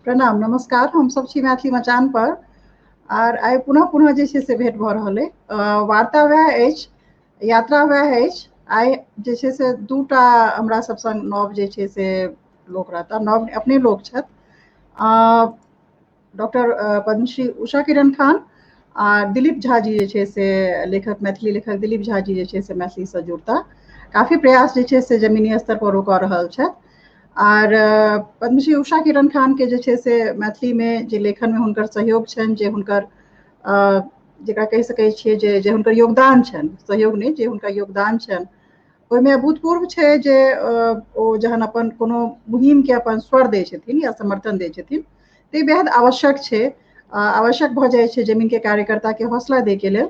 प्रणाम नमस्कार। हम सब छी मैथिली मचान पर और आइ पुनः पुनः जे छै से भेट भऽ रहल अइ। वार्ता वएह अछि, यात्रा वएह अछि। आइ जे छै से दूटा हमरा सब संग नव जे छै से लोक रहता, नव अपने लोक छथि। डॉक्टर पद्मश्री उषा किरण खान आ दिलीप झा जी जे छै से लेखक, मैथिली लेखक दिलीप झा जी जे छै से मैथिलीसँ जुड़ता। काफ़ी प्रयास जे छै से जमीनी स्तर पर ओ कऽ रहल छथि। आर पद्मश्री उषा किरण खान के जे छै से मैथिलीमे जे लेखनमे हुनकर सहयोग छनि, जे हुनकर जकरा कहि सकै छियै जे हुनकर योगदान छनि, सहयोग नहि, जे हुनकर योगदान छनि, ओहिमे अभूतपूर्व छै जे ओ जहन अपन कोनो मुहिमके अपन स्वर दै छथिन या समर्थन दै छथिन तऽ ई बेहद आवश्यक छै। आवश्यक भऽ जाइ छै जमीनके कार्यकर्ताके हौसला दैके लेल।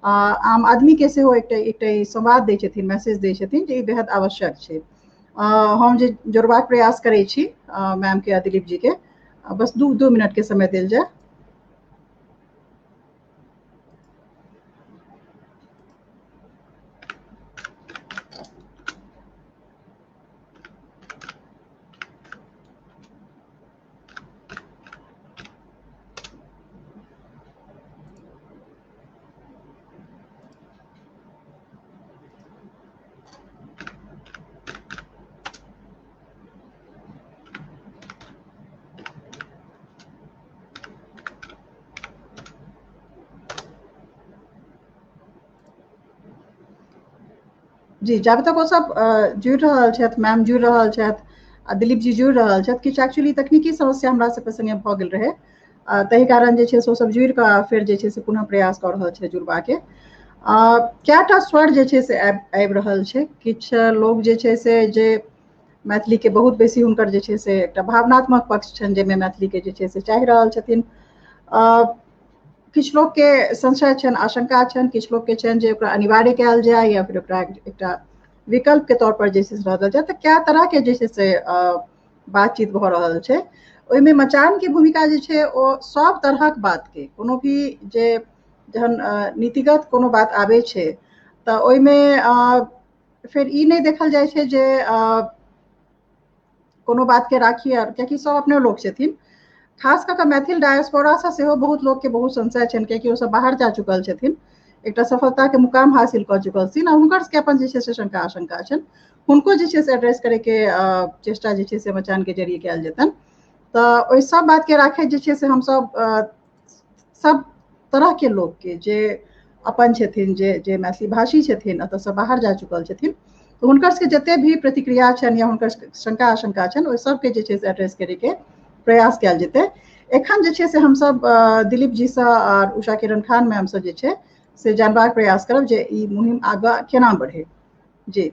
आम आदमीके सेहो एकटा संवाद दै छथिन, मैसेज दै छथिन जे ई बेहद आवश्यक छै। हम जे जोड़बाक प्रयास करै छी मैमके आ दिलीप जीके, बस दू मिनटके समय देल जाय। जी, जाबे तक ओ सब जुड़ि रहल छथि, मैम जुड़ि रहल छथि आ दिलीप जी जुड़ि रहल छथि, किछु एक्चुअली तकनीकी समस्या हमरा सबके संगे भऽ गेल रहै, ताहि कारण जे छै से ओ सब जुड़ि कऽ फेर जे छै से पुनः प्रयास कऽ रहल छै जुड़बाके। कएटा स्वर जे छै से आबि रहल छै। किछु लोक जे छै से जे मैथिलीके बहुत बेसी हुनकर जे छै से एकटा भावनात्मक पक्ष छनि, जाहिमे मैथिलीके जे छै से चाहि रहल छथिन। किछु लोकके संशय छनि, आशंका छनि, किछु लोकके छनि जे ओकरा अनिवार्य कयल जाय या फिर ओकरा एकटा विकल्पके तौर पर जे छै से रहल जाय। तऽ कए तरहके जे छै से बातचीत भऽ रहल छै। ओहिमे मचानके भूमिका जे छै ओ सब तरहक बातके, कोनो भी जे जहन नीतिगत कोनो बात आबै छै तऽ ओहिमे फेर ई नहि देखल जाइ छै जे कोनो बातके राखी, आओर कियाकि सब अपने लोक छथिन। खास कऽ कऽ मैथिल डायस्पोरासँ सेहो बहुत लोकके बहुत संशय छनि, कियाकि ओसभ बाहर जा चुकल छथिन, एकटा सफलताके मुकाम हासिल कऽ चुकल छथिन आ हुनकर सबके अपन जे छै से शंका आशंका छनि। हुनको जे छै से एड्रेस करैके चेष्टा जे छै से मचानके जरिए कयल जेतनि। तऽ ओहि सब बातके राखैत जे छै से हमसब सब तरहके लोकके जे अपन छथिन, जे मैथिली भाषी छथिन, एतऽसँ बाहर जा चुकल छथिन, तऽ हुनकर सबके जते भी प्रतिक्रिया छनि या हुनकर शंका आशंका छनि, ओहि सबके जे छै से एड्रेस करैके प्रयास कयल जेतै। एखन जे छै से हमसब दिलीप जीसँ आओर उषा किरण खान मैमसँ जे छै से जानबाक प्रयास करब जे ई मुहिम आगाँ केना बढ़े। जी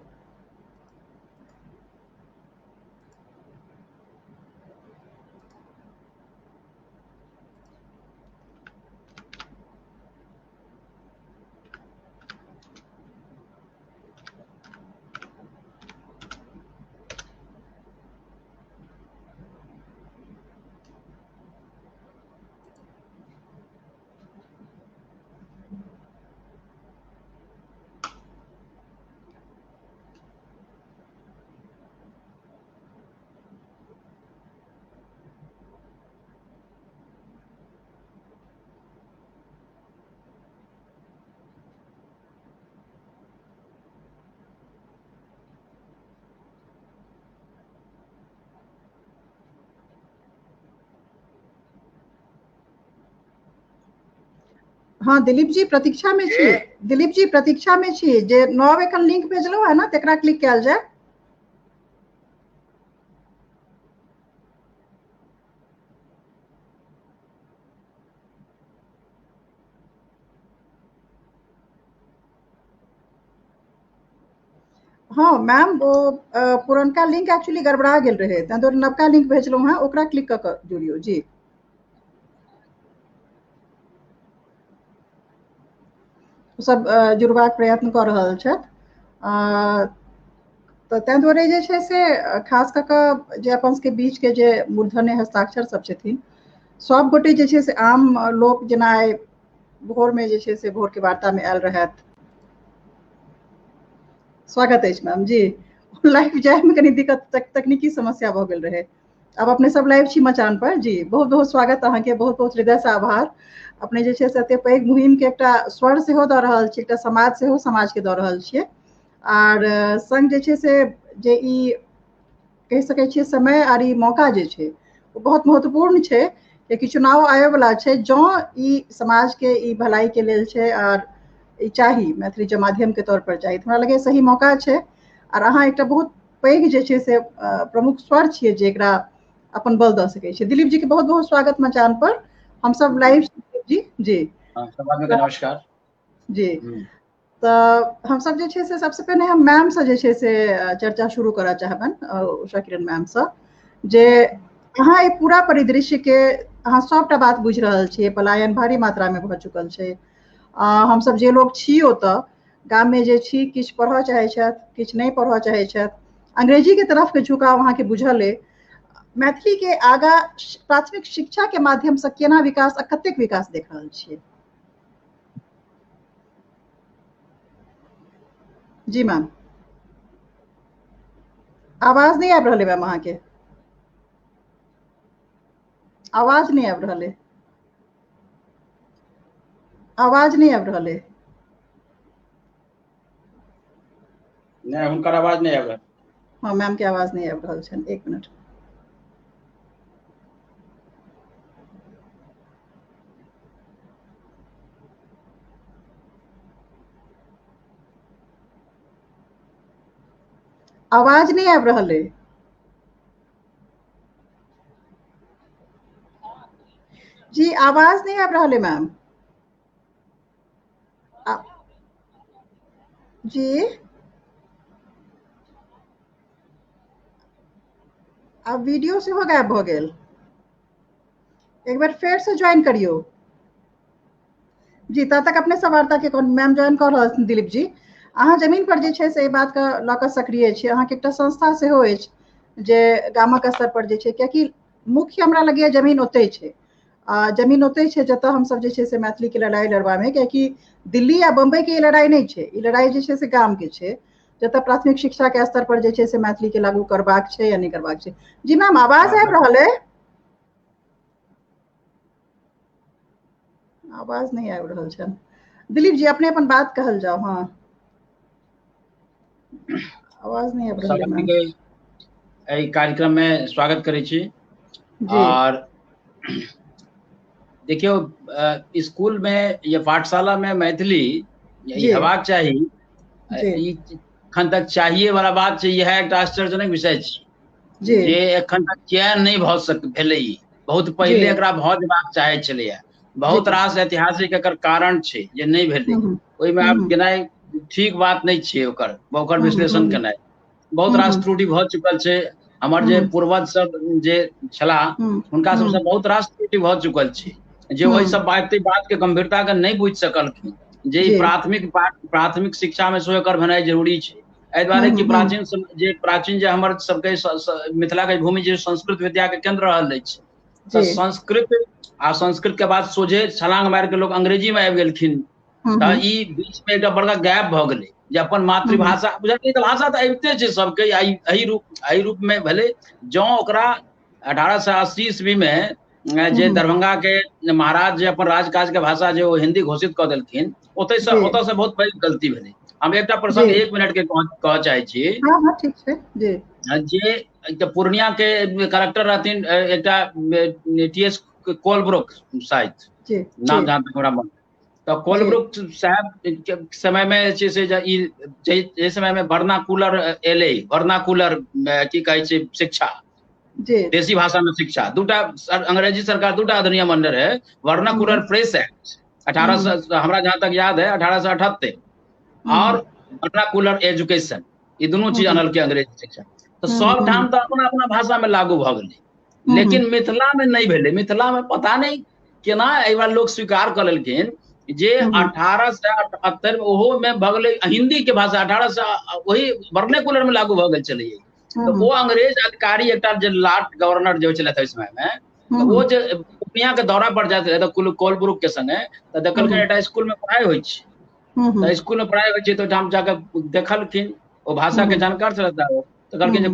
हाँ, दिलीप जी प्रतीक्षा में छी। दिलीप जी प्रतीक्षा में छी जे नव एखन लिंक भेजलहुँ है ना, तकरा क्लिक कयल जाय। हाँ मैम, वो पुरनका लिंक एक्चुअली गड़बड़ा गेल रहे, ताहि दुआरे नवका लिंक भेजलहुँ हैं, ओकरा क्लिक कऽ कऽ जुड़ियौ। जी सब जुड़बाक प्रयत्न कऽ रहल छथि। तऽ ताहि दुआरे जे छै से खास कऽ कऽ जे अपन सबके बीचके जे मूर्धन्य हस्ताक्षर सब छथिन, सब गोटे जे छै से आम लोक जेना आइ भोरमे जे छै से भोरके वार्तामे आयल रहथि। स्वागत अछि मैम। जी लाइव जायमे कनी दिक्कत, तकनीकी समस्या भऽ गेल रहै। अब अपने सब लाइव छी मचान पर जी, बहुत बहुत स्वागत अहाँ के, बहुत बहुत हृदय से आभार। अपने जे छै से एते पैघ मुहिम के एकटा स्वर सेहो दऽ रहल छी, एकटा समाज के दऽ रहल छियै, आर संग जे छै से जे ई कहि सकै छियै समय आर ई मौका जे छै ओ बहुत महत्वपूर्ण छै, कियाकि चुनाव आबय वाला छै। जँ ई समाज के ई भलाई के लेल छै आर ई चाही मैथिली जे माध्यम के तौर पर चाही, हमरा लगे सही मौका छै। आर अहाँ एकटा बहुत पैघ जे छै से प्रमुख स्वर छियै जे एकरा अपन बल दऽ सकै छै। दिलीप जी के बहुत बहुत स्वागत मचान पर, हम सब लाइव जी जी सब आदमी के नमस्कार जी। तऽ हम सब जे छै से सबसे पहिने हम मैम से जे छै से चर्चा शुरू करऽ चाहबनि, उषा किरण मैम से, जे अहाँ ई पूरा परिदृश्य के अहाँ सबटा बात बुझि रहल छियै, पलायन भारी मात्रा में भऽ चुकल छै। हम सब जे लोग छी ओतऽ गाम में जे छी, किछु पढ़ऽ चाहै छथि, किछु नहि पढ़ऽ चाहै छथि, अंग्रेजी के तरफ के झुकाव अहाँके बुझल अइ। मैथिली के आगा प्राथमिक शिक्षा के माध्यम से केना विकास आ कतेक विकास देख रहल छियै? जी मैम, आवाज नहीं आबि रहल है मैम, अहाँके आवाज नहीं आबि रहल है, आवाज नहीं आबि रहल है। नहीं, हुनकर आवाज नहीं आबि रहल। हाँ, मैम के आवाज नहीं आबि रहल छनि, एक मिनट। आवाज नहीं आबि रहल है जी, आवाज नहीं आबि रहल है मैम जी। आब वीडियो सेहो गायब भऽ गेल, एक बार फेर से ज्वाइन करियौ जी। तब तक अपने सब वार्ता के मैम ज्वाइन कऽ रहल छथिन। दिलीप जी, अहाँ जमीन पर जे छै से एहि बात के लऽ कऽ सक्रिय छी, अहाँके एकटा संस्था सेहो अछि जे गामक स्तर पर जे छै, कियाकि मुख्य हमरा लगैए जमीन ओतै छै, जमीन ओतै छै जतऽ हमसब जे छै से मैथिली के लड़ाई लड़बामे, कियाकि दिल्ली या बम्बई के ई लड़ाई नहि छै, ई लड़ाई जे छै से गाम के छै, जतऽ प्राथमिक शिक्षा के स्तर पर जे छै से मैथिली के लागू करबाक छै या नहि करबाक छै। जी मैम, आवाज आबि रहल है? आवाज नहीं आबि रहल छनि। दिलीप जी, अपने अपन बात कहल जाओ। हाँ, आवाज नहीं आबि रहल है मैम। एहि कार्यक्रम में स्वागत करै छी। जी और देखियो, स्कूल में या पाठशाला में मैथिली जी हेबाक चाही, जी ई एखन तक चाहिए वाला बात छै। इएह एकटा आश्चर्यजनक विषय छै जी जे एखन तक किया नहि भेलै। बहुत जी पहिले एकरा भऽ जेबाक चाहै छलैया। जी बहुत रास ऐतिहासिक एकर कारण छै जे नहि भेलै। हम्म ओहिमे आब हम्म गेनाइ ठीक बात नहि छियै, ओकर विश्लेषण हम्म केनाइ। बहुत रास त्रुटि भऽ चुकल छै। हमर जे हम्म पूर्वज सब जे छलाह, हुनका सबसँ बहुत रास त्रुटि भऽ चुकल छै, जे ओहि सब बात के गंभीरता के नहीं बुझि सकलखिन, जे जी प्राथमिक शिक्षा में सेहो एकर भेनाइ जरूरी छै। एहि दुआरे कि प्राचीन जे हमर सबके मिथिला के भूमि जे संस्कृत विद्या के केंद्र रहल अछि, तऽ जी संस्कृत के बाद सोझे छलांग मारि के लोग अंग्रेजी में आबि गेलखिन। तऽ ई बीच में एकटा बड़का गैप भऽ गेलै जे अपन मातृभाषा बुझलियै। तऽ भाषा तऽ अबिते छै सबके, एहि रूप में भेलै। जँ ओकरा 1880 ईस्वी में जे दरभंगा के महाराज जे अपन राजकाज के भाषा जे ओ हिंदी घोषित कऽ देलखिन, ओतऽ से बहुत पैघ गलती भेलै। हम एकटा प्रसंग 1 मिनट के कहऽ चाहै छी। हाँ हाँ, ठीक छै जी। जे पूर्णिया के कलेक्टर रहथिन एकटा टी.एस. कोलब्रुक शायद जी जी नाम, जहाँ तक हमरा मन। तऽ जी कोलब्रुक साहब के समय में जे छै से ई समय में वर्नाकुलर एलै, वर्नाकुलर की कहै छै शिक्षा, जी देशी भाषा में शिक्षा। दूटा अंग्रेजी सरकार दूटा अधिनियम अनने रहे। वर्नाकुलर प्रेस एक्ट 1800, हमरा जहाँ तक याद है 1878, और वर्नाकुलर एजुकेशन, ई दुनू चीज अनलकै अंग्रेजी शिक्षा। तऽ सब ठाम तऽ अपना अपना भाषा में लागू भऽ गेलै, लेकिन मिथिला में नहीं भेलै। मिथिला में पता नहीं केना एहि बार लोग स्वीकार कर लेलखिन जे 1878 ओहो में भऽ गेलै हिंदी के भाषा। 1800 वही वर्नाकुलर में लागू भऽ गेल छलै। तऽ ओ अंग्रेज अधिकारी एकटा जे लाट गवर्नर जे छलथि ओहि समय में, तऽ ओ जे पूर्णिया के दौरा पर जाइत रहे तऽ कोलब्रुक के संगे, तऽ देखलखिन एकटा स्कूल में पढ़ाई होइ छै। तऽ स्कूल में पढ़ाई होइ छै तऽ ओहिठाम जाकऽ देखलखिन, ओ भाषा के जानकार छलथि। तो कहलकै जे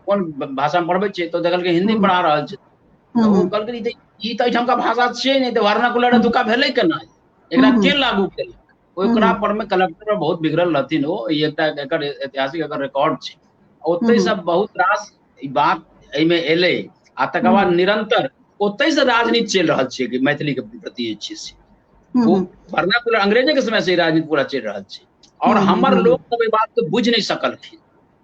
कोन भाषा में पढ़बै छियै, तो कहलकै हिंदी पढ़ा रहल छै। तो ओ कहलकै ई तऽ एहिठामका भाषा छियै नहीं, तो वर्नाकुलर एतुका भेलै केना, एकरा के लागू केलक। ओकरा पर में कलेक्टर बहुत बिगड़ल रहथिन ओ, ई एकटा एकर ऐतिहासिक एकर रिकॉर्ड छै। ओतै से बहुत रास ई बात एहिमे एलै, आ तकर बाद निरंतर ओतै से राजनीति चलि रहल छै कि मैथिली के प्रति जे छै से वो वर्नाकुलर अंग्रेजे के समय से ई राजनीति पूरा चलि रहल छै। और हमर लोग सब एहि बात के बुझि नहीं सकलखिन,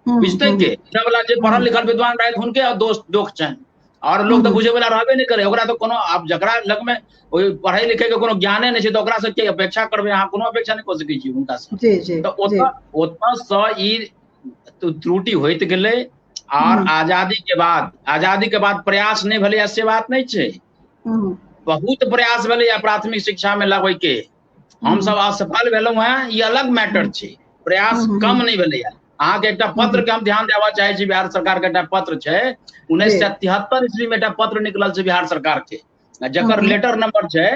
बुझते के वाला जे पढ़ल लिखल विद्वान रहै हुनके दोष छनि, और लोग तो बुझे वाला रहबे नहीं करे। ओकरा तो कोनो आप जकरा लग में पढ़े लिखे के कोनो ज्ञाने नहीं छै, तो ओकरा से के अपेक्षा करबे, अहाँ कोनो अपेक्षा नहीं कर सकै छी हुनका से। तो ओतऽ से ई त्रुटि होइत गेलै। और आजादी के बाद प्रयास नहीं भेलै, से बात नहीं छै, बहुत प्रयास भेलै या प्राथमिक शिक्षा में लगबै के, हम सब असफल भेलहुं हैं, ये अलग मैटर छै, प्रयास कम नहीं भेलै। अहाँ के एकटा पत्र के हम ध्यान देबा चाहे छी, बिहार सरकार के एकटा पत्र छै 1973 ईस्वी में एकटा पत्र निकलल छै बिहार सरकार के, जकर लेटर नंबर छै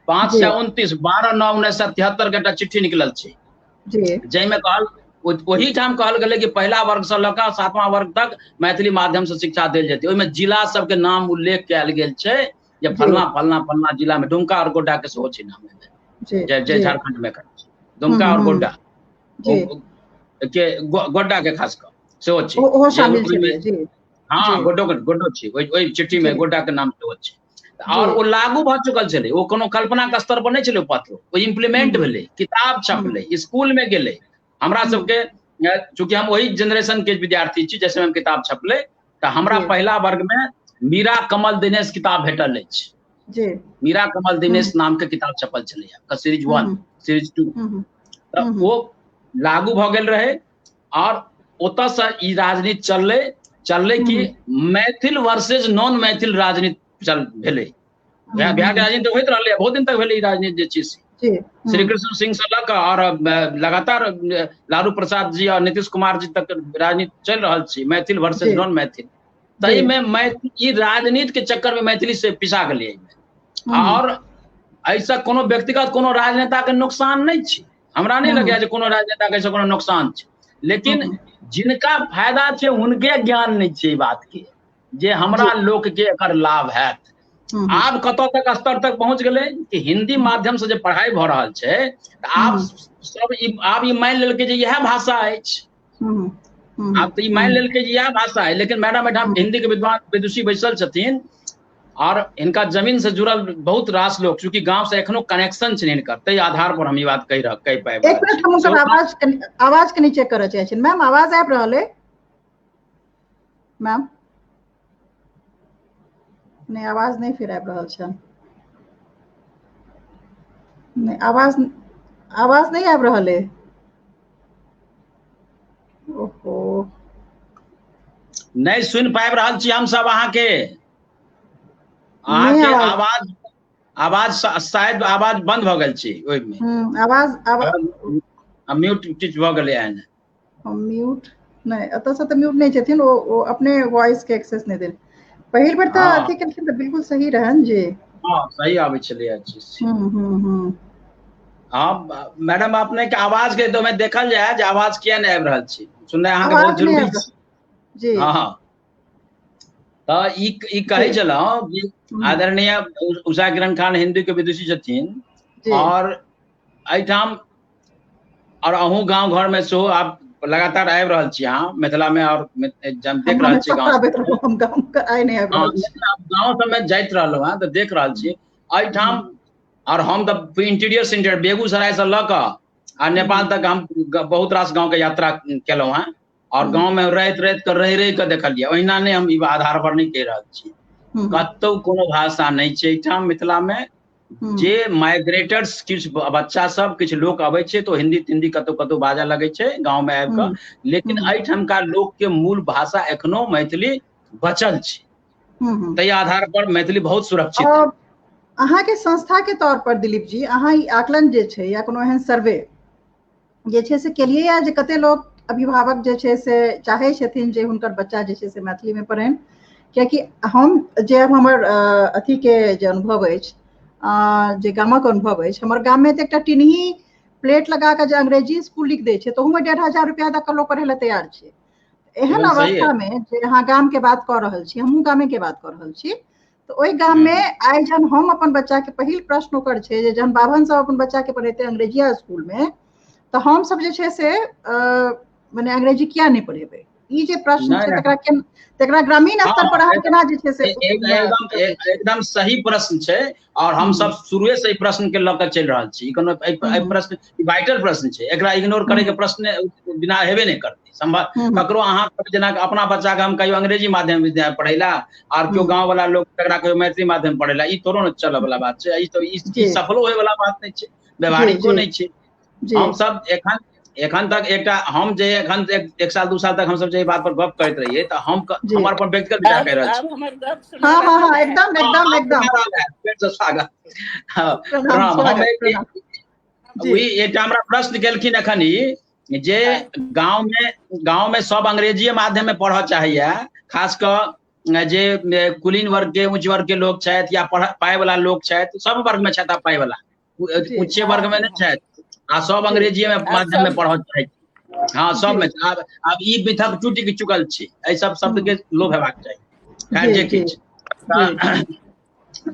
529 12/9/1973 के एकटा चिट्ठी निकलल छै, जाहिमे कहल वही ठाम कहल गेलै कि पहिला वर्ग से लऽ कऽ 7वां वर्ग तक मैथिली माध्यम से शिक्षा देल जेतै। ओहिमे जिला सबके नाम उल्लेख कयल गेल छै, जे फलना फलना फलना जिला में, दुमका और गोड्डा के सेहो छै नाम, जय झारखंड में दुमका और गोड्डा के, गोड्डा के खास कर सेहो छै, हाँ गोड्डो छै ओहि चिट्ठी में, गोड्डा के नाम सेहो छै। और वो लागू भ चुकल छलै, वो कोनो कल्पना के स्तर पर नहीं छलै पत्र, वो इम्प्लीमेंट भेलै, किताब छपलै, स्कूल में गेलै। हमरा सबके चूंकि हम वही जनरेशन के विद्यार्थी छी जैसे में किताब छपलै, तो हमरा पहला वर्ग में मीरा कमल दिनेश किताब भेटल अछि, मीरा कमल दिनेश नाम के किताब छपल छलै, सीरीज 1 सीरीज 2, तो वो लागू भ गेल रहे। और ओतऽ से ई राजनीति चललै कि मैथिल वर्सेज नॉन मैथिल राजनीति भेलै। बिहार के राजनीति होइत रहलै, बहुत दिन तक भेलै ई राजनीति जे छै। श्री कृष्ण सिंह से लऽ कऽ और लगातार लालू प्रसाद जी और नीतीश कुमार जी तक राजनीति चल रहल छै, मैथिल वर्सेज नॉन मैथिल। तई में ई राजनीति के चक्कर में मैथिली से पिसा गेलै। और ऐसा कोनो व्यक्तिगत कोनो राजनेता के नुकसान नहीं छै, हमरा नहीं लगैया जे कोनो राजनेता के कोनो नुकसान छै, लेकिन जिनका फायदा छै हुनके ज्ञान नहीं छै बात के, जे हमरा लोक के एकर लाभ हैत। आब कतौ तक स्तर तक पहुंच गेलै कि हिंदी माध्यम से जे पढ़ाई भ रहल छै, आब सब आब ई मान लेलकै जे इएह भाषा अछि, आब तो ई मान लेलकै जे इएह भाषा है। लेकिन मैडम एहिठाम हिंदी के विद्वान विदुषी बैसल छथिन, और इनका जमीन से जुड़ल बहुत रास लोग, चूंकि गांव से एखनो कनेक्शन छै हिनकर, ताहि आधार पर हम ई बात कहि पाएब। एक मिनट, हम ओकर आवाज के नीचे करऽ चाहै छी। मैम आवाज आबि रहल है? मैम नहीं, आवाज नहीं फिर आबि रहल छै, नहीं आवाज नहीं आबि रहल है। ओहो, नहीं सुन पाबि रहल छी हम सब अहाँके आवाज शायद आवाज बंद भ गेल छै ओहिमे, आवाज म्यूट भ गेलै हन। म्यूट नहीं, एतऽ से तऽ म्यूट नहीं छथिन, ओ अपने वॉइस के एक्सेस नहीं देल। पहिल बेर तऽ अथी केलखिन तऽ बिल्कुल सही रहन जी, हाँ सही आबै छलै चीज। हाँ मैडम, अपने के आवाज के तो मैं देखल जाए जे आवाज किया नहीं आबि रहल छै, सुननाइ अहाँ के बहुत जरूरी छै जी। हाँ तऽ ई कहै छलहुँ कि आदरणीय उषा किरण खान हिंदी के विदुषी छथिन, और एहिठाम और अहूँ गांव घर में सेहो आप लगातार आबि रहल छी अहाँ मिथिला में, और देख रहल छी गाँव सबमे जाइत रहलहुँ हँ तऽ देख रहल छी एहिठाम। और हम तऽ इंटीरियर से बेगूसराय से लऽ कऽ आ नेपाल तक हम बहुत रास गाँव के यात्रा केलहुँ हँ, और गाँव में रहि रहि के देखलियै। ओहिना नहीं, हम ई आधार पर नहीं कहि रहल छी, कतौ कोनो भाषा नहीं छै एहिठाम मिथिला में। जे माइग्रेटर्स किछु बच्चा सब किछु लोक अबै छै तो हिंदी कतौ बाजऽ लगै छै गाँव में आबि कऽ, लेकिन एहिठामका लोक के मूल भाषा एखनो मैथिली बचल छै, ताहि आधार पर मैथिली बहुत सुरक्षित है। अहाँ के संस्था के तौर पर दिलीप जी, अहाँ ई आकलन जे छै या कोनो एहन सर्वे जे छै से केलियै या जे कते लोग अभिभावक जे छै से चाहे छथिन जे हुनकर बच्चा जे छै से मैथिली में पढ़नि? कियाकि हम जे हमर अथी के जे अनुभव अछि, जे गामक अनुभव अछि, हमर गाम में तऽ एकटा टिन्ही प्लेट लगा कऽ जे अंग्रेजी स्कूल लिख दै छै, तहूमे 1500 रुपया दऽ कऽ लोक पढ़ै लए तैयार छै। एहन अवस्था में जे अहाँ गाम के बात कऽ रहल छी, हमहूँ गामे के बात कऽ रहल छी, तो ओहि गाम में आइ जन हम अपन बच्चा के पहिल प्रश्न ओकर छै जे जहन बाभन सब अपन बच्चा के पढ़ेते अंग्रेजिया स्कूल में, तो हम सब जे छै से माने अंग्रेजी किया नहीं पढ़ेबै, ई जे प्रश्न छै तकरा ग्रामीण स्तर पर अहाँ केना जे छै से एकदम सही प्रश्न छै, और हम सब शुरुए से ई प्रश्न के लऽ कऽ चलि रहल छी। कोनो प्रश्न वाइटल प्रश्न छै, एकरा इग्नोर करे के प्रश्न बिना हेबे नहीं करते संभव। ककरो अहाँ जेना अपना बच्चा के हम कहियो अंग्रेजी माध्यम विद्यालय पढ़ेला और केओ गाँव वाला लोग तकरा कहियो मैथिली माध्यम पढ़ेला, ई थोड़ो न चलऽ वाला बात छै, ई तो ई सफलो होय वाला बात नहीं छै, व्यवहारिको नहीं छै। हम सब एखन तक एकटा हम जे एखन 1 साल 2 साल तक हम सब जे बात पर गप करैत रहिए, तो हम हमर अपन व्यक्तिगत विचार कह रहल छी। हां एकदम फिर से स्वागत। एकटा हमरा प्रश्न केलखिन एखन ई जे गांव में सब अंग्रेजी माध्यम में पढ़ऽ चाहिए, खास कऽ जे कुलीन वर्ग के उच्च वर्ग के लोग छथि या पाए वाला लोग छथि, सब वर्ग में छथि पाए वाला, उच्च वर्ग में नहीं छथि, आ सब अंग्रेजी में माध्यम में पढ़ऽ चाहै। हाँ सब में आब ई मिथक टूटि चुकल छै, एहि सब शब्द के लोभ हेबाक चाही। खैर जे किछ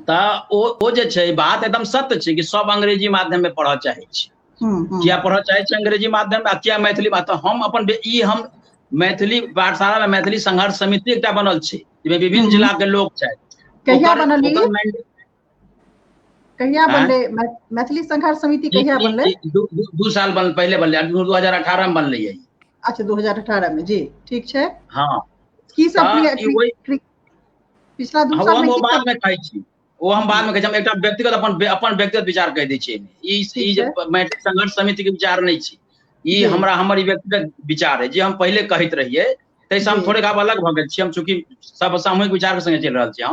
तऽ ओ जे छै बात एकदम सत्य छै कि सब अंग्रेजी माध्यम में पढ़ऽ चाहै छै। किया पढ़ऽ चाहै छै अंग्रेजी माध्यम में, किया मैथिली माध्यम? हम अपन हम मैथिली पाठशाला में मैथिली संघर्ष समिति एकटा बनल छै, जिसमें विभिन्न जिला के लोग छथि। कहिया बनले मैथिली संघर्ष समिति? कहिया बनले? 2 साल पहले बनले, 2018 में बनले है। अच्छा 2018 में, जी ठीक छै। हाँ की सब पिछला 2 साल में हम बाद में कहै छी, वो हम बाद में कहै छी, हम एकटा व्यक्तिगत अपन व्यक्तिगत विचार कह दै छी। ई जे मैथिली संघर्ष समिति के विचार नहीं छै, ई हमर ई व्यक्तिगत विचार है जे हम पहले कहैत रहिए, तैसे हम थोड़े आब अलग भऽ गेल छी। हम चूंकि सब सामूहिक विचार के संगे चलि रहल छी।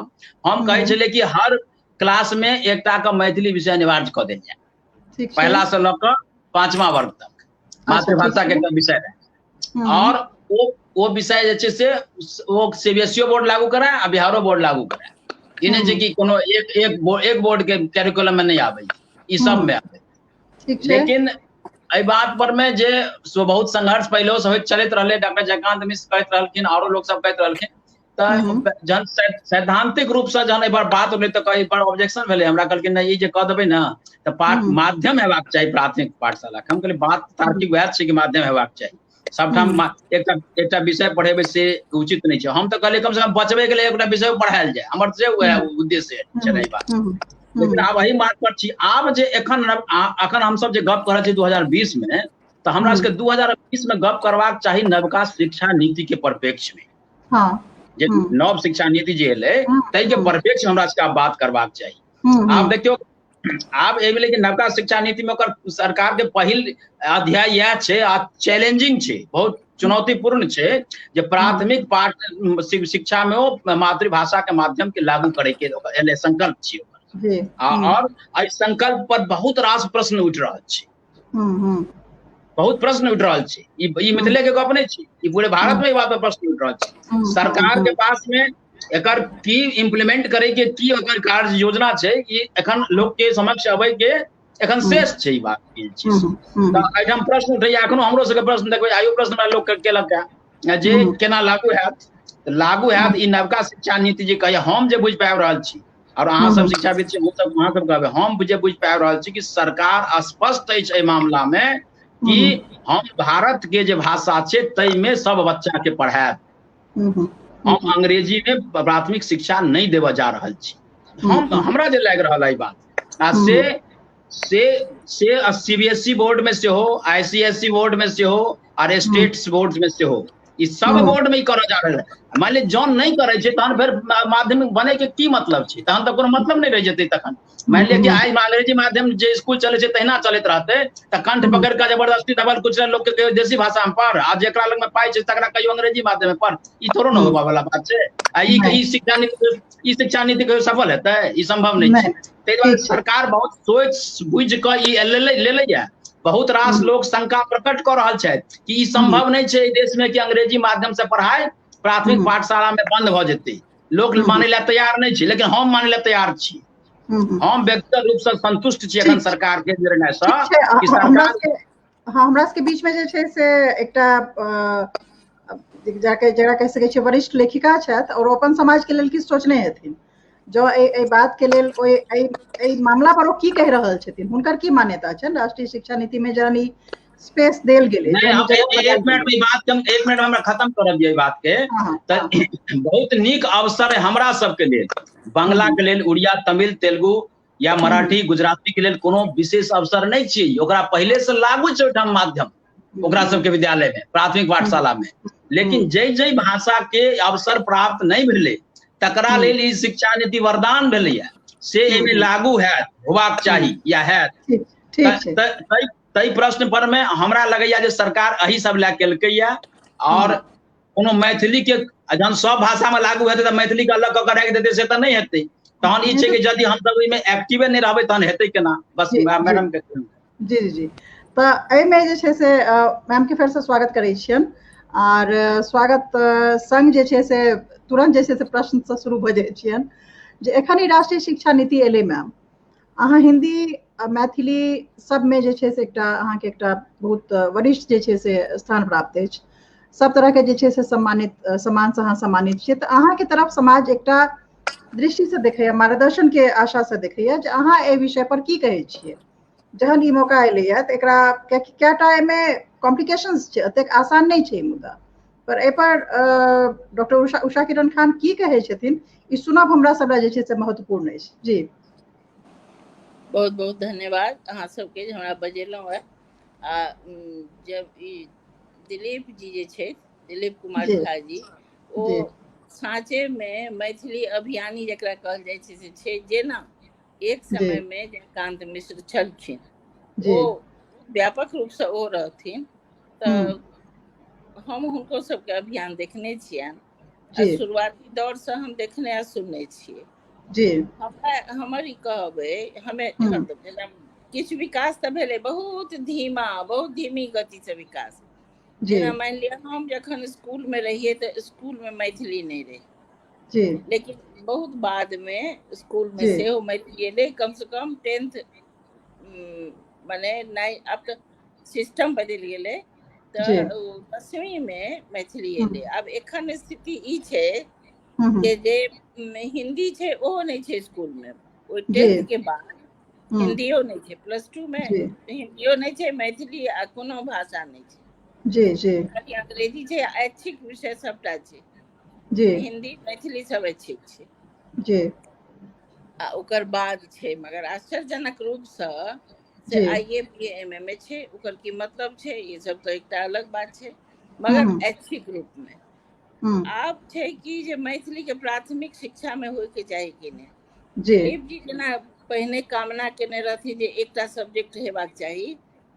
हम कहै छलिए कि हर क्लास में एकटा का मैथिली विषय अनिवार्य कऽ देल जाए, पहला से लऽ कऽ 5वां वर्ग तक मातृभाषा के विषय रहे। और वो विषय जे छै से वो सीबीएसई बोर्ड लागू कराए आ बिहारो बोर्ड लागू कराए। ई नहीं छै कि कोनो एक बोर्ड के कैरिकुलम में नहीं आबै, ई सब में आबै। लेकिन एहि बात पर में जे बहुत संघर्ष पहले से होइत चलैत रहले, डॉक्टर जयकांत मिश्र कहैत रहलखिन, औरो लोग सब कहैत रहलखिन। जहन सैद्धांतिक रूप से जहन एबार बात होलै तो कई बार ऑब्जेक्शन भेलै, हमरा कहलखिन नहीं, ई जे कह देबै ना तऽ माध्यम हेबाक चाही प्राथमिक पाठशाला। हम कहलिए बात तार्किक वैह छै कि माध्यम हेबाक चाही, सबठाम एकटा विषय पढ़ेबै से उचित नहीं छै। हम तो कहलिए कम से कम बचबै के लिए एकटा विषय पढ़ायल जाए, हमर से उद्देश्य छै रही बात। लेकिन आब वही बात पर छी। आब जे एखन हम सब जे गप कर रहल छी 2020 में, तो हमरा सबके 2020 में गप करबाक चाही नवका शिक्षा नीति के परिप्रेक्ष्य में। जे नव शिक्षा नीति जे एलै तै के परिप्रेक्ष्य में हमरा सबके आब बात करबाक चाही। आब देखियौ, आब एहि भेलै कि नवका शिक्षा नीति में ओकर सरकार के पहिल अध्याय यह छै, आ चैलेंजिंग छै, बहुत चुनौतीपूर्ण छै, जे प्राथमिक पाठ शिक्षा में ओ मातृभाषा के माध्यम के लागू करे के एले संकल्प छै। और एहि संकल्प पर बहुत रास प्रश्न उठि रहल छै, बहुत प्रश्न उठि रहल छै। ई मिथिले के गप नहीं छै, ई पूरे भारत में ई बात पर प्रश्न उठि रहल छै। सरकार के पास में एकर की इम्प्लीमेंट करे के की एकर कार्य योजना छै, ई एखन लोग के समक्ष अबै के एखन शेष छै। ई बात एहिठाम प्रश्न उठैया, एखनो हमरो सबके प्रश्न देखबै, आइयो प्रश्न हमरा लोग केलक है जे केना लागू हैत। ई नवका शिक्षा नीति जे कहैया, हम जे बुझि पाबि रहल छी, और अहाँ सब शिक्षाविद छी, अहाँ सब कहबै, हम जे बुझि पाबि रहल छी कि सरकार स्पष्ट अछि एहि मामला में कि हम भारत के जे भाषा छै तै में सब बच्चा के पढ़ायब, हम अंग्रेजी में प्राथमिक शिक्षा नहीं देबऽ जा रहल छी। हमरा जे लागि रहल है बात, आ से सीबीएसई बोर्ड में से हो, आईसीएसई बोर्ड में से हो, और स्टेट्स बोर्ड में से हो, ई सब बोर्ड में करऽ जा रहल है। मान ली जौन नहीं करे छै तहन फिर माध्यमिक बने के की मतलब छै? तहन तो कोनो मतलब नहीं रह जेतै। तखन मान लिअ कि आइ अंग्रेजी माध्यम जे स्कूल चले छै तहिना चलैत रहतै, तऽ कंठ पकड़ के जबरदस्ती दबल कुचल लोग के कहियो देशी भाषा में पढ़, आ जेकरा लग में पाइ छै तकरा कहियो अंग्रेजी माध्यम में पढ़, ई थोड़ो न होबा वाला बात छै। ई शिक्षा नीति कहियो सफल हेतै? ई संभव नहीं छै। ताहि दुआरे सरकार बहुत सोच बुझ कऽ ई लेले। बहुत रास लोग शंका प्रकट कर रहल छथि कि ई संभव नहीं छै देश में कि अंग्रेजी माध्यम से पढ़ाई प्राथमिक पाठशाला में बंद भऽ जेतै। लोग मानै ला तैयार नहीं छै, लेकिन हम मानै ला तैयार छी। हम व्यक्तिगत रूप से संतुष्ट छी एखन सरकार के निर्णय से कि सरकार हमरा सबके बीच में जे छै से एकटा जाके जरा कह सकै छियै वरिष्ठ लेखिका छथि और अपन समाज के लेल किछु सोचने हेथिन जो एहि बात के लेल एहि मामला पर ओ की कहि रहल छथिन, हुनकर की मान्यता छनि राष्ट्रीय शिक्षा नीति में जहन ई स्पेस देल गेलै, नहीं अब एक मिनट में बात एक मिनट में हमरा खत्म करब ये बात के बहुत नीक अवसर है हमरा सबके लेल, बांग्ला के लेल, उड़िया, तमिल, तेलुगु या मराठी, गुजराती के लेल कोनो विशेष अवसर नहीं चाहिए, ओकरा पहले से लागू छै ओठाम माध्यम ओकरा सबके विद्यालय में, प्राथमिक पाठशाला में, लेकिन जै जै भाषा के अवसर प्राप्त नहीं भेलै तकरा लेल ई शिक्षा नीति वरदान भेलैया, से एहिमे लागू हैत, होबाक चाही या हैत। तई प्रश्न पर में हमरा लगैया जे सरकार अही सब लए केलकैया, और कोनो मैथिली के जहन सब भाषा में लागू हेतै तऽ मैथिली के अलग कऽ के राखि देतै से तऽ नहीं हेतै, तहन ई छै कि यदि हम सब एहिमे एक्टिवे नहीं रहबै तहन हेतै केना, बस मैडम के। जी जी, तऽ एहिमे जे छै से मैम के फेर से स्वागत करै छियनि, और स्वागत संग जे छै से तुरंत जे छै से प्रश्न से शुरू भऽ जाइ छियनि जे एखन ई राष्ट्रीय शिक्षा नीति एलै मैम, अहाँ हिंदी मैथिली सब में जे छै से एकटा अहाँके एकटा बहुत वरिष्ठ जे छै से स्थान प्राप्त अछि, सब तरह के जे छै से सम्मानित सम्मान से अहाँ सम्मानित छियै, तऽ अहाँके तरफ समाज एकटा दृष्टि से देखैया, मार्गदर्शन के आशा से देखैया जे अहाँ एहि विषय पर की कहै छियै, जहन ई मौका एलैया तऽ एकरा कएटा एहिमे कॉम्प्लिकेशंस छै, एतेक आसान नहीं छै मुद्दा, पर एहि पर डॉक्टर उषा किरण खान की कहै छथिन ई सुनब हमरा सब जे छै से महत्वपूर्ण अछि। जी बहुत बहुत धन्यवाद अहाँ सबके जे हमरा बजेलहुँ है। जब ई दिलीप जी जे छै, दिलीप कुमार झा जी, ओ साँचे में मैथिली अभियानी जकरा कहल जाइ छै से छै, जेना एक समय में जयकांत मिश्र छलखिन, ओ व्यापक रूप से ओ रहथिन, तऽ हम हुनको सबके अभियान देखने छियनि, शुरुआती दौर से हम देखने आ सुनने छियै जी। हमर ई कहबै, हमें किछु विकास तऽ भेलै, बहुत धीमा, बहुत धीमी गति से विकास, जेना मान लिअ हम जखन स्कूल में रहिए तऽ स्कूल में मैथिली नहीं रहे जी, लेकिन बहुत बाद में स्कूल में सेहो मैथिली एलै, कम से कम 10th माने अब तो सिस्टम बदल गेलै, तऽ 10वीं में मैथिली एलै। अब एखन स्थिति ई छै जे हिंदी छै ओहो नहीं छै स्कूल में, ओ 10th के बाद हिंदियो नहीं छै, +2 में हिंदियो नहीं छै, मैथिली आ कोनो भाषा नहीं छै जी जी, खाली अंग्रेजी छै, ऐच्छिक विषय सबटा छै जी, हिंदी मैथिली सब ऐच्छिक छै जी, आ ओकर बाद छै, मगर आश्चर्यजनक रूप से IABA में छै, ओकर की मतलब छै ये सब तो एकटा अलग बात छै, मगर ऐच्छिक रूप में आब छै कि जे मैथिली के प्राथमिक शिक्षा में होय के चाही कि नहीं। दिलीप जी जेना पहिने कामना केने रहथिन जे एकटा सब्जेक्ट हेबाक चाही,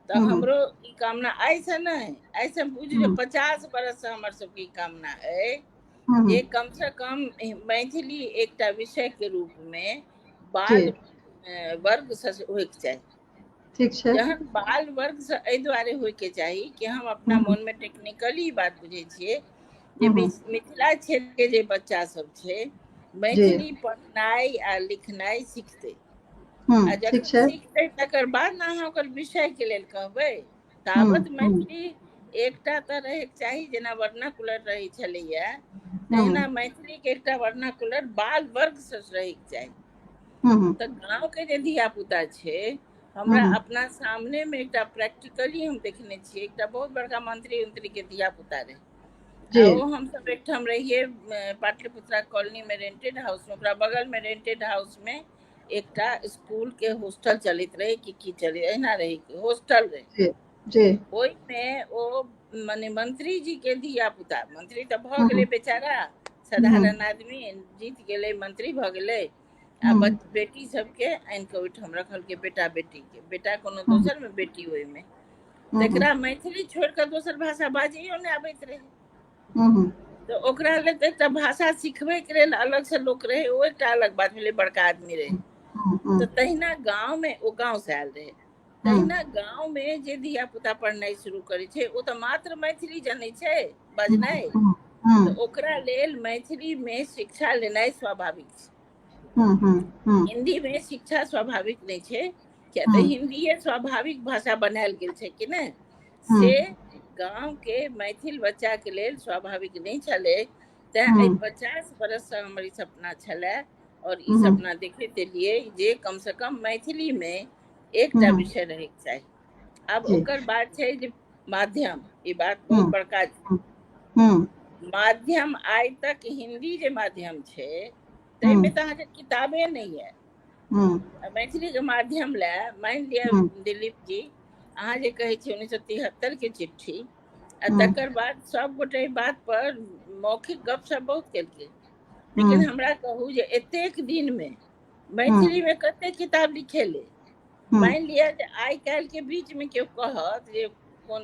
तऽ हमरो ई कामना आइ से नहीं, आइ से बुझियौ 50 बरस से हमर सबके कामना है जे कम से कम मैथिली एकटा विषय के रूप में बाल वर्ग से होय के चाही। ठीक छै, जहन बाल वर्ग से एहि दुआरे होय के चाही कि हम अपना मन में टेक्निकली बात बुझे छियै जे मिथिला क्षेत्र के जे बच्चा सब छै मैथिली पढ़नाइ आ लिखनाइ सिखतै, आ जखन सिखतै तकर बाद ने अहाँ ओकर विषय के लेल कहबै, ताबत मैथिली एकटा तऽ रहैके चाही, जेना वर्नाकुलर रहै छलैया तहिना मैथिली के एकटा वर्नाकुलर बाल वर्ग से रहैके चाही। तऽ गाँव के जे धिया पुता छै, हमरा अपना सामने में एकटा प्रैक्टिकली हम देखने छियै, एकटा बहुत बड़का मंत्री उंत्री के धिया पुता रहे, वो हम सब एकठाम रहिए पाटलिपुत्रा कॉलोनी में रेंटेड हाउस में, ओकरा बगल में रेंटेड हाउस में एकटा स्कूल के हॉस्टल चलैत रहे कि चले एना रहे हॉस्टल रहे जी, ओई में ओ माने मंत्री जी के धिया पुता, मंत्री तऽ भऽ गेलै बेचारा, साधारण आदमी जीत गेलै, मंत्री भऽ गेलै, आ बेटी सबके आनि के ओहिठाम रखल के, बेटा बेटी के, बेटा कोनो दोसर में बेटी ओहि में, तेकरा मैथिली छोड़ के दोसर भाषा बाजियो नहीं आबैत रहे, तो ओकरा लेल तऽ एकटा भाषा सिखबै के लेल अलग से लोक रहे, ओ एकटा अलग बात भेलै, बड़का आदमी रहे। तो तहिना गाँव में, ओ गाँव से आयल रहे, तहिना गाँव में जे धिया पुता पढ़नाइ शुरू करे छै, ओ तऽ मात्र मैथिली जनै छै बजनाइ, तो ओकरा लेल मैथिली में शिक्षा लेनाइ स्वाभाविक छै। हिंदी में शिक्षा स्वाभाविक नहीं छै, क्या तऽ हिंदी स्वाभाविक भाषा बनायल गेल छै कि नहीं, से गांव के मैथिल बच्चा के लेल स्वाभाविक नहीं छले। तैं 50 बरस से हमर ई सपना छले और ई सपना देखैत एलियै जे कम से कम मैथिली में एकटा विषय रहे के चाही। अब ओकर बात छै जे माध्यम, ई बात बहुत बड़का छै। माध्यम आइ तक हिंदी जे माध्यम छै तैमे तऽ अहाँके किताबे नहीं है। मैथिली के माध्यम ले मान लिया दिलीप जी अहाँ जे कहै छी 1973 के चिट्ठी, तकर बाद सब गोटे बात पर मौखिक गपशप बहुत केलकै, लेकिन हमरा कहू जे एतेक दिन में मैथिली में कते किताब लिखेले। मान लिया जे आइ काल्हि के बीच में केओ कहत जे कोन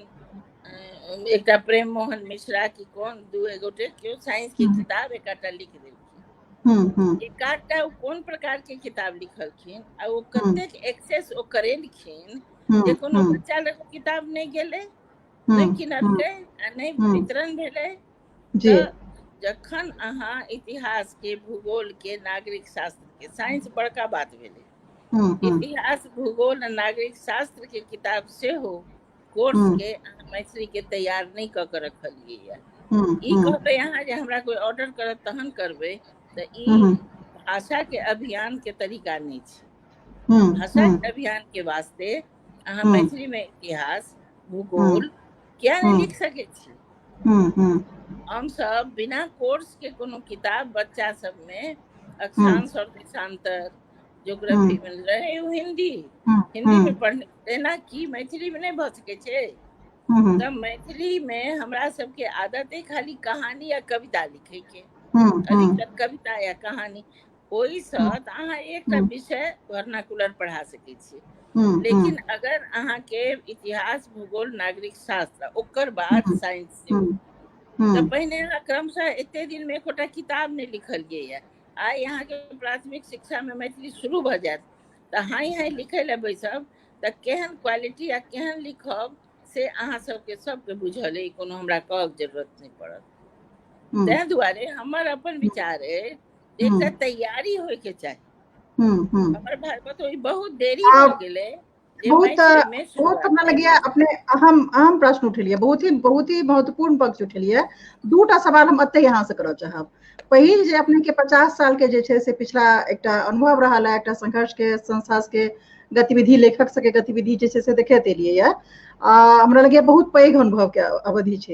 एकटा प्रेम मोहन मिश्रा की कोन दू गोटे केओ साइंस के किताब एकटा लिख देलखिन, एकाटा कोन प्रकार के किताब लिखलखिन आ ओ कतेक एक्सेस ओ करेलखिन जे कोनो बच्चा लग किताब नहीं गेले, नहीं किनलकै आ नहीं वितरण भेले। जखन अहाँ इतिहास के, भूगोल के, नागरिक शास्त्र के, साइंस बड़का बात भेले, इतिहास, भूगोल आ नागरिक शास्त्र के किताब से हो कोर्स के मैथिली के तैयार नहीं क के रखलिए है। ई कहबे अहाँ जे हमरा कोई ऑर्डर करत तहन करबे त ई भाषा के अभियान के तरीका नहीं छै। भाषा के अभियान के वास्ते अहाँ मैथिली में इतिहास, भूगोल क्या नहीं लिख सके छी। हम सब बिना कोर्स के कोनो किताब बच्चा सब में अक्षांश और देशांतर, ज्योग्राफी में रहे वो हिंदी में पढ़ने देना की मैथिली में नहीं भ सके छे। तब मैथिली में हमरा सबके आदत है खाली कहानी या कविता लिखे के, अधिकतर कविता या कहानी, ओहि से अहाँ एकटा विषय वर्नाकुलर पढ़ा सके छी। लेकिन अगर अहाँ के इतिहास, भूगोल, नागरिक शास्त्र ओकर बाद साइंस से तो पहले क्रमशः एते दिन में एकोटा किताब नहीं लिखलिए है। आई यहाँ के प्राथमिक शिक्षा में मैथिली शुरू भ जात तो हाई लिखे ले बैसब तो केहन क्वालिटी या केहन लिखब से अहाँ सबके सबके बुझल है, कोनो हमरा कहब जरूरत नहीं पड़त। तै दुआरे हमर अपन विचार है एकटा तैयारी होय के चाही। हमर भाई बतो बहुत देरी हो गेले। बहुत हमरा लगिया अपने अहम प्रश्न उठेलिए, बहुत ही महत्वपूर्ण पक्ष उठेलिए। दूटा सवाल हम अते यहाँ से करऽ चाहब। पहिल जे अपने के 50 साल के जे छे से पिछला एकटा अनुभव रहा है, एकटा संघर्ष के, संस्था के गतिविधि, लेखक सबके गतिविधि जे छे से देखैत एलिए है। हमरा लगिया बहुत पैघ अनुभव के अवधि छे।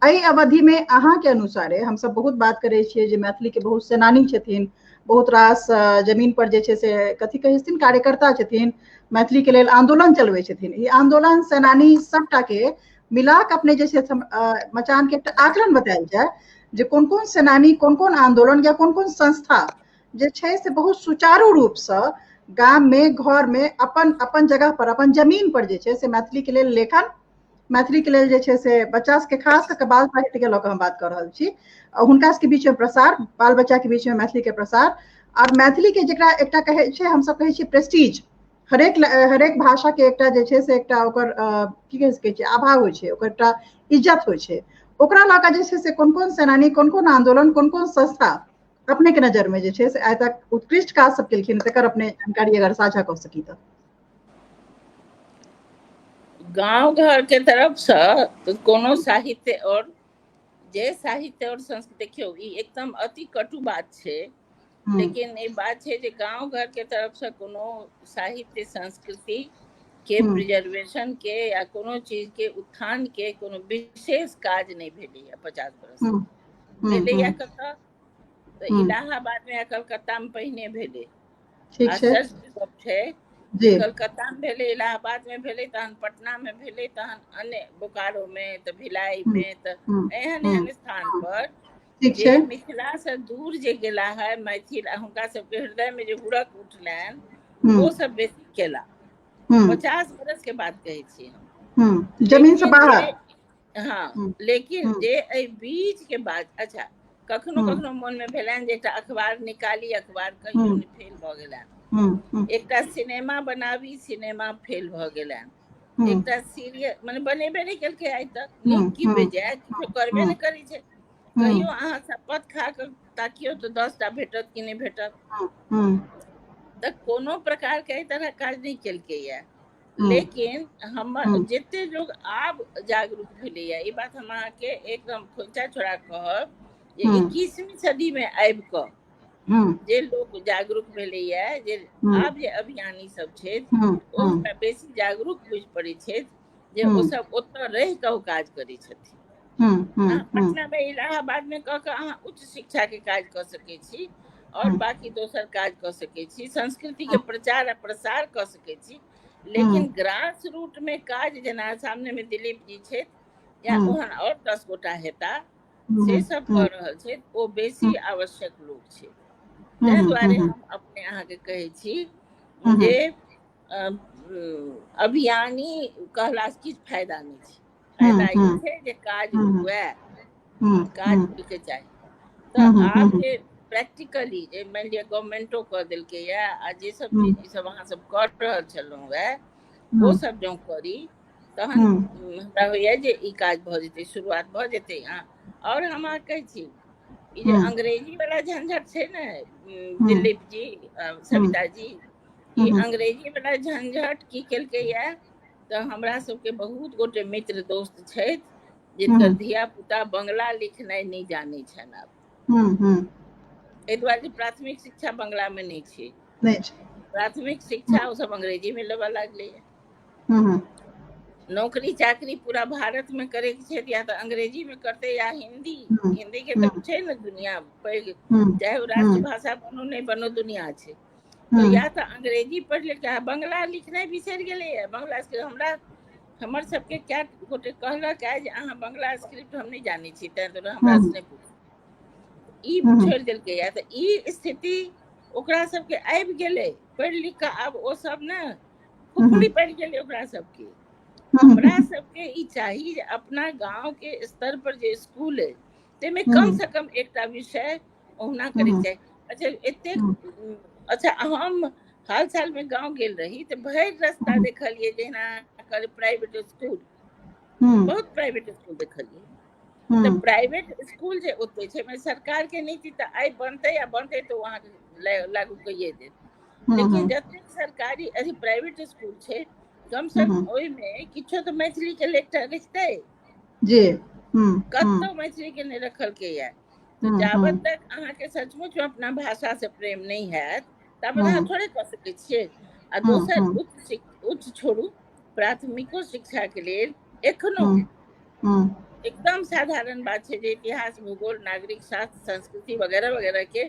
एहि अवधि में अहाँ के अनुसारे हम सब बहुत बात करे छिए जे मैथिली के बहुत सेनानी छथिन, बहुत रास जमीन पर जे छे से कथी कहै छथिन कार्यकर्ता छथिन, मैथिली के लेल आंदोलन चलबै छथिन। ई आंदोलन सेनानी सबटा के मिला के अपने जे छे मचान के एकटा आकलन बतायल जाए जे कोन कोन सेनानी, कोन कोन आंदोलन या कोन कोन संस्था जे छे से बहुत सुचारू रूप से गाम में, घर में, अपन जगह पर, अपन जमीन पर जे छे से मैथिली के लेल लेखन, मैथिली के लेल जे छे से बच्चा के खास करके बाल साहित्य के लऽ हम बात कर रहल छी, हुनका के बीच में प्रसार, बाल बच्चा के बीच में मैथिली के प्रसार, और मैथिली के जेकरा एकटा कहे छे हम सब कहे छी प्रेस्टीज, हरेक भाषा के एकटा जे छे से एकटा ओकर की कह सके छी आभा होय छे, ओकर एकटा इज्जत होय छे। ओकरा लऽ के जे छे से कोन कोन सेनानी, कोन कोन आंदोलन, कोन कोन संस्था अपने के नजर में जे छे से आइ तक उत्कृष्ट काज सब केलखिन, तकर अपने जानकारी अगर साझा कर सकी तो। गांव घर के तरफ से तो कोनो साहित्य और जे साहित्य और संस्कृति देखियो ई एकदम अति कटु बात छे, लेकिन ये बात है जे गांव घर के तरफ से कोनो साहित्य संस्कृति के प्रिजर्वेशन के या कोनो चीज के उत्थान के कोनो विशेष काज नहीं भेले है 50 बरस भेले या कत तो इलाहाबाद में या कलकत्ता में पहिने भेले, ठीक है, कलकत्ता में भेले, इलाहाबाद में भेले, तहन पटना में भेले, तहन अन्य बोकारो में, तो भिलाई में, तो एहन स्थान पर जे मिथिला से दूर जे गेला है मैथिल, हुनका सबके हृदय में जे हुड़क उठलैन वो सब बेसी केला। 50 बरस के बात कहे छी हम, जमीन से बाहर। हाँ, लेकिन जे एहि बीच के बाद अच्छा कखनो कखनो मन में भेलैन जे एकटा अखबार निकाली, अखबार कहियो नहीं फेल भ गेलैन, एकटा सिनेमा बनाबी, सिनेमा फेल भ गेलैन, एकटा सीरियल माने बनेबे नहीं केलकै आइ तक, नीक की बेजाय किछो करबे नहीं करै छै। कहियो अहाँ शपथ खा के ताकियो तो 10टा भेटत कि नहीं भेटत, त कोनो प्रकार के एहि तरह काज नहीं केलकै है। लेकिन हम जते लोग आब जागरूक भेले ये, ई बात हम अहाँ के एकदम खोंचा छोड़ा कहब जे 21वीं सदी में आबि क जे लोग जागरूक भेले ये, जे आब जे अभियानी सब छै ओ हमरा बेसी जागरूक बुझि पड़ै छै जे ओ सब ओतऽ रहि कऽ काज करै छथिन। पटना में इलाहाबाद में कह के अहाँ उच्च शिक्षा के काज कऽ सकै छी और बाकी दोसर काज कऽ सकै छी, संस्कृति के प्रचार आ प्रसार कऽ सकै छी, लेकिन ग्रास रूट में काज जेना सामने में दिलीप जी छै या ओहन और 10 गोटा हेता से सब कऽ रहल छै, ओ बेसी आवश्यक लोग छै। ताहि दुआरे हम अपने अहाँ के कहै छी जे अभियानी कहला से किछु फायदा नहीं छै, फायदा ई छै जे काज हुए, काज होय के चाही। तो आप जे प्रैक्टिकली जे मान लिया गवर्नमेंटो कर देलकै या आ जे सब चीज सब अहाँ सब कर रहल छलहुँ वह वो सब जो करी तहन हमरा होइया जे ई काज भऽ जेतै, शुरुआत भऽ जेतै। और हम अहाँ कहै छी ई जे अंग्रेजी वाला झंझट छै ने दिलीप जी, सविता जी, ई अंग्रेजी वाला झंझट की केलकै या तो हमरा सबके बहुत गोटे मित्र दोस्त छै जिनकर धिया पुता बंगला लिखनाइ नहीं जानै छनि आब। एहि दुआरे प्राथमिक शिक्षा बंगला में नहीं छै, प्राथमिक शिक्षा ओ सब अंग्रेजी में लेबऽ लागलै। नौकरी चाकरी पूरा भारत में करे के छै या तो अंग्रेजी में करते या हिंदी, हिंदी के तो छै ने दुनिया पैघ, चाहे वो राष्ट्रभाषा बनो नहीं बनो दुनिया छै, तो या तो अंग्रेजी पढ़ ले, बंगला लिखनाइ बिसरि गेलै। बंगला हमरा हमर सबके क्या गोटे कहलक है जे अहाँ बंगला स्क्रिप्ट हम नहीं जानै छी, तैं तो हमरा से नहीं पूछू, ई छोड़ि देलकै या। तो ई स्थिति ओकरा सबके आबि गेलै पढ़ि लिख कऽ, आब ओ सब ने फुफड़ी पड़ि गेलै ओकरा सबके। हमरा सबके ई चाही जे अपना गांव के स्तर पर जे स्कूल है तेमे कम से कम एकटा विषय ओहुना करे के चाही। अच्छा एते अच्छा हम हाल साल में गांव गेल रही तो भरि रास्ता देखलिए जेना प्राइवेट स्कूल, बहुत प्राइवेट स्कूल देखलिए। तो प्राइवेट स्कूल जे ओते छै में सरकार के नीति तो आई बनते या बनते तो वहां लागू कइए देत, लेकिन जते सरकारी अथी प्राइवेट स्कूल छै कम से कम ओहि में किछो तो मैथिली के लेक्चर लिखते जी, कतो मैथिली के नहीं रखल के या। तो जाबत तक अहाँ के सचमुच में अपना भाषा से प्रेम नहीं हैत तब अहाँ थोड़े कर सकै छियै। आ दोसर उच्च छोड़ू, प्राथमिको शिक्षा के लेल एखनो एकदम साधारण बात छै जे इतिहास, भूगोल, नागरिक शास्त्र, संस्कृति वगैरह वगैरह के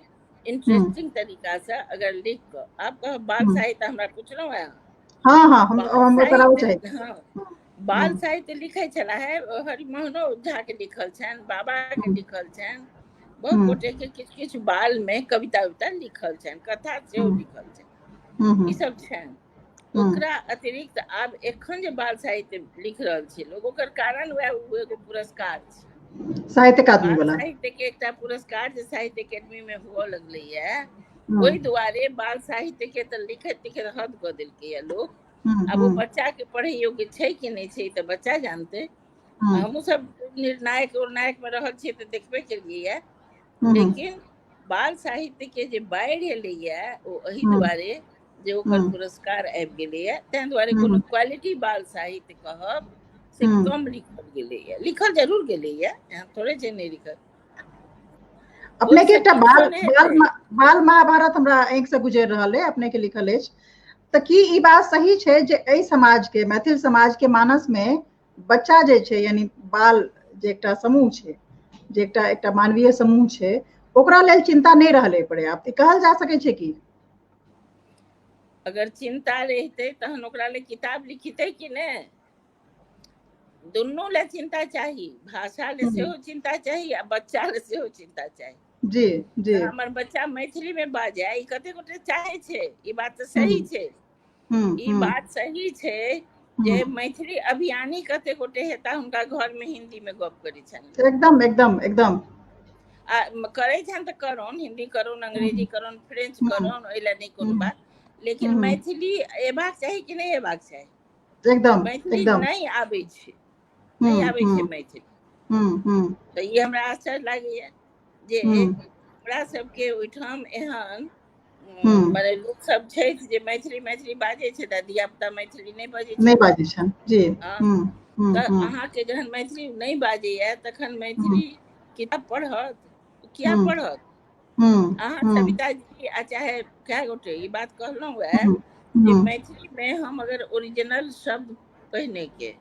इंटरेस्टिंग तरीका से अगर लिख कर आप कहो बाल साहित्य हमरा पूछलो है, बाल साहित्य लिखे छला है हरिमोहनो झा के लिखल छनि, बाबा के लिखल छनि, बहुत गोटे के किछु किछु बाल में कविता उविता लिखल छनि, कथा सेहो लिखल छनि, ई सब छनि। ओकरा अतिरिक्त आब एखन जे बाल साहित्य लिख रहल छै लोग, ओकर कारण वह एगो पुरस्कार छै, साहित्य अकादमी वाला, साहित्य के एकटा पुरस्कार जे साहित्य अकादमी में हुआ लगलै है, ओहि दुआरे बाल साहित्य के तो लिखैत लिखैत हद कऽ देलकै है लोग। अब वो बच्चा के पढ़े योग्य छै कि नहीं छै तो बच्चा जानते। हमहू सब निर्णायक उर्णायक में रहल छियै तो देखबे केलियै, लेकिन बाल साहित्य के जे बाढ़ि एलै है ओ एहि दुआरे जे ओकर पुरस्कार आबि गेलै है, ताहि दुआरे कोनो क्वालिटी बाल साहित्य कहब से कम लिखल गेलै है। लिखल जरूर गेलै है, यहाँ थोड़े छै नहीं लिखल। अपने के एकटा बाल महाभारत हमरा आँखि से गुजरि रहल है, अपने के लिखल अछि, तऽ की ई बात सही छै जे एहि समाज के, मैथिल समाज के मानस में बच्चा जे छै यानी बाल जे एकटा समूह छै, जे एकटा मानवीय समूह छै, ओकरा लेल चिंता नहीं रहलै पर्याप्त, कहल जा सकै छै कि? अगर चिंता रहते तहन ओकरा ले किताब लिखिते कि नहीं? दुनू ले चिंता चाही, भाषा ले सेहो चिंता चाही आ बच्चा ले सेहो चिंता चाही। जी जी, हमर बच्चा मैथिली में बाजे, ई कते गोटे चाहे छै, ई बात तो सही छै, ई बात सही छै जे मैथिली अभियानी कते गोटे हेता हुनका घर में हिंदी में गप करै छनि, एकदम एकदम एकदम करे छनि तऽ करौन, हिंदी करौन, अंग्रेजी करौन, फ्रेंच करौन, ओहि ला नहीं कोनो बात, लेकिन मैथिली एबाक चाही कि नहीं एबाक चाही? एकदम मैथिली नहीं आबै छै, नहीं आबै छै मैथिली, तो ये हमरा आश्चर्य लागैया जे हमरा सबके ओहिठाम एहन माने लोग सब छै जे मैथिली बाजै छै त धिया पुता मैथिली नहीं बाजै छै, नहीं बाजै छै जी। त अहाँ के जहन मैथिली नहीं बाजैया तखन मैथिली किताब पढ़त किया पढ़त? अहाँ सविता जी आ चाहे क्या गोटे ई बात कहलहुँ है जे मैथिली में हम अगर ओरिजिनल शब्द कहने के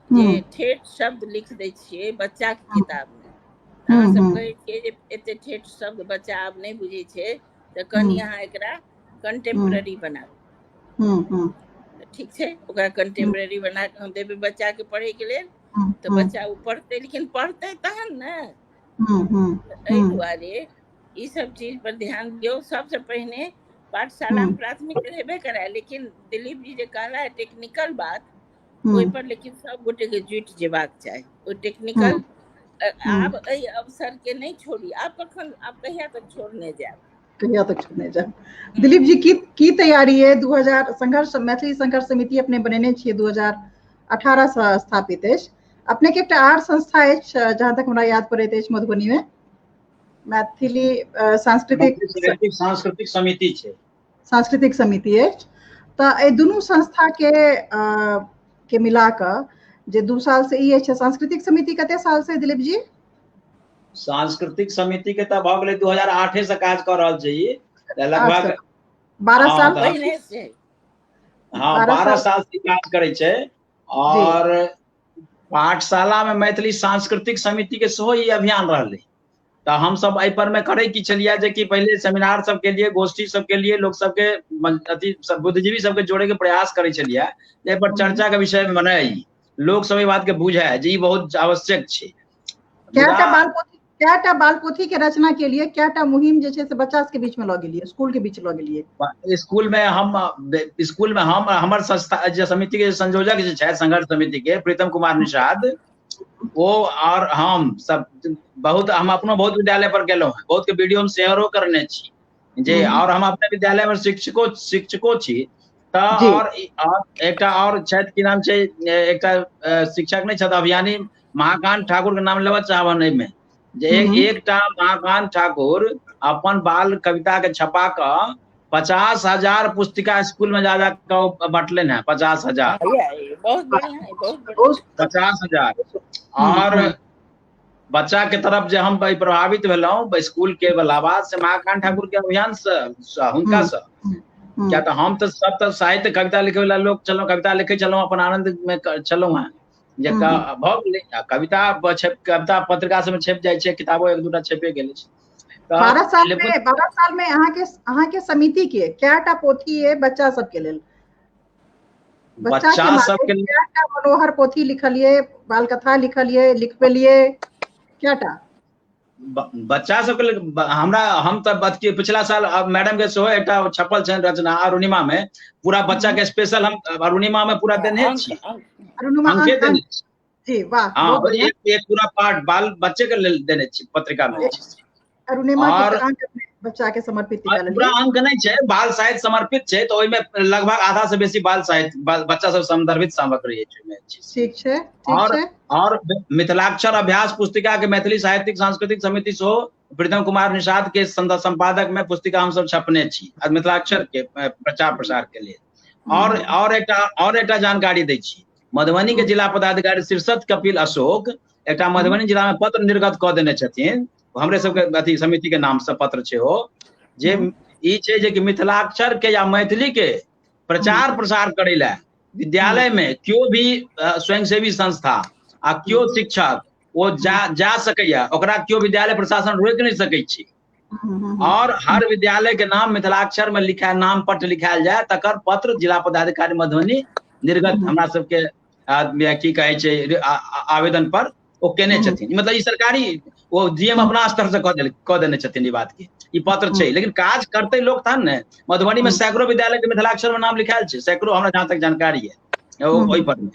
जे ठेठ शब्द लिख दै छियै बच्चा के किताब में, अहाँ सब कहै छियै जे एते ठेठ शब्द बच्चा आब नहीं बुझै छै त कनी अहाँ एकरा कंटेम्पररी बनाबू। ठीक छै, ओकरा कंटेम्पररी बना के हम देबै बच्चा के पढ़े के लेल तो बच्चा वो पढ़ते, लेकिन पढ़ते तहन ने। एहि दुआरे ई सब चीज पर ध्यान दियो। सबसे पहले पाठशाला में प्राथमिक हेबे करे, लेकिन दिलीप जी जे कहला टेक्निकल बात ओहि पर लेकिन सब गोटे के जुट जेबाक चाही। ओ टेक्निकल आब एहि अवसर के नहीं छोड़ी, आप कखन आप कहिया तक छोड़ने जाए? कहिया तक छोड़ने जाए? दिलीप जी की तैयारी है? 2000 संघर्ष मैथिली संघर्ष समिति अपने बनेने छियै 2018 से स्थापित अछि। अपने के एकटा आर संस्था अछि जहाँ तक हमरा याद पड़ैत अछि मधुबनी में, मैथिली सांस्कृतिक समिति छै, सांस्कृतिक समिति अछि। त ए दुनू संस्था के मिला क जे 2 साल से ई अछि। सांस्कृतिक समिति कते साल से दिलीप जी? सांस्कृतिक समिति के त भ गेलै 2008 से काज कर रहल छै, ई लगभग 12 साल पहिने से। हाँ 12 साल से काज करे छै। और पाठशाला में मैथिली सांस्कृतिक समिति के सेहो ई अभियान रहलै। तो हम सब एहि पर में करे की छलिए जे कि पहले सेमिनार सब के लिए, गोष्ठी सब के लिए लोग सब के अति बुद्धिजीवी सब के जोड़े के प्रयास करे छलिए, जे पर चर्चा के विषय में बने, लोग सब ई बात के बुझे जे ई बहुत आवश्यक छै। क्या बाल पोथी के रचना के लिए क्या मुहिम जे छै से बच्चा के बीच में ल गेलिए, स्कूल के बीच ल गेलिए? स्कूल में हम हमर संस्था जे समिति के संयोजक जे छै संघर्ष समिति के प्रीतम कुमार निषाद, वो और हम सब बहुत, हम अपनो बहुत विद्यालय पर गेलहुँ, बहुत के वीडियो में शेयरो करने छी जे, और हम अपने विद्यालय में शिक्षको छी। त और एकटा और छथि, की नाम छै, एकटा शिक्षक नहीं छथि अभियानी महाकांत ठाकुर के नाम लेबऽ चाहबन एहिमे, जे एकटा महाकांत ठाकुर अपन बाल कविता के छपा क 50,000 पुस्तिका स्कूल में जा बंटले हैं। 50,000, बहुत बढ़िया, बहुत बढ़िया, 50,000। और बच्चा के तरफ जे हम प्रभावित भेलहुँ स्कूल के अलावा से महाकांत ठाकुर के अभियान से, हुनका से। क्या तो हम तो सब तो साहित्य कविता लिखे वाला लोग छलहुँ, कविता लिखे छलहुँ, अपन आनंद में छलहुँ हैं। कविता पत्रिका सब में छप जाए छै, किताबो 1-2टा छपे गेल छै। 12 साल में अहाँ के समिति के क्या पोथी है बच्चा सब के लेल? बच्चा सब के लिए क्या मनोहर पोथी लिखलिए, बाल कथा लिखलिए, लिखबेलिए, क्या बच्चा सब के हमरा, हम तो पिछला साल मैडम के सेहो एकटा छपल छै रचना अरुणिमा में, पूरा बच्चा के स्पेशल हम अरुणिमा में पूरा देने छी। जी वाह, एक पूरा पार्ट बाल बच्चे के लेल देने छी पत्रिका में। अरुणिमा के अंक बच्चा के समर्पित पूरा अंक नहीं छै, बाल साहित्य समर्पित छै, तो ओहि में लगभग आधा से बेसी बाल साहित्य बच्चा सब संदर्भित सामग्री है। ठीक छै, और मिथिलाक्षर अभ्यास पुस्तिका के मैथिली साहित्यिक सांस्कृतिक समिति से प्रीतम कुमार निषाद के संपादक में पुस्तिका हम सब छपने छी मिथिलाक्षर के प्रचार प्रसार के लिए। और एकटा जानकारी दै छी, मधुबनी के जिला पदाधिकारी शीर्षत कपिल अशोक एकटा मधुबनी जिला में पत्र निर्गत क देने छथिन, हमरे सबके अथी समिति के नाम से पत्र छै ओ, जे ई छै जे कि मिथिलाक्षर के या मैथिली के प्रचार प्रसार करे ला विद्यालय में क्यों भी स्वयंसेवी संस्था आ क्यों शिक्षक वो जा सकैया, ओकरा क्यों विद्यालय प्रशासन रोक नहीं सकै छै। और हर विद्यालय के नाम मिथिलाक्षर में लिखायल, नाम पत्र लिखायल जाए, तकर पत्र जिला पदाधिकारी मधुबनी निर्गत हमरा सबके की कहे छै आवेदन पर वो केने छथिन। मतलब ई सरकारी वो डीएम अपना स्तर से कह देने छथिन ई बात के, ई पत्र छै, लेकिन काज करते लोग तहन ने। मधुबनी में सैकड़ों विद्यालय के मिथिलाक्षर में नाम लिखायल छै, सैकड़ों, हमरा जहाँ तक जानकारी है ओहि पर में,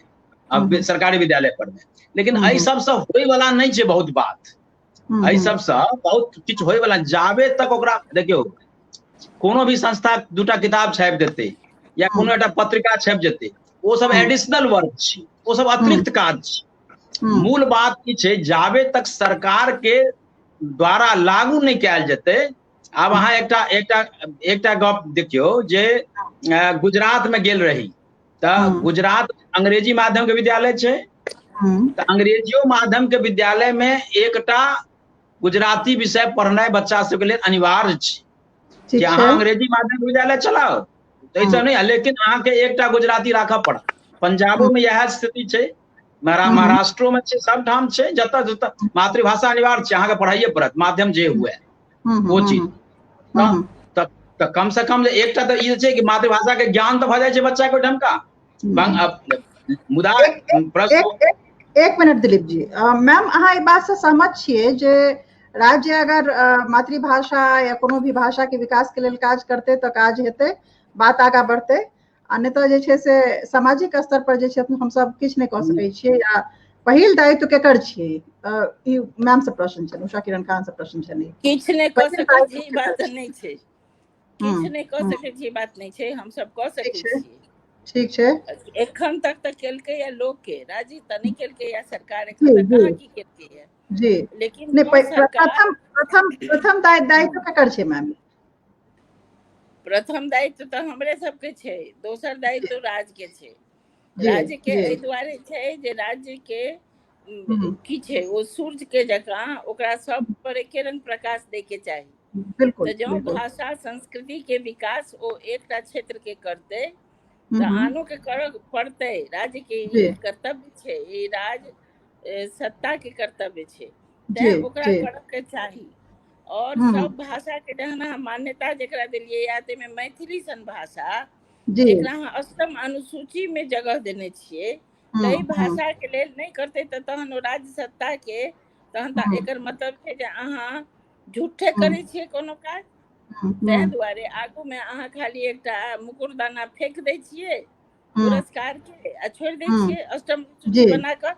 अब सरकारी विद्यालय पर में। लेकिन एहि सबसे होय वाला नहीं छै बहुत बात, एहि सबसे बहुत किछु होय वाला, जाबे तक ओकरा देखियो कोनो भी संस्था 2टा किताब छापि देते या कोनो एकटा पत्रिका छापि जेते, वो सब एडिशनल वर्क छै, वो सब अतिरिक्त काज छै। मूल बात की छै, जाबे तक सरकार के द्वारा लागू नहीं कयल जेते आब अहाँ एकटा गप देखियो जे गुजरात में गेल रही तऽ गुजरात अंग्रेजी माध्यम के विद्यालय छै, तऽ अंग्रेजियो माध्यम के विद्यालय में एकटा गुजराती विषय पढ़नाइ बच्चा सबके लेल अनिवार्य छै कि अहाँ अंग्रेजी माध्यम के विद्यालय चलाओ, ऐसा नहीं, लेकिन अहाँ के एकटा गुजराती राखऽ पड़त। पंजाबो में यह स्थिति छै, महाराष्ट्रो में छै, सब ठाम छै, जतऽ जतऽ मातृभाषा अनिवार्य छै, अहाँ के पढ़ाइए पड़त, माध्यम जे हुए वो चीज। तऽ कम से कम एकटा तऽ ई छै कि मातृभाषा के ज्ञान तऽ भऽ जाइ छै बच्चा के ओहिठाम का। मुदा एक मिनट दिलीप जी, मैम अहाँ ई बात से सहमत छियै जे राज्य अगर मातृभाषा या कोनो भी भाषा के विकास के लेल काज करते तऽ काज हेतै, बात आगा बढ़तै, आ नहि तऽ जे छै से सामाजिक स्तर पर जे छै हम सब किछु नहीं कऽ सकै छियै, या पहिल दायित्व केकर छियै? ई मैम से प्रश्न छै, उषा किरण खान से प्रश्न छै। नहीं किछु नहीं कऽ सकै छी बात नहीं छै, किछु नहीं कऽ सकै छी बात नहीं छै, हम सब कऽ सकै छी। ठीक छै, एखन तक तऽ केलकै या लोक के, राज्य तऽ नहीं केलकै या सरकार एखन तक कहाँ की केलकै या जी, लेकिन प्रथम दायित्व केकर छै मैम? प्रथम दायित्व तो हमरे सबके छै, दोसर दायित्व राज्य के छै। राज्य के एहि दुआरे छै जे राज्य के की छै, वो सूर्य के जकाँ ओकरा सब पर एके रंग प्रकाश दे के चाही। बिल्कुल, तो जो भाषा संस्कृति के विकास वो एकटा क्षेत्र के करते तो आनो के करऽ पड़ते। राज्य के ई कर्तव्य छै, ई राज सत्ता के कर्तव्य छै, तैं ओकरा करऽ के चाही। और सब भाषा के जहन मान्यता जेकरा दिलियै या में मैथिली सन भाषा जेकरा अष्टम अनुसूची में जगह देने छियै, तई भाषा के लेल नहीं करते तऽ तहन राज्य सत्ता के तहन तऽ एकर मतलब छै जे अहाँ झूठे करे छियै कोनो काज। तैं दुआरे आगू में अहाँ खाली एकटा मुकुरदाना फेंक दै छियै पुरस्कार के आ छोड़ दै छियै अष्टम अनुसूची बना कऽ।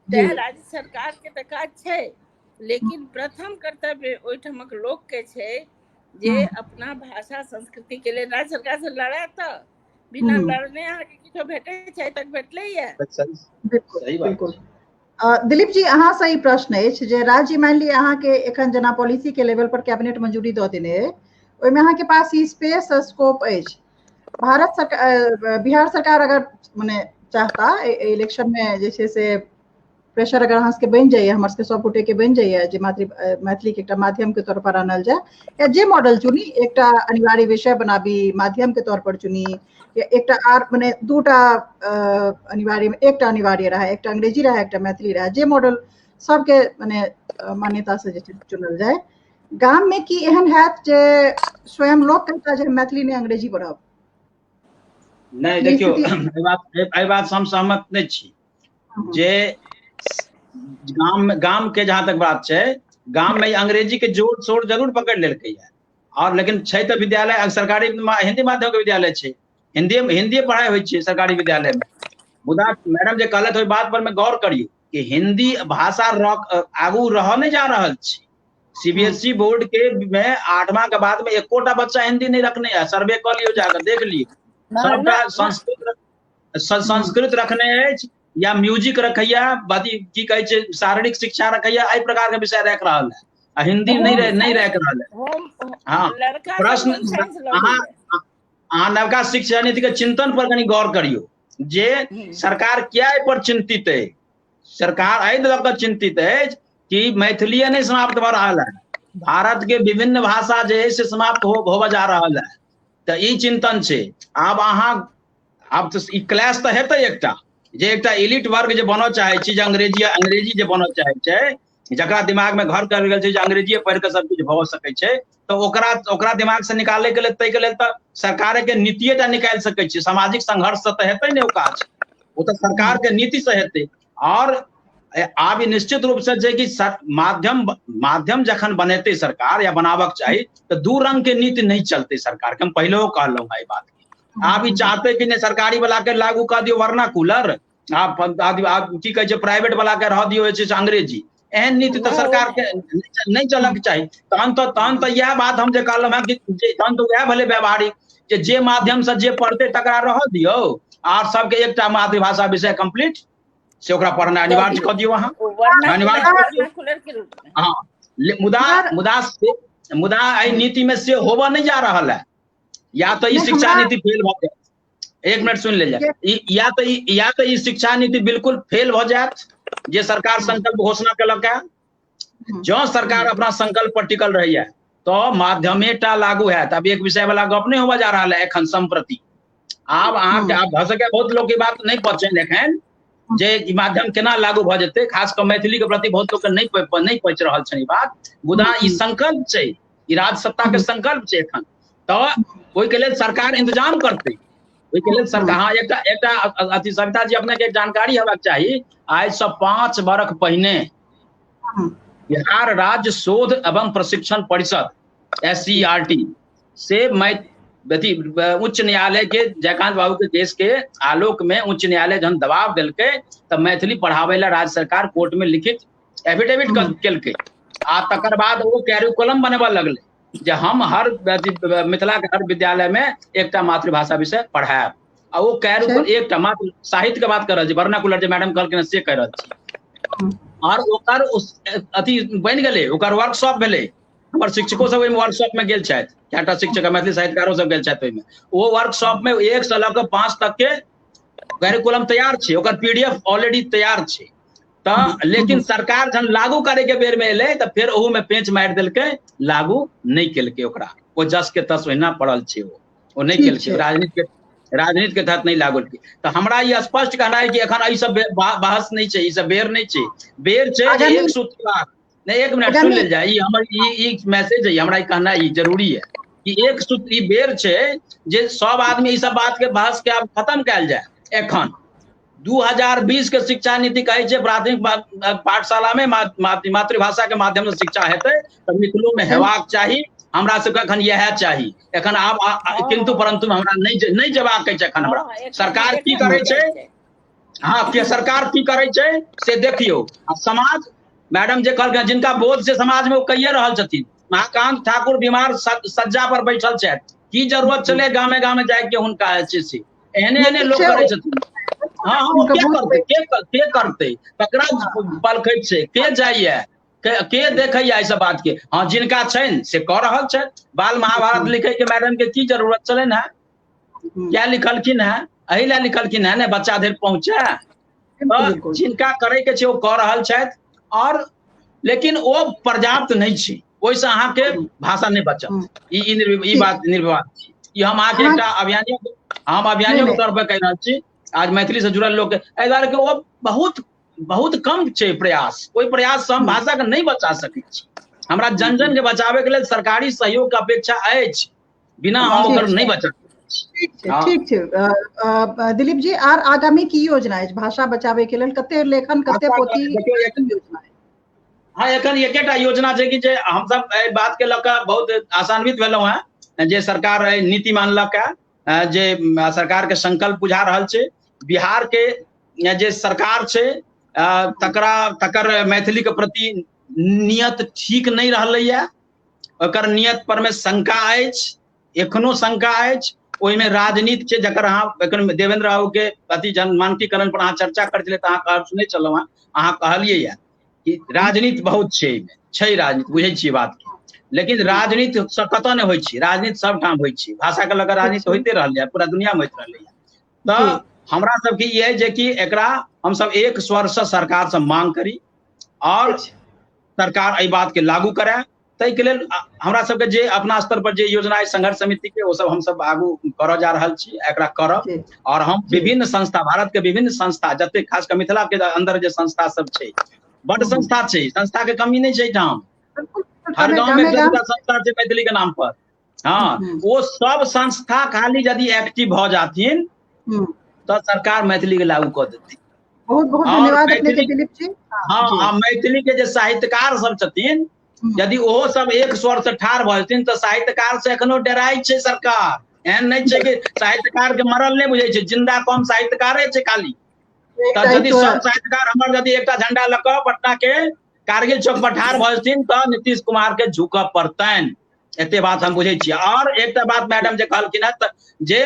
तैं राज्य सरकार के तऽ काज छै, लेकिन प्रथम कर्तव्य ओहिठमक लोक के छै जे अपना भाषा संस्कृति के लेल राज्य सरकार से लड़ाई, तऽ बिना लड़ने अहाँ के किछो भेटै छै तक भेटलै या। बिल्कुल दिलीप जी, अहाँ से ई प्रश्न अछि जे राज्य मान ली अहाँ के एखन जेना पॉलिसी के लेवल पर कैबिनेट मंजूरी दऽ देने अइ, ओहिमे अहाँ के पास ई स्पेस स्कोप अछि। भारत सरकार, बिहार सरकार अगर मने चाहता इलेक्शन में जे छै से प्रेशर अगर अहाँ सबके बनि जाइए, हमर सबके सब गोटे के बनि जाइए जे मैथिली के एकटा माध्यम के तौर पर आनल जाए, या जे मॉडल चुनी, एकटा अनिवार्य विषय बनाबी, माध्यम के तौर पर चुनी, या एकटा आर मने दूटा अनिवार्य में एकटा अनिवार्य रहा, एकटा अंग्रेजी रहा, एकटा मैथिली रहा, जे मॉडल सबके मने मान्यता से जे चुनल जाए। गाम में की एहन हैत जे स्वयं लोक कहता जे मैथिली ने अंग्रेजी पढ़ब? नहीं, देखियो एहि बात से हम सहमत नहीं छी जे गाम के जहां तक बात छै, गाम में अंग्रेजी के जोर शोर जरूर पकड़ लेलकै है, और लेकिन छै तऽ विद्यालय सरकारी हिंदी माध्यम के विद्यालय छै, हिंदी पढ़ाई होइ छै सरकारी विद्यालय में। मुदा मैडम जे कहलथि ओहि बात पर मैं गौर करियो कि हिंदी भाषा आगू रह नहीं जा रहल छै। सीबीएसई बोर्ड के में 8वां के बाद में एकोटा बच्चा हिंदी नहीं रखने है, सर्वे कऽ लियो, जाकर देख लियो, सबटा संस्कृत रखने अछि या म्यूजिक रखैया, बाकी की कहै छै शारीरिक शिक्षा रखैया, एहि प्रकार के विषय रख रहल है, आ हिंदी नहीं रख रहल है। हाँ, प्रश्न अहाँ नवका शिक्षा नीति के चिंतन पर कनी गौर करियो जे सरकार किया एहि पर चिंतित है। सरकार एहि लऽ कऽ चिंतित अछि कि मैथिलीए नहीं समाप्त भऽ रहल है, भारत के विभिन्न भाषा जे है से समाप्त होबऽ जा रहल है, तऽ ई चिंतन छै। आब तऽ ई क्लास तऽ हेतै एकटा एलिट वर्ग जे बनऽ चाहै छै, जे अंग्रेजी जे बनऽ चाहै छै, जकरा दिमाग में घर कर गेल छै जे अंग्रेजीए पढ़ि कऽ सब कुछ भऽ सकै छै, तऽ ओकरा दिमाग से निकालै के लेल ताहि के लेल तऽ सरकार के नीतिये टा निकालि सकै छै, सामाजिक संघर्ष से तऽ हेतै नहि ओ काज, वो तऽ सरकार के नीति से हेतै। और आब ई निश्चित रूप से छै कि माध्यम जखन बनेतै सरकार या बनाबक चाही तऽ दू रंग के नीति नहीं चलते सरकार के, हम पहले कहलहुँ है बात। आप ई चाहते कि नहीं सरकारी वाला के लागू कर दियो वर्नाकुलर, आप की कहे छै प्राइवेट वाला के रह दियो अंग्रेजी, एहन नीति तो सरकार के नहीं चलक चाही। तहन तो यह बात हम जे कहलहुँ है कि तहन तो वह भले व्यवहारिक जे माध्यम से जे पढ़ते तकरा रह दियो, आर सबके एकटा मातृभाषा विषय कंप्लीट से ओकरा पढ़ना अनिवार्य कऽ दियो अहाँ, अनिवार्य। हाँ, मुदा मुदा एहि नीति में से होबऽ नहीं जा रहा है। या तो ई शिक्षा नीति फेल भ जाए, एक मिनट सुन ले जाए, या तो ई शिक्षा नीति बिल्कुल फेल भ जायत जे सरकार संकल्प घोषणा केलक है। जो सरकार अपना संकल्प पर टिकल रही है तो माध्यमेटा लागू है। अब एक विषय वाला गप नहीं होबऽ जा रहा है एखन संप्रति। आब अहाँ भ सके बहुत लोग की बात नहीं पहुंचे एखन जे माध्यम केना लागू भ जेतै, खास कर मैथिली के प्रति बहुत लोग के नहीं पहुंच रहल छै ई बात। मुदा ई संकल्प छै, ई राज्य सत्ता के संकल्प छै एखन, तो ओहि के लेल सरकार इंतजाम करतै। ओहि के लेल सरकार, हाँ एकटा अति सविता जी अपने के जानकारी हेबाक चाही, आज से 5 बरख पहिने बिहार राज्य शोध एवं प्रशिक्षण परिषद SCERT से उच्च न्यायालय के जयकांत बाबू के केस के आलोक में उच्च न्यायालय जहन दबाव दिलकै तब मैथिली पढ़ावे ला राज्य सरकार कोर्ट में लिखित एफिडेविट केलकै। आ तकर बाद वो कैरिकुलम बनेबा लगलै जे हम हर मिथिला के हर विद्यालय में एकटा मातृभाषा विषय पढ़ाएब। आ वो कैरिकुलम एकटा मात्र साहित्य के बात कर रहल छी, वर्नाकुलर जे मैडम कहलखिन से कह रहल छी। और ओकर अथी बनि गेलै, ओकर वर्कशॉप भेलै। हमर शिक्षको सब ओहिमे वर्कशॉप में गेल छथि, कएटा शिक्षक मैथिली साहित्यकारो सब गेल छथि ओहिमे। ओ वर्कशॉप में 1 से लऽ कऽ 5 तक के कैरिकुलम तैयार छै, ओकर PDF ऑलरेडी तैयार छै। तऽ लेकिन सरकार जहन लागू करे के बेर में एलै तऽ फेर ओहू में पेंच मारि देलकै, लागू नहीं केलकै ओकरा। ओ जस के तस ओहिना पड़ल छै, ओ नहीं केलकै, राजनीति के तहत नहीं लागू केलकै। तऽ हमरा ई स्पष्ट कहना है कि एखन एहि सब बहस नहीं छै, ई सब बेर नहीं छै। बेर छै एक सूत्र बात नहीं, एक मिनट सुन लेल जाए, ई हमर ई मैसेज है, हमरा ई कहना ई जरूरी है कि एक सूत्र ई बेर छै जे सब आदमी ई सब बात के बहस के आब खत्म कैल जाए। एखन 2020 के शिक्षा नीति कहे छै प्राथमिक पाठशाला में मातृभाषा के माध्यम से शिक्षा हेतै तऽ मिथिलो में हेबाक चाही। हमरा सबके एखन इएह चाही। एखन आब किंतु परंतु हमरा नहीं जेबाक छै। एखन हमरा सरकार की करे छै, हाँ के सरकार की करे छै से देखियो। समाज मैडम जे कहलखिन जिनका बोध से समाज में वो कहिए रहल छथिन, महाकांत ठाकुर बीमार सज्जा पर बैठल छथि, की जरूरत छलै गामे गामे जाए के हुनका से एहने लोग करे छथिन। हाँ वो के करते ककरा पलखै छै, के जाइए, के देखैया इस बात के। हाँ जिनका छनि से कह रहल छै। बाल महाभारत लिखे के मैडम के की जरूरत छलै है, क्या लिखलखिन है, एहि ला लिखलखिन है ने बच्चा धरि पहुंचे। जिनका करे के छै वो कह रहल छथि। और लेकिन वो पर्याप्त नहीं छै, ओइसे अहाँ के भाषा नहीं बचत। ई बात निर्विवाद छै। ई हम अहाँ के एकटा अभियानियों के तौर पर कहि रहल छी। आज मैथिली से जुड़ल लोग एहि दुआरे कि वो बहुत कम छै प्रयास, ओहि प्रयास से हम भाषा के नहीं बचा सकै छी। हमरा जन के बचावे के लेल सरकारी सहयोग के अपेक्षा अछि, बिना हम ओकर नहीं बचा। ठीक छै दिलीप जी, आर आगामी की योजना अछि भाषा बचावे के लेल? कते लेखन, कते पोथी योजना है? हाँ एखन एकेटा योजना छै कि जे हम सब एहि बात के लऽ कऽ बहुत आशान्वित भेलहुँ हैं जे सरकार नीति मानलक है, जे सरकार के संकल्प बुझा रहल छै। बिहार के जे सरकार छै तकर मैथिली के प्रति नियत ठीक नहीं रहलैया। ओकर नियत पर में शंका अछि, एखनो शंका अछि। ओहिमे राजनीति छै जकर अहाँ एखन देवेंद्र बाबू के अति जनमानकीकरण पर अहाँ चर्चा कर छलै तऽ अहाँ सुनै छलहुँ हैं, अहाँ कहलियै या कि राजनीति बहुत छै राजनीति, बुझै छियै बात के। लेकिन राजनीति कतऽ नहीं होइ छै, राजनीति सबठाम होइ छै। भाषा के लऽ कऽ राजनीति होइते रहलै, पूरा दुनिया में होइत रहलै। तऽ हमरा सबके ई है जे कि एकरा हम सब एक स्वर से सरकार से मांग करी और सरकार एहि बात के लागू करे। ताहि के लेल हमरा सबके जे अपना स्तर पर जे योजना है संघर्ष समिति के, वो सब हम सब आगू करऽ जा रहल छी, एकरा करब। और हम विभिन्न संस्था, भारत के विभिन्न संस्था जते खास कर मिथिला के अंदर जे संस्था सब छै, बड़ संस्था छै, संस्था के कमी नहीं छै ठाम। हर गांव में संस्था छै मैथिली के नाम पर। हाँ वो सब संस्था खाली यदि एक्टिव भ जाथिन तो सरकार मैथिली के लागू कर देती। बहुत बहुत धन्यवाद अपने के दिलीप जी। हाँ मैथिली के जे साहित्यकार सब छथिन, यदि ओहो सब एक स्वर से ठाढ़ भ जेथिन तो साहित्यकार से एखनो डराइ छै सरकार। एहन नहीं छै कि साहित्यकार के मरल नहीं बुझे छै, जिंदा कम साहित्यकारे छै खाली। यदि सब साहित्यकार हमर यदि एकटा झंडा लऽ कऽ पटना के कारगिल चौक पर ठाढ़ भ जेथिन तो नीतीश कुमार के झुकऽ पड़तनि। एते बात हम बुझे छियै। और एकटा बात मैडम जे कहलखिन है जे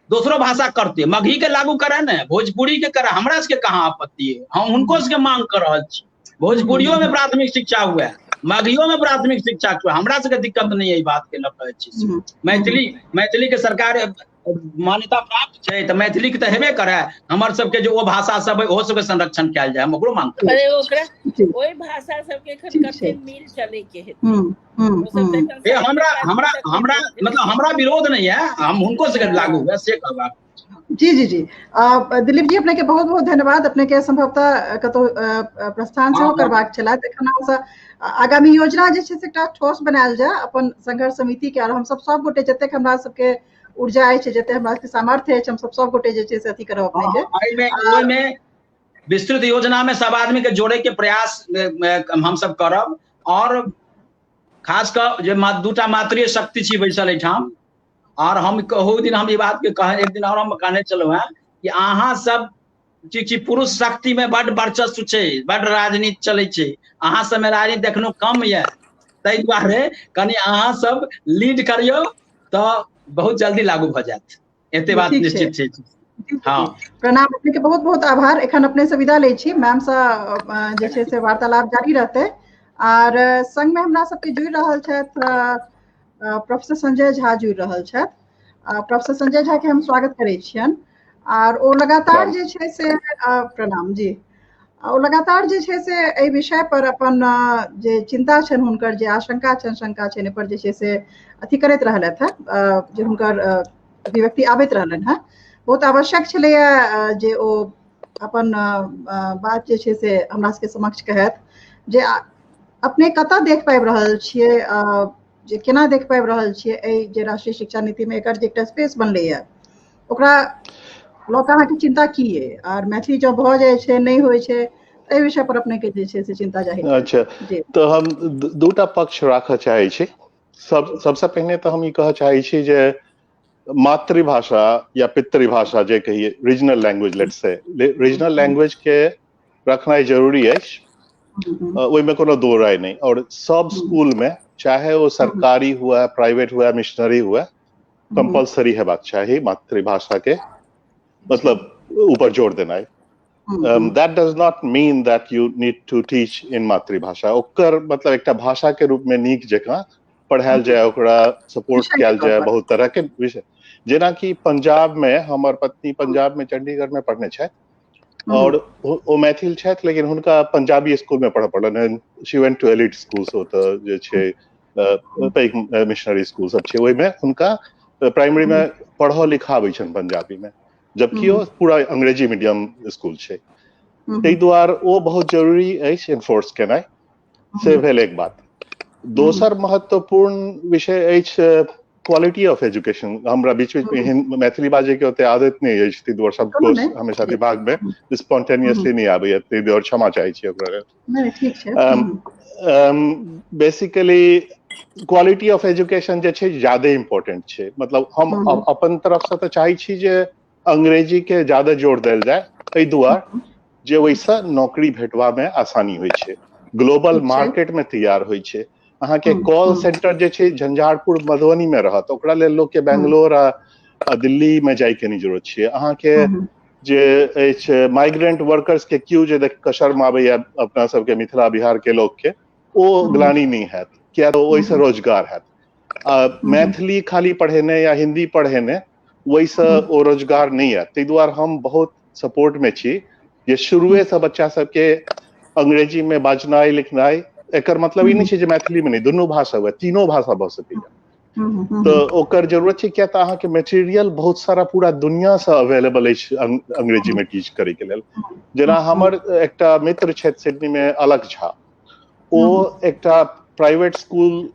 दूसरो भाषा करते, मगही के लागू करे न, भोजपुरी के करे, हमरा सबके कहाँ आपत्ति है। हम उनको से मांग कर रहल छी भोजपुरियों में प्राथमिक शिक्षा हुए, मगहियो में प्राथमिक शिक्षा क्यों हमरा सबके दिक्कत नहीं है ई बात के लऽ कऽ मैथिली के सरकार मान्यता प्राप्त छै तऽ मैथिली के तऽ हेबे करे हमर सबके जो ओ भाषा सब ओहो सबके संरक्षण कयल जाय हम ओकरो मांग अरे ओकरा ओई भाषा सबके कते मिल चले के हेतै हमरा मतलब हमरा विरोध नहीं है हम उनको से लागू है से कहबाक जी जी जी दिलीप जी अपने के बहुत बहुत धन्यवाद अपने के संभवतः कतौ प्रस्थान से करबाक छला तखन आगामी योजना जे छै से एकटा ठोस बनायल जाय अपन संघर्ष समिति के और हम सब गोटे जतेक हमरा सबके ऊर्जा अछि जते हमरा के सामर्थ्य अछि हम सब गोटे जे छै से अथी करब अपने के ओइ में विस्तृत योजना में सब आदमी के जोड़े के प्रयास हम सब करब और खास कर जे दूटा मातृ शक्ति छी बैसल एठाम और हम कहू दिन हम ई बात के कहे एक दिन और हम कहने चलो हैं कि अहाँ सब छी पुरुष शक्ति में बड़ वर्चस्व छै बड़ राजनीति चले छै अहाँ सब में राजनीति देखनो कम है तै दुआरे कनी अहाँ सब लीड करियो तो बहुत जल्दी लागू भ जात एते बात निश्चित छै हाँ प्रणाम अपने के बहुत बहुत आभार एखन अपने से विदा लै छी मैम से जे छै से वार्तालाप जारी रहतै और संग में हमरा सबके जुड़ रहल छथि प्रोफेसर संजय झा जुड़ रहल छथि प्रोफेसर संजय झा के हम स्वागत करै छियन और ओ लगातार जे छै से प्रणाम जी ओ लगातार जे छै से एहि विषय पर अपन जे चिंता छन हुनकर जे आशंका छन शंका छन पर जे छै से अथी करैत रहलथि है जे हुनकर अभिव्यक्ति आबैत रहलन है बहुत आवश्यक छलैया जे ओ अपन बात जे छै से हमरा सबके समक्ष कहत जे अपने कतऽ देख पाबि रहल छियै जे केना देख पाबि रहल छियै एहि जे राष्ट्रीय शिक्षा नीति में एकर जे एकटा स्पेस बनलै है ओकरा लऽ कऽ अहाँके चिंता की है और मैथिली जब भऽ जाइ छै नहीं होइ छै एहि विषय पर अपने के जे छै से चिंता जाहिर अच्छा तो हम दूटा पक्ष राखऽ चाहै छी सबसे पहिने तो हम ई कहऽ चाहै छी जे मातृभाषा या पितृभाषा जे कहिए regional language let's say regional language के रखनाइ जरूरी अछि ओहिमे कोनो दो राय नहीं और सब स्कूल में चाहे वो सरकारी हुआ प्राइवेट हुआ मिशनरी हुआ कंपलसरी हेबाक चाही मातृभाषा के मतलब ऊपर जोर देना है that does not mean that you need to teach in मातृभाषा ओकर मतलब एकटा भाषा के रूप में नीक जकां पढ़ायल जाए ओकरा सपोर्ट कयल जाए बहुत तरह के विषय जेना कि पंजाब में हमर पत्नी पंजाब में चंडीगढ़ में पढ़ने छथि और ओ मैथिल छथि लेकिन हुनका पंजाबी स्कूल में पढ़ऽ पड़लनि she went to elite school ओतऽ जे छै पैघ मिशनरी स्कूल सब छै ओहिमे हुनका प्राइमरी में पढ़ऽ लिखाबै छनि पंजाबी में जबकि वो पूरा अंग्रेजी मीडियम स्कूल छै ताहि दुआरे ओ बहुत जरूरी अछि एनफोर्स केनाइ से भेल एक बात दोसर महत्वपूर्ण विषय अछि क्वालिटी ऑफ एजुकेशन हमरा बीच में मैथिली बाजे के ओते आदत नहीं अछि ताहि दुआरे शब्दकोश हमेशा दिमाग में स्पॉन्टेनियसली नहीं आबैया ताहि दुआरे क्षमा चाहै छी ओकरा बेसिकली क्वालिटी ऑफ एजुकेशन जे छै ज्यादा इम्पोर्टेंट छै मतलब हम अपन तरफ से तो चाहै छी जे अंग्रेजी के ज्यादा जोर देल जाए एहि दुआरे जे वैसा नौकरी भेटवा में आसानी होइ छै ग्लोबल मार्केट में तैयार होइ छै अहाँ के कॉल सेंटर जे छै झंझारपुर मधुबनी में रहत ओकरा लेल लोग के बेंगलोर आ दिल्ली में जाय के नहीं जरूरत छै अहाँ के जे अछि माइग्रेंट वर्कर्स के क्यू जे देख कऽ शर्म आबैया अपना सबके मिथिला बिहार के लोग के ओ ग्लानी नहीं हैत किया तो ओइसे रोजगार हैत मैथिली खाली पढ़ेने या हिंदी पढ़ेने वैसे ओ रोजगार नहीं है ताहि दुआरे हम बहुत सपोर्ट में छी जे शुरुए से बच्चा सबके अंग्रेजी में बाजनाइ लिखनाइ एकर मतलब ई नहीं छै जे मैथिली में नहीं दुनू भाषा हुए तीनों भाषा भऽ सकैया तो ओकर जरूरत छै किया तऽ अहाँ के मटेरियल बहुत सारा पूरा दुनिया से अवेलेबल अछि अंग्रेजी में टीच करे के लेल जेना हमर एकटा मित्र छथि सिडनी में अलग झा ओ एकटा प्राइवेट स्कूल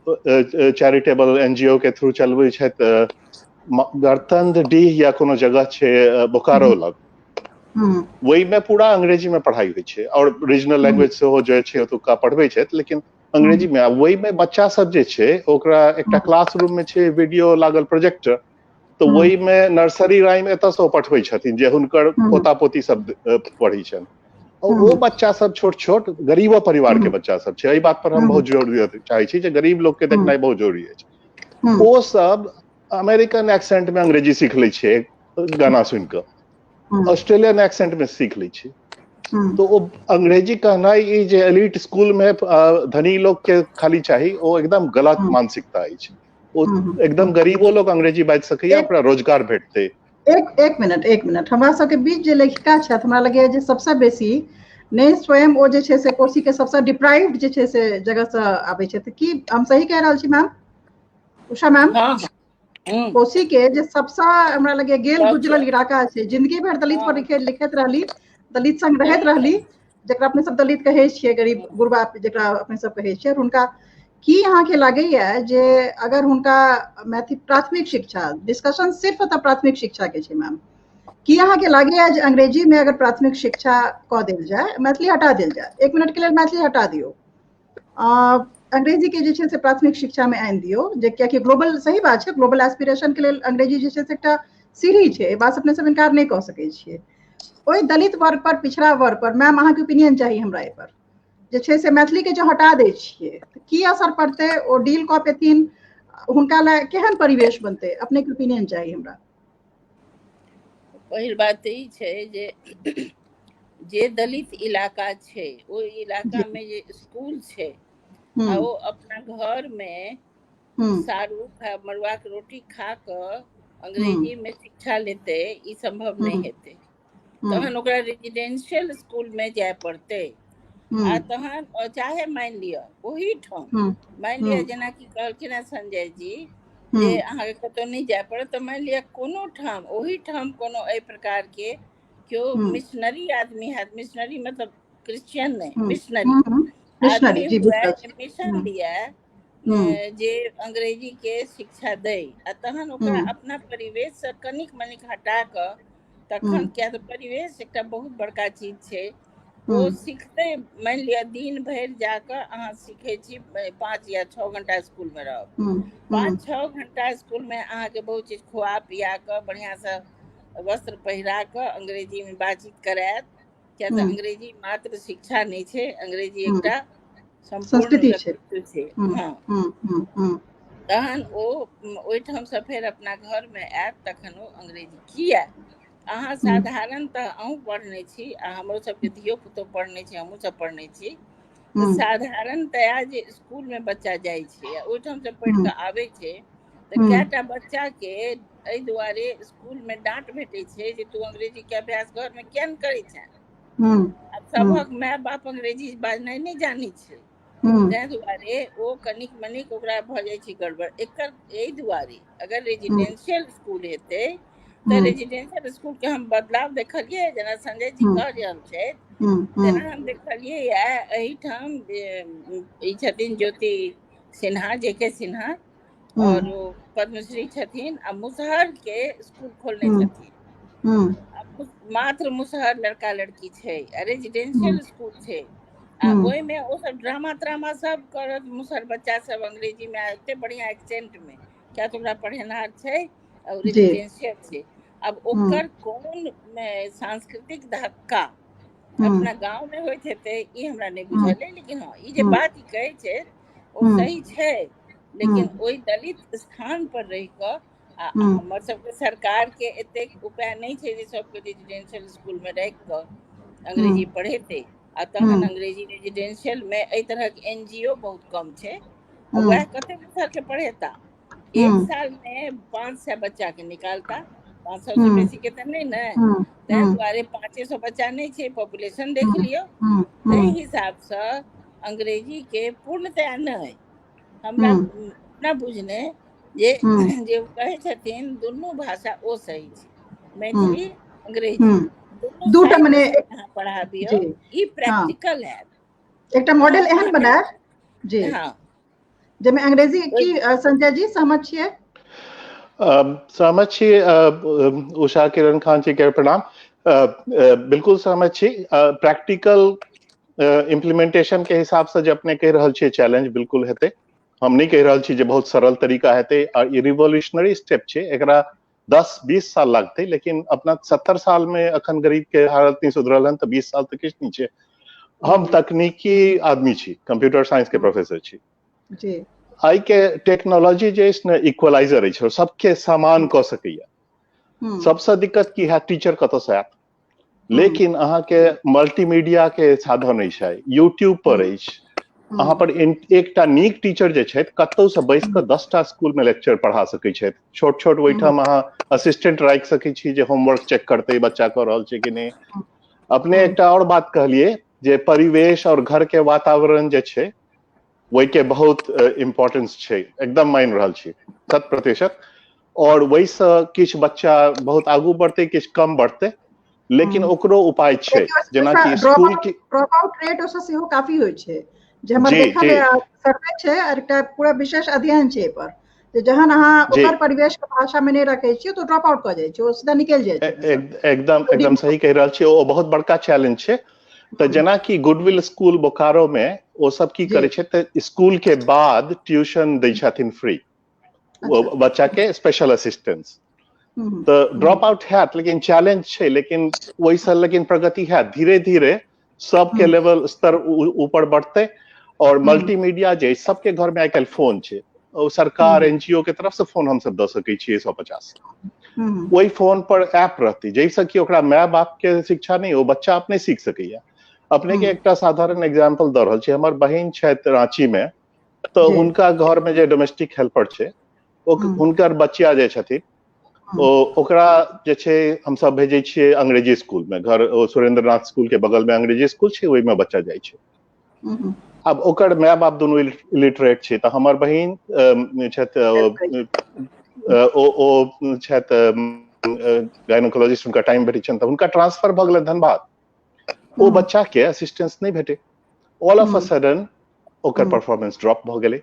चैरिटेबल एनजीओ के थ्रू चलबै छथि गणतंत्र डीह या कोनो जगह छै बोकारो लग वही में पूरा अंग्रेजी में पढ़ाई होइ छै और रीजनल लैंग्वेज से हो जे छै ओतुका पढ़बै छथि लेकिन अंग्रेजी में वही में बच्चा सब जे छै ओकरा एकटा क्लासरूम में छै वीडियो लागल प्रोजेक्टर तो वही में नर्सरी राइम एतऽ से पढ़बै छथिन जे हुनकर पोता पोती सब पढ़ी छनि और वो बच्चा सब छोट छोट गरीबो परिवार के बच्चा सब छै एहि बात पर हम बहुत जोर चाहै छी जे गरीब लोग के देखनाइ बहुत जरूरी अछि ओ सब अमेरिकन एक्सेंट में अंग्रेजी सीख लै छै गाना सुन कऽ ऑस्ट्रेलियन एक्सेंट में सीख लै छै तो वो अंग्रेजी कहना ई जे एलिट स्कूल में धनी लोग के खाली चाहिए वो एकदम गलत मानसिकता अछि। वो एकदम गरीबो लोग अंग्रेजी बाजि सकैया, ओकरा रोजगार भेटते। एक मिनट हमरा सबके बीच जे लेखिका छथि हमरा लगैया जे सबसे बेसी ने स्वयं ओ जे छै से कोशी के सबसे डिप्राइव्ड जे छै से जगह से आबै छै, तऽ की हम सही कह रहल छी मैम उषा मैम? कोशी के जे सबसे हमरा लगे गेल गुजरल इलाका छै, जिंदगी भर दलित पर लिखैत रहली, दलित संग रहैत रहली, जकरा अपने सब दलित कहै छियै, गरीब गुरबा जकरा अपने सब कहै छियै। हुनका की अहाँ के लगैया जे अगर हुनका मैथिली प्राथमिक शिक्षा, डिस्कशन सिर्फ एतऽ प्राथमिक शिक्षा के छै मैम, की अहाँ के लगैया जे अंग्रेजी में अगर प्राथमिक शिक्षा कऽ देल जाय, मैथिली हटा देल जाय, एक मिनट के लिए मैथिली हटा दियौ, अंग्रेजी के जे छै से प्राथमिक शिक्षा में आनि दियौ, जे कियाकि ग्लोबल, सही बात छै, ग्लोबल एस्पिरेशन के लेल अंग्रेजी जे छै से एकटा सीढ़ी छै, बात अपने सब इनकार नहीं कऽ सकै छियै। ओहि दलित वर्ग पर, पिछड़ा वर्ग पर मैम अहाँ के ओपिनियन चाहिए हमरा एहि पर, जे छै से मैथिली के जो हटा दै छियै की असर पड़तै, ओ डील कऽ पेथिन, हुनका लए केहन परिवेश बनतै, अपने के ओपिनियन चाहिए हमरा। पहिल बात तऽ ई छै जे दलित इलाका छै, ओ इलाका में जे स्कूल छै आ ओ अपना घर में सारू मड़ुआ के रोटी खा कऽ अंग्रेजी में शिक्षा लेते, ई संभव नहीं हेतै। तहन ओकरा रेजिडेंशियल स्कूल में जाय पड़तै, आ तहन चाहे मान लिअ ओही ठाम, मान लिअ जेना कि कहलखिन है संजय जी जे अहाँके कतौ नहीं जाय पड़त, तऽ मान लिअ कोनो ठाम, ओही ठाम कोनो एहि प्रकार के केओ मिशनरी आदमी है, मिशनरी मतलब क्रिश्चियन नहीं, मिशनरी आदमी हुए, मिशन लिया जे अंग्रेजी के शिक्षा दे, आ तहन ओकरा अपना परिवेश से कनिक मनिक हटा कऽ तखन, क्या तो परिवेश एकटा बहुत बड़का चीज छै, ओ सीखते। मान लिअ दिन भरि जाकऽ अहाँ सीखै छी 5 या 6 घंटा स्कूल में रहब, 5-6 घंटा स्कूल में अहाँ के बहुत चीज खुआ पिया कऽ बढ़िया से वस्त्र पहिरा कऽ अंग्रेजी में बातचीत करायत, क्या तो अंग्रेजी मात्र शिक्षा नहीं छै, अंग्रेजी एकटा संपूर्ण व्यक्तित्व छै। हाँ, तहन ओ ओहिठाम से फेर अपना घर में आयत, तखन ओ अंग्रेजी किया, अहाँ साधारणतः अहूँ पढ़ने छी आ हमरो सबके धियो पुतो पढ़ने छी, हमहूँ सब पढ़ने छी, तऽ साधारणतया जे स्कूल में बच्चा जाइ छै, ओहिठाम से पढ़ि कऽ आबै छै, तऽ कएटा बच्चा के एहि दुआरे स्कूल में डांट भेटै छै जे तू अंग्रेजी के अभ्यास घर में किया नहि करै छै। सबहक माय बाप अंग्रेजी बाजनाइ नहीं जानै छै, ताहि दुआरे ओ कनिक मनिक ओकरा भऽ जाइ छै गड़बड़। एकर एहि दुआरे अगर रेजिडेंशियल स्कूल हेतै, तऽ रेजिडेंशियल स्कूल के हम बदलाव देखलियै, जेना संजय जी कह रहल छै, तेना हम देखलियै एहिठाम ई छथिन ज्योति सिन्हा, जेके सिन्हा, और पद्मश्री छथिन, आ मुसहर के स्कूल खोलने छथिन, मात्र मुसहर लड़का लड़की छै, रेजिडेंशियल स्कूल छै, आ ओहि में ओ सब ड्रामा त्रामा सब करत, मुसहर बच्चा सब अंग्रेजी में एते बढ़िया एक्सेंट में, क्या तो ओकरा पढ़ेनार छै, और रेजिडेंशियल छै। अब ओकर कोन सांस्कृतिक धक्का अपना गांव में होइत हेतै, ई हमरा नहीं बुझल है, लेकिन हाँ ई जे बात कहै छै ओ सही छै, लेकिन ओहि दलित स्थान पर रहि कऽ आ हमर सबके सरकार के एतेक उपाय नहीं छै जे सबके रेजिडेंशियल स्कूल में राखि कऽ अंग्रेजी पढ़ेतै, आ तहन अंग्रेजी रेजिडेंशियल में एहि तरह के NGO बहुत कम छै, वह कते मुसहर के पढ़ेता, एक साल में 500 बच्चा के निकालता, 500 से बेसी के तऽ नहीं ने, ताहि दुआरे 500 बच्चा नहीं छै, पॉपुलेशन देख लियो, ताहि हिसाब से अंग्रेजी के पूर्णतया नहीं, हमरा अपना बुझने जे कहै छथिन दुनू भाषा ओ सही छै, मैथिली अंग्रेजी दूटा मने पढ़ाबियो, ई प्रैक्टिकल है, एकटा मॉडल एहन बनाए जी, हाँ, जैमे अंग्रेजी की संजय जी सहमत छियै? सहमत छी उषा किरण खान जी के प्रणाम, बिल्कुल सहमत छी। प्रैक्टिकल इम्प्लीमेंटेशन के हिसाब से जे अपने कह रहल छियै चैलेंज बिल्कुल हेतै, हम नहीं कह रहल छी जे बहुत सरल तरीका हेतै, और ई रिवोल्यूशनरी स्टेप छै, एकरा 10-20 साल लगतै, लेकिन अपना 70 साल में अखन गरीब के हालत नहीं सुधरल हन, तऽ 20 साल तऽ किछु नहीं छै। हम तकनीकी आदमी छी, कंप्यूटर साइंस के प्रोफेसर छी जी, आई के टेक्नोलॉजी जे है इक्वलाइजर है, सबके समान कऽ सकैया। सबसे दिक्कत की है, टीचर कतऽ से आयत, लेकिन अहाँ के मल्टीमीडिया के साधन अछि, यूट्यूब पर अछि, अहाँ पर एकटा नीक टीचर जे छथि कतौ से बैस के 10टा स्कूल में लेक्चर पढ़ा सकै छथि। छोट छोट ओहिठाम अहाँ असिस्टेंट राखि सकै छी जे होमवर्क चेक करते बच्चा कर रहल छै कि नहीं। अपने एकटा और बात कहलिए जे परिवेश और घर के वातावरण जे छै वही के बहुत इम्पोर्टेंस छै, एकदम मानि रहल छी 100%। और वही से किछ बच्चा बहुत आगू बढ़ते किछ कम बढ़ते, लेकिन ओकरो उपाय छै, जेना कि स्कूल की ड्रॉप आउट रेट ओसे सेहो काफी होय छै, जे हमर जी, देखल जी। सर्वे छै और एकटा पूरा विशेष अध्ययन छै पर, जे जहन अहाँ जी। ओकर परिवेश के भाषा में नहीं रखे छियै तो ड्रॉप आउट क जाय छै, ओ सीधा निकल जाय छै। एकदम सही कह रहल छी, ओ बहुत बड़का चैलेंज छै। तो जेना कि गुडविल स्कूल बोकारो में ओ सब की करे छै, तो स्कूल के बाद ट्यूशन दै छथिन फ्री बच्चा के स्पेशल असिस्टेंस। तो ड्रॉप आउट हैत, लेकिन चैलेंज छै, लेकिन वही से लेकिन प्रगति है, धीरे धीरे सबके लेवल स्तर ऊपर बढ़ते। और मल्टीमीडिया जे सबके घर में आजकल फोन छै, सरकार एनजीओ के तरफ से फोन हम सब द सकै छियै 150। वही फोन पर ऐप रहती जैसे कि ओकरा माय बाप के शिक्षा नहीं, वो बच्चा अपने सीख सकैया। अपने के एकटा साधारण एग्जांपल द रहल छी, हमर बहिन छथि रांची में, तो हुनका घर में जे डोमेस्टिक हेल्पर छै, हुनकर बच्चिया जे छथिन ओकरा जे छै हम सब भेजे छियै अंग्रेजी स्कूल में, घर सुरेंद्रनाथ स्कूल के बगल में अंग्रेजी स्कूल छै, ओहि में बच्चा जाइ छै। अब ओकर माय बाप दोनों इलिटरेट छै, तो हमर बहिन छथि ओ छथि गायनोकोलॉजिस्ट, उनका टाइम भेटै छनि, तऽ हुनका ट्रांसफर भऽ गेलै धनबाद। ओ बच्चा के असिस्टेंस नहीं भेटे, ऑल ऑफ अ सडन ओकर परफॉर्मेंस ड्रॉप भऽ गेलै।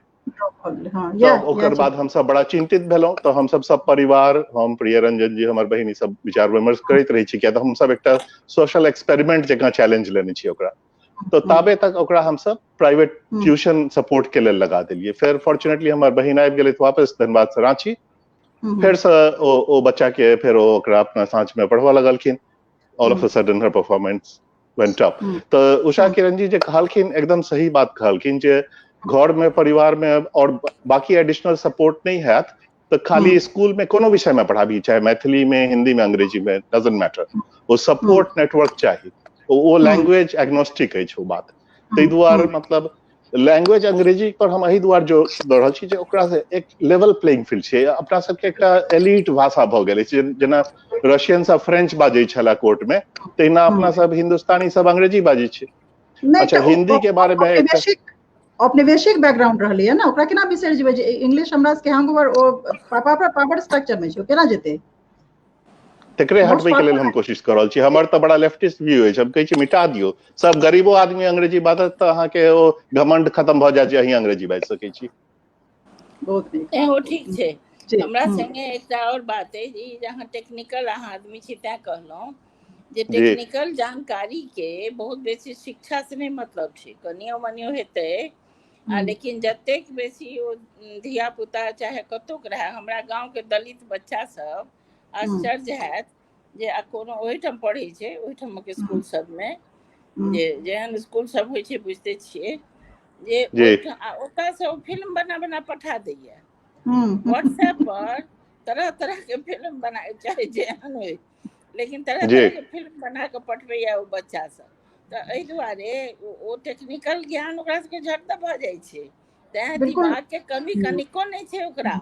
तब ओकर बाद हम सब बड़ा चिंतित भेलहुं, तो हम सब परिवार, हम प्रिय रंजन जी, हमर बहिन, ई सब विचार विमर्श करैत रही छी, किया तऽ हम सब एकटा सोशल एक्सपेरिमेंट जकां चैलेंज लेने छी ओकरा। तो ताबे तक ओकरा हम सब प्राइवेट ट्यूशन सपोर्ट के लेल लगा देलिए। फिर फॉर्चुनेटली हमर बहिन आबि गेलै वापस धनबाद से रांची, फिर से ओ बच्चा के फिर ओकरा अपना साँझ में पढ़वा लगलखिन। All of a sudden Har performance went up. तो उषा किरण जी जे कहलखिन एकदम सही बात कहलखिन, जे घर में परिवार में और बाकी एडिशनल सपोर्ट नहीं है, तो खाली स्कूल में कोनो विषय में पढ़ाबी, चाहे मैथिली में, हिंदी में, अंग्रेजी में, डजंट मैटर, वो सपोर्ट नेटवर्क चाहिए। वो लैंग्वेज एग्नोस्टिक है वो बात, ताहि दुआरे मतलब लैंग्वेज अंग्रेजी पर हम एहि दुआरे जो दऽ रहल छी जे ओकरा से एक लेवल प्लेइंग फील्ड छै। अपना सबके एकटा एलीट भाषा भऽ गेल छै, जेना रशियन सब फ्रेंच बाजै छला कोर्ट में, तहिना अपना सब हिंदुस्तानी सब अंग्रेजी बाजै छै। अच्छा, हिंदी के बारे में औपनिवेशिक बैकग्राउंड रहलै है ना, ओकरा केना बिसरि जेबै, जे इंग्लिश हमरा सबके हैंगओवर ओ पावर स्ट्रक्चर में छै, ओ केना जेतै। तकरे हटबै के लेल हम कोशिश कर रहल छी। हमर तऽ बड़ा लेफ्टिस्ट व्यू अछि, हम कहै छी मिटा दियौ, सब गरीबो आदमी अंग्रेजी बाजत तऽ अहाँ के ओ घमंड खत्म भऽ जायत जे अहीं अंग्रेजी बाजि सकै छी। बहुत नीक, ओ ठीक छै। हमरा संगे एकटा और बात है, जे जहाँ टेक्निकल अहाँ आदमी छी तैं कहलहुँ जे टेक्निकल जानकारी के बहुत बेसी शिक्षा से नहीं मतलब छै, कनियो मनियो हेतै, लेकिन जतेक बेसी ओ धिया पुता चाहे कतौ के रहे, हमरा गांव के दलित बच्चा सब आश्चर्य हैत जे कोनो ओहिठाम पढ़ै छै, ओहिठाम के स्कूल सब में जे जेहन स्कूल सब होइ छै बुझते छियै, जे ओतऽ से ओ फिल्म बना बना पठा दैया व्हाट्सएप पर, तरह तरह के फिल्म बना, चाहे जेहन हो, लेकिन तरह तरह के फिल्म बना के पठबैया ओ बच्चा सब। तऽ एहि दुआरे ओ टेक्निकल ज्ञान ओकरा सबके झट दऽ भऽ जाइ छै, तें दिमाग के कमी कनिको नहीं छै ओकरा,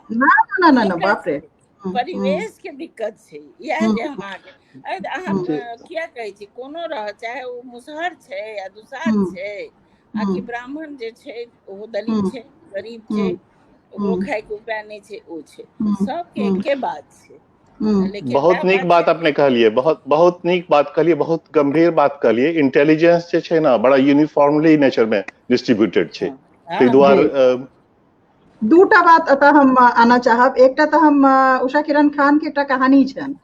परिवेश के दिक्कत छै। इएह जे हम अहाँ किया कहै छी, कोनो रह, चाहे ओ मुसहर छै या दुसाध छै, आ कि ब्राह्मण जे छै ओहो दलित छै, गरीब छै, ओकरो खाय के उपाय नहीं छै, ओ छै, सबके एके बात छै। बहुत नीक बात अपने कहलिए, बहुत नीक बात कहलिए, बहुत गंभीर बात कहलिए। इंटेलिजेंस जे छै ना बड़ा यूनिफॉर्मली नेचर में डिस्ट्रीब्यूटेड छै, ताहि दुआरे दूटा बात अतः हम आना चाहब। एकटा तऽ हम उषा किरण खान के एकटा कहानी छनि,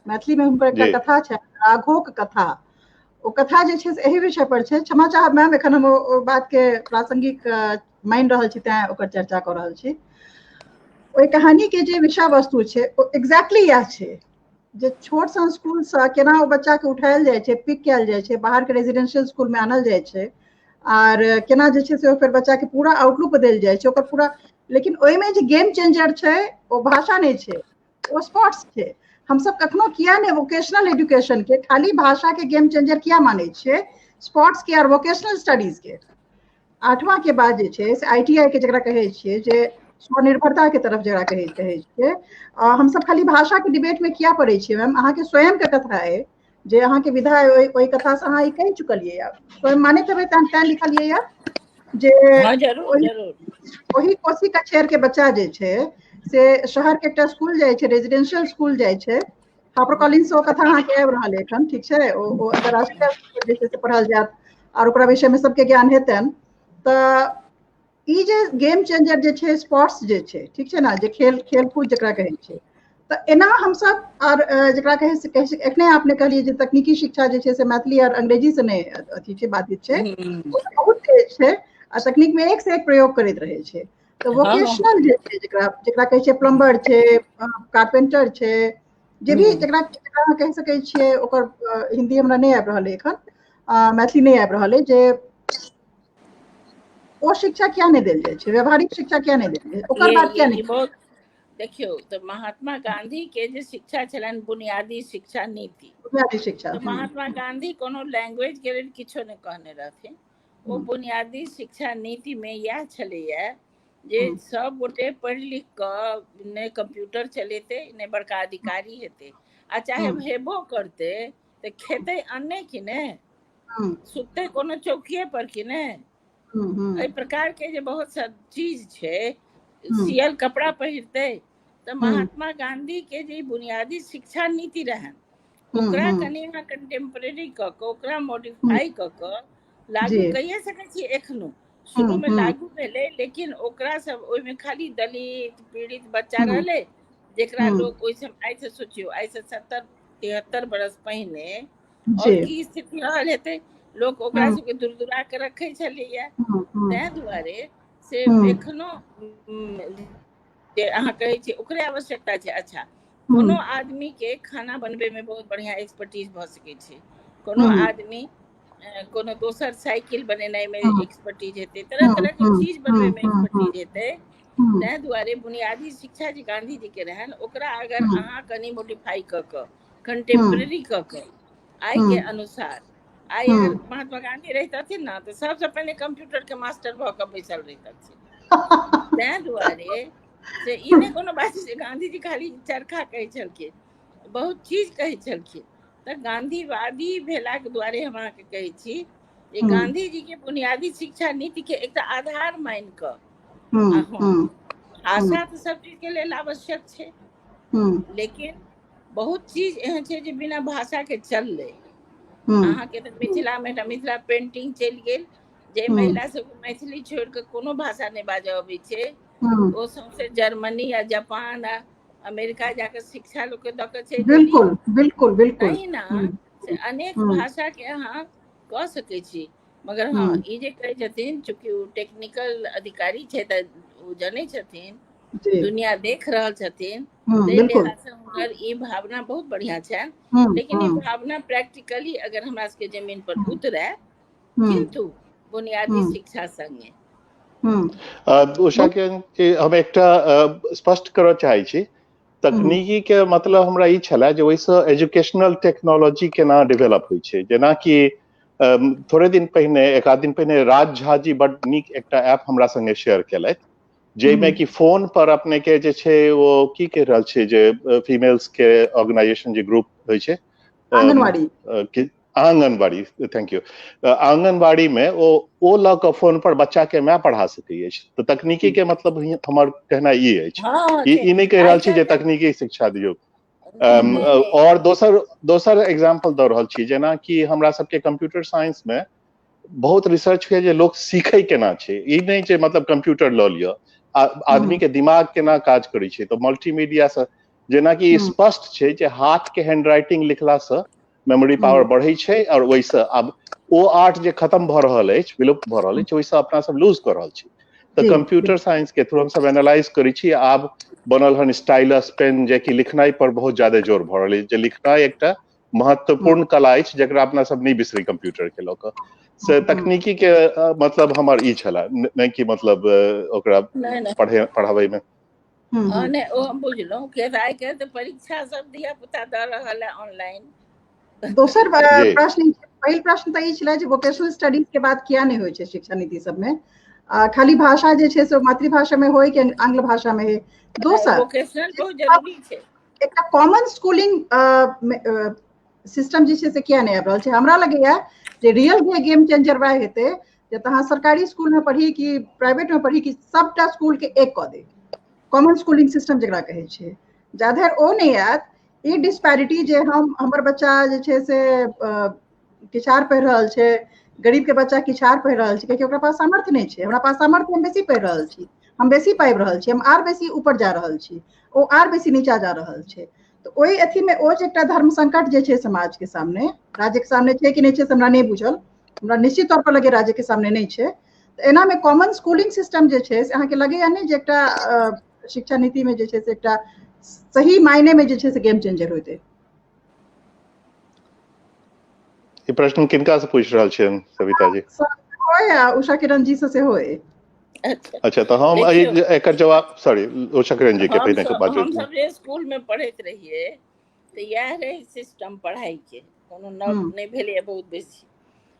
मैथिली में हुनकर एकटा कथा छनि, राघोक कथा। ओ कथा जे छै से एहि विषय पर छै, क्षमा चाहब मैम एखन हम ओ बात के प्रासंगिक मानि रहल छी, तें ओकर चर्चा कऽ रहल छी। ओहि कहानी के जे विषय वस्तु छै ओ एग्जैक्टली इएह छै, जे छोट सन स्कूल से केना ओ बच्चा के उठायल जाइ छै, पिक कयल जाइ छै, बाहर के रेजिडेंशियल स्कूल में आनल जाइ छै, आर केना जे छै से फिर बच्चा के पूरा आउटलुक बदलि जाइ छै, ओकर पूरा। लेकिन ओहिमे जे गेम चेंजर छै ओ भाषा नहीं छै, ओ स्पोर्ट्स छै। हम सब कखनो किया ने वोकेशनल एजुकेशन के खाली भाषा के गेम चेंजर किया माने छे, स्पोर्ट्स के और वोकेशनल स्टडीज के 8वां के बाद जे छे से ITI के जकरा कहे छिए जे स्वनिर्भरता के तरफ जकरा कहे छिए, हम सब खाली भाषा के डिबेट में किया पड़े छिए। मैम अहाँ के स्वयं के कथा है जे अहाँ के विधा ओई कथा से अहाँ ई कहि चुकलिए या स्वयं माने तबे तैं लिखलिए या जे हाँ जरूर जरूर वही कोसी कछेर के बच्चा जे छे से शहर के एकटा स्कूल जाय छे, रेजिडेंशियल स्कूल जाय छे, हापर कॉलिंस ओ कथा अहाँ के आबि रहल एखन, ठीक छे, ओ अंतरराष्ट्रीय जे छे से पढ़ल जात और ओकरा विषय में सबके ज्ञान हेतन। त ई जे गेम चेंजर जे छे स्पोर्ट्स जे छे, ठीक छे ना, जे खेल कूद जकरा कहे छे, त एना हम सब और जकरा कहे एखने आपने कहलिए जे तकनीकी शिक्षा जे छे से मैथिली और अंग्रेजी से ने अथी छे, बातचीत छे, बहुत तेज छे आ तकनीक में एक से एक प्रयोग करैत रहे छे। तो वोकेशनल जे छे जकरा कहे छे प्लम्बर छे, कारपेंटर छे, जे भी जकरा कह सकै छियै, ओकर हिंदी हमरा नहीं आबि रहल है एखन, मैथिली नहीं आबि रहल है, जे वो शिक्षा क्या नहीं देल जाय छे, व्यवहारिक शिक्षा क्या नहीं देल जाय, ओकर बात क्या नहीं। बहुत देखियो तो महात्मा गांधी के जे शिक्षा छलन बुनियादी शिक्षा नीति, बुनियादी शिक्षा, तो महात्मा गांधी कोनो लैंग्वेज के लेल किछो नहीं कहने रहथिन। वो बुनियादी शिक्षा नीति में यह छलैया जे सब गोटे पढ़ लिख क ने कंप्यूटर चलेते ने बड़का अधिकारी हेते, आ चाहे हेबो करते तो खेते अन्ने कि ने, सुते कोनो चौकिए पर कि ने, एहि प्रकार के जे बहुत सा चीज छे, सियल कपड़ा पहिरते। तो महात्मा गांधी के जे बुनियादी शिक्षा नीति रहन, ओकरा कनी कंटेम्परेरी क के ओकरा मॉडिफाई क के लागू कइए सकै छी। एखनो शुरू में लागू भेले, लेकिन ओकरा सब ओइ में खाली दलित पीड़ित बच्चा रहले, जेकरा लोग ओइ समय आई से सोचियो आई से 70-73 बरस पहले और की स्थिति रहल हेते, लोग ओकरा सबके दूर-दूरा के रखे छलिए। तै दुआरे से एखनो जे अहाँ कहे छी ओकरे आवश्यकता छै। अच्छा, कोनो आदमी के खाना बनबे में बहुत बढ़िया एक्सपर्टीज भ सकै छै, कोनो आदमी कोनो दोसर साइकिल बनेनाइ में एक्सपर्टीज हेते, तरह तरह के चीज बनबे में एक्सपर्टीज हेते। तै दुआरे बुनियादी शिक्षा जे गांधी जी के रहन, ओकरा अगर अहाँ कनी मॉडिफाई क के कंटेम्परेरी क के आई के अनुसार, आई अगर महात्मा गांधी रहतथिन ना तो सबसे पहले कंप्यूटर के मास्टर भ के बैसल रहतथिन। तै दुआरे से ई ने कोनो बात छै गांधी जी खाली चरखा कहै छलखिन, बहुत चीज कहै छलखिन। त गांधीवादी भेला के द्वारे हम अहाँ के कहै छी जे गांधी जी के बुनियादी शिक्षा नीति के एकटा आधार मान क भाषा तो सब चीज के लेल आवश्यक छै, लेकिन बहुत चीज एहन छै जे बिना भाषा के चलले। अहाँ के मिथिला में मिथिला पेंटिंग चलि गेल, जे महिला सब मैथिली छोड़ के कोनो भाषा नहीं बाजऽ अबै छै, ओ सबसे जर्मनी या जापान या अमेरिका जाकर शिक्षा लोग के द के छै। बिल्कुल बिल्कुल बिल्कुल नहीं ना, से अनेक भाषा के अहाँ कह सकै छी, मगर हाँ ई जे कहै छथिन चूंकि ओ टेक्निकल अधिकारी छै त ओ जानै छथिन, दुनिया देख रहल छथिन, ताहि लिहाज से हुनकर ई भावना बहुत बढ़िया छै। लेकिन ई भावना प्रैक्टिकली अगर हमरा सबके जमीन पर उतरे, किंतु बुनियादी शिक्षा संगे उषा के हम एकटा स्पष्ट करऽ चाहै छी। तकनीकी के मतलब हमरा ई छला जे ओइसे एजुकेशनल टेक्नोलॉजी केना डेवलप होइ छै। जेना कि थोड़े दिन पहिने, एक आध दिन पहिने राज झा जी बड नीक एकटा ऐप हमरा संगे शेयर केलथि, जेमे कि फोन पर अपने के जे छै वो की कह रहल छै जे फीमेल्स के ऑर्गेनाइजेशन जे ग्रुप होइ छै, आंगनबाड़ी, थैंक यू, आंगनबाड़ी में ओ ल के फोन पर बच्चा के मैं पढ़ा सकै अछि। तो तकनीकी के मतलब हमर कहना ई अछि, ई नहीं कह रहल छी जे तकनीकी शिक्षा दियौ। और दोसर एग्जांपल दऽ रहल छी, जेना कि हमरा सबके कंप्यूटर साइंस में बहुत रिसर्च है जे लोग सीखे केना छै, ई नहीं छै मतलब कंप्यूटर लऽ लिअ, आदमी के दिमाग केना काज करै छै। तो मल्टीमीडिया से जेना कि स्पष्ट छै जे हाथ के हैंडराइटिंग लिखला से मेमोरी पावर बढ़ै छै, और वैसे अब ओ आर्ट जे खत्म भ रहल अछि, विलुप्त भ रहल अछि, वैसे अपना सब लूज कर रहल छी। तो कंप्यूटर साइंस के थ्रू हम सब एनालाइज करै छी, आब बनल हन स्टाइलस पेन, जे कि लिखनाइ पर बहुत ज्यादा जोर भ रहल अछि, जे लिखनाइ एकटा महत्वपूर्ण कला अछि जकरा अपना सब नहीं बिसरी कंप्यूटर के लऽ कऽ। से तकनीकी के मतलब हमर ई छला, नहीं कि मतलब ओकरा पढ़ाबै में। ने ओ हम बुझलहुँ कि राय के तो परीक्षा सब धिया पुता द रहल है ऑनलाइन। दोसर प्रश्न, पहिल प्रश्न तऽ ई छलै जे वोकेशनल स्टडीज के बात किया नहीं होइ छै शिक्षा नीति सबमे, खाली भाषा जे छै से मातृभाषा में होय कि आंग्ल भाषा में है। दोसर वोकेशनल बहुत जरूरी छै, एकटा कॉमन स्कूलिंग सिस्टम जे छै से किया नहीं आबि रहल छै। हमरा लगैया जे रियल गेम चेंजर वह हेतै जे अहाँ सरकारी स्कूल में पढ़ी कि प्राइवेट में पढ़ी कि सबटा स्कूल के एक कऽ दे, कॉमन स्कूलिंग सिस्टम जकरा कहै छै। जाधरि ओ नहीं आयत, ई डिस्पैरिटी जे हमर बच्चा जे छै से किछार पढ़ि रहल छै, गरीब के बच्चा किछार पढ़ि रहल छै, कियाकि ओकरा पास सामर्थ्य नहीं छै। हमरा पास सामर्थ्य, हम बेसी पढ़ि रहल छी, हम बेसी पाबि रहल छी, हम आर बेसी ऊपर जा रहल छी, ओ आर बेसी नीचा जा रहल छै। तो ओहि अथी में ओ जे एकटा धर्म संकट जे छै समाज के सामने, राज्य के सामने छै कि नहीं छै से हमरा नहीं बुझल, हमरा निश्चित तौर पर लगे राज्य के सामने नहीं छै। तो एना में कॉमन स्कूलिंग सिस्टम जे छै से अहाँके लगैया नहीं जे एकटा शिक्षा नीति में जे छै से एकटा सही मायने में जे छै से गेम चेंजर होइतै? ये प्रश्न किनका से पूछ रहल छियन सविता जी? होय उषा किरण जी से होय। अच्छा, तो हम एकर जवाब, सॉरी उषा किरण जी के पहिने के बाद हम सब जे स्कूल में पढ़ैत रहिए तो यह रहे सिस्टम पढ़ाई के, कोनो नव नहीं भेले बहुत बेसी।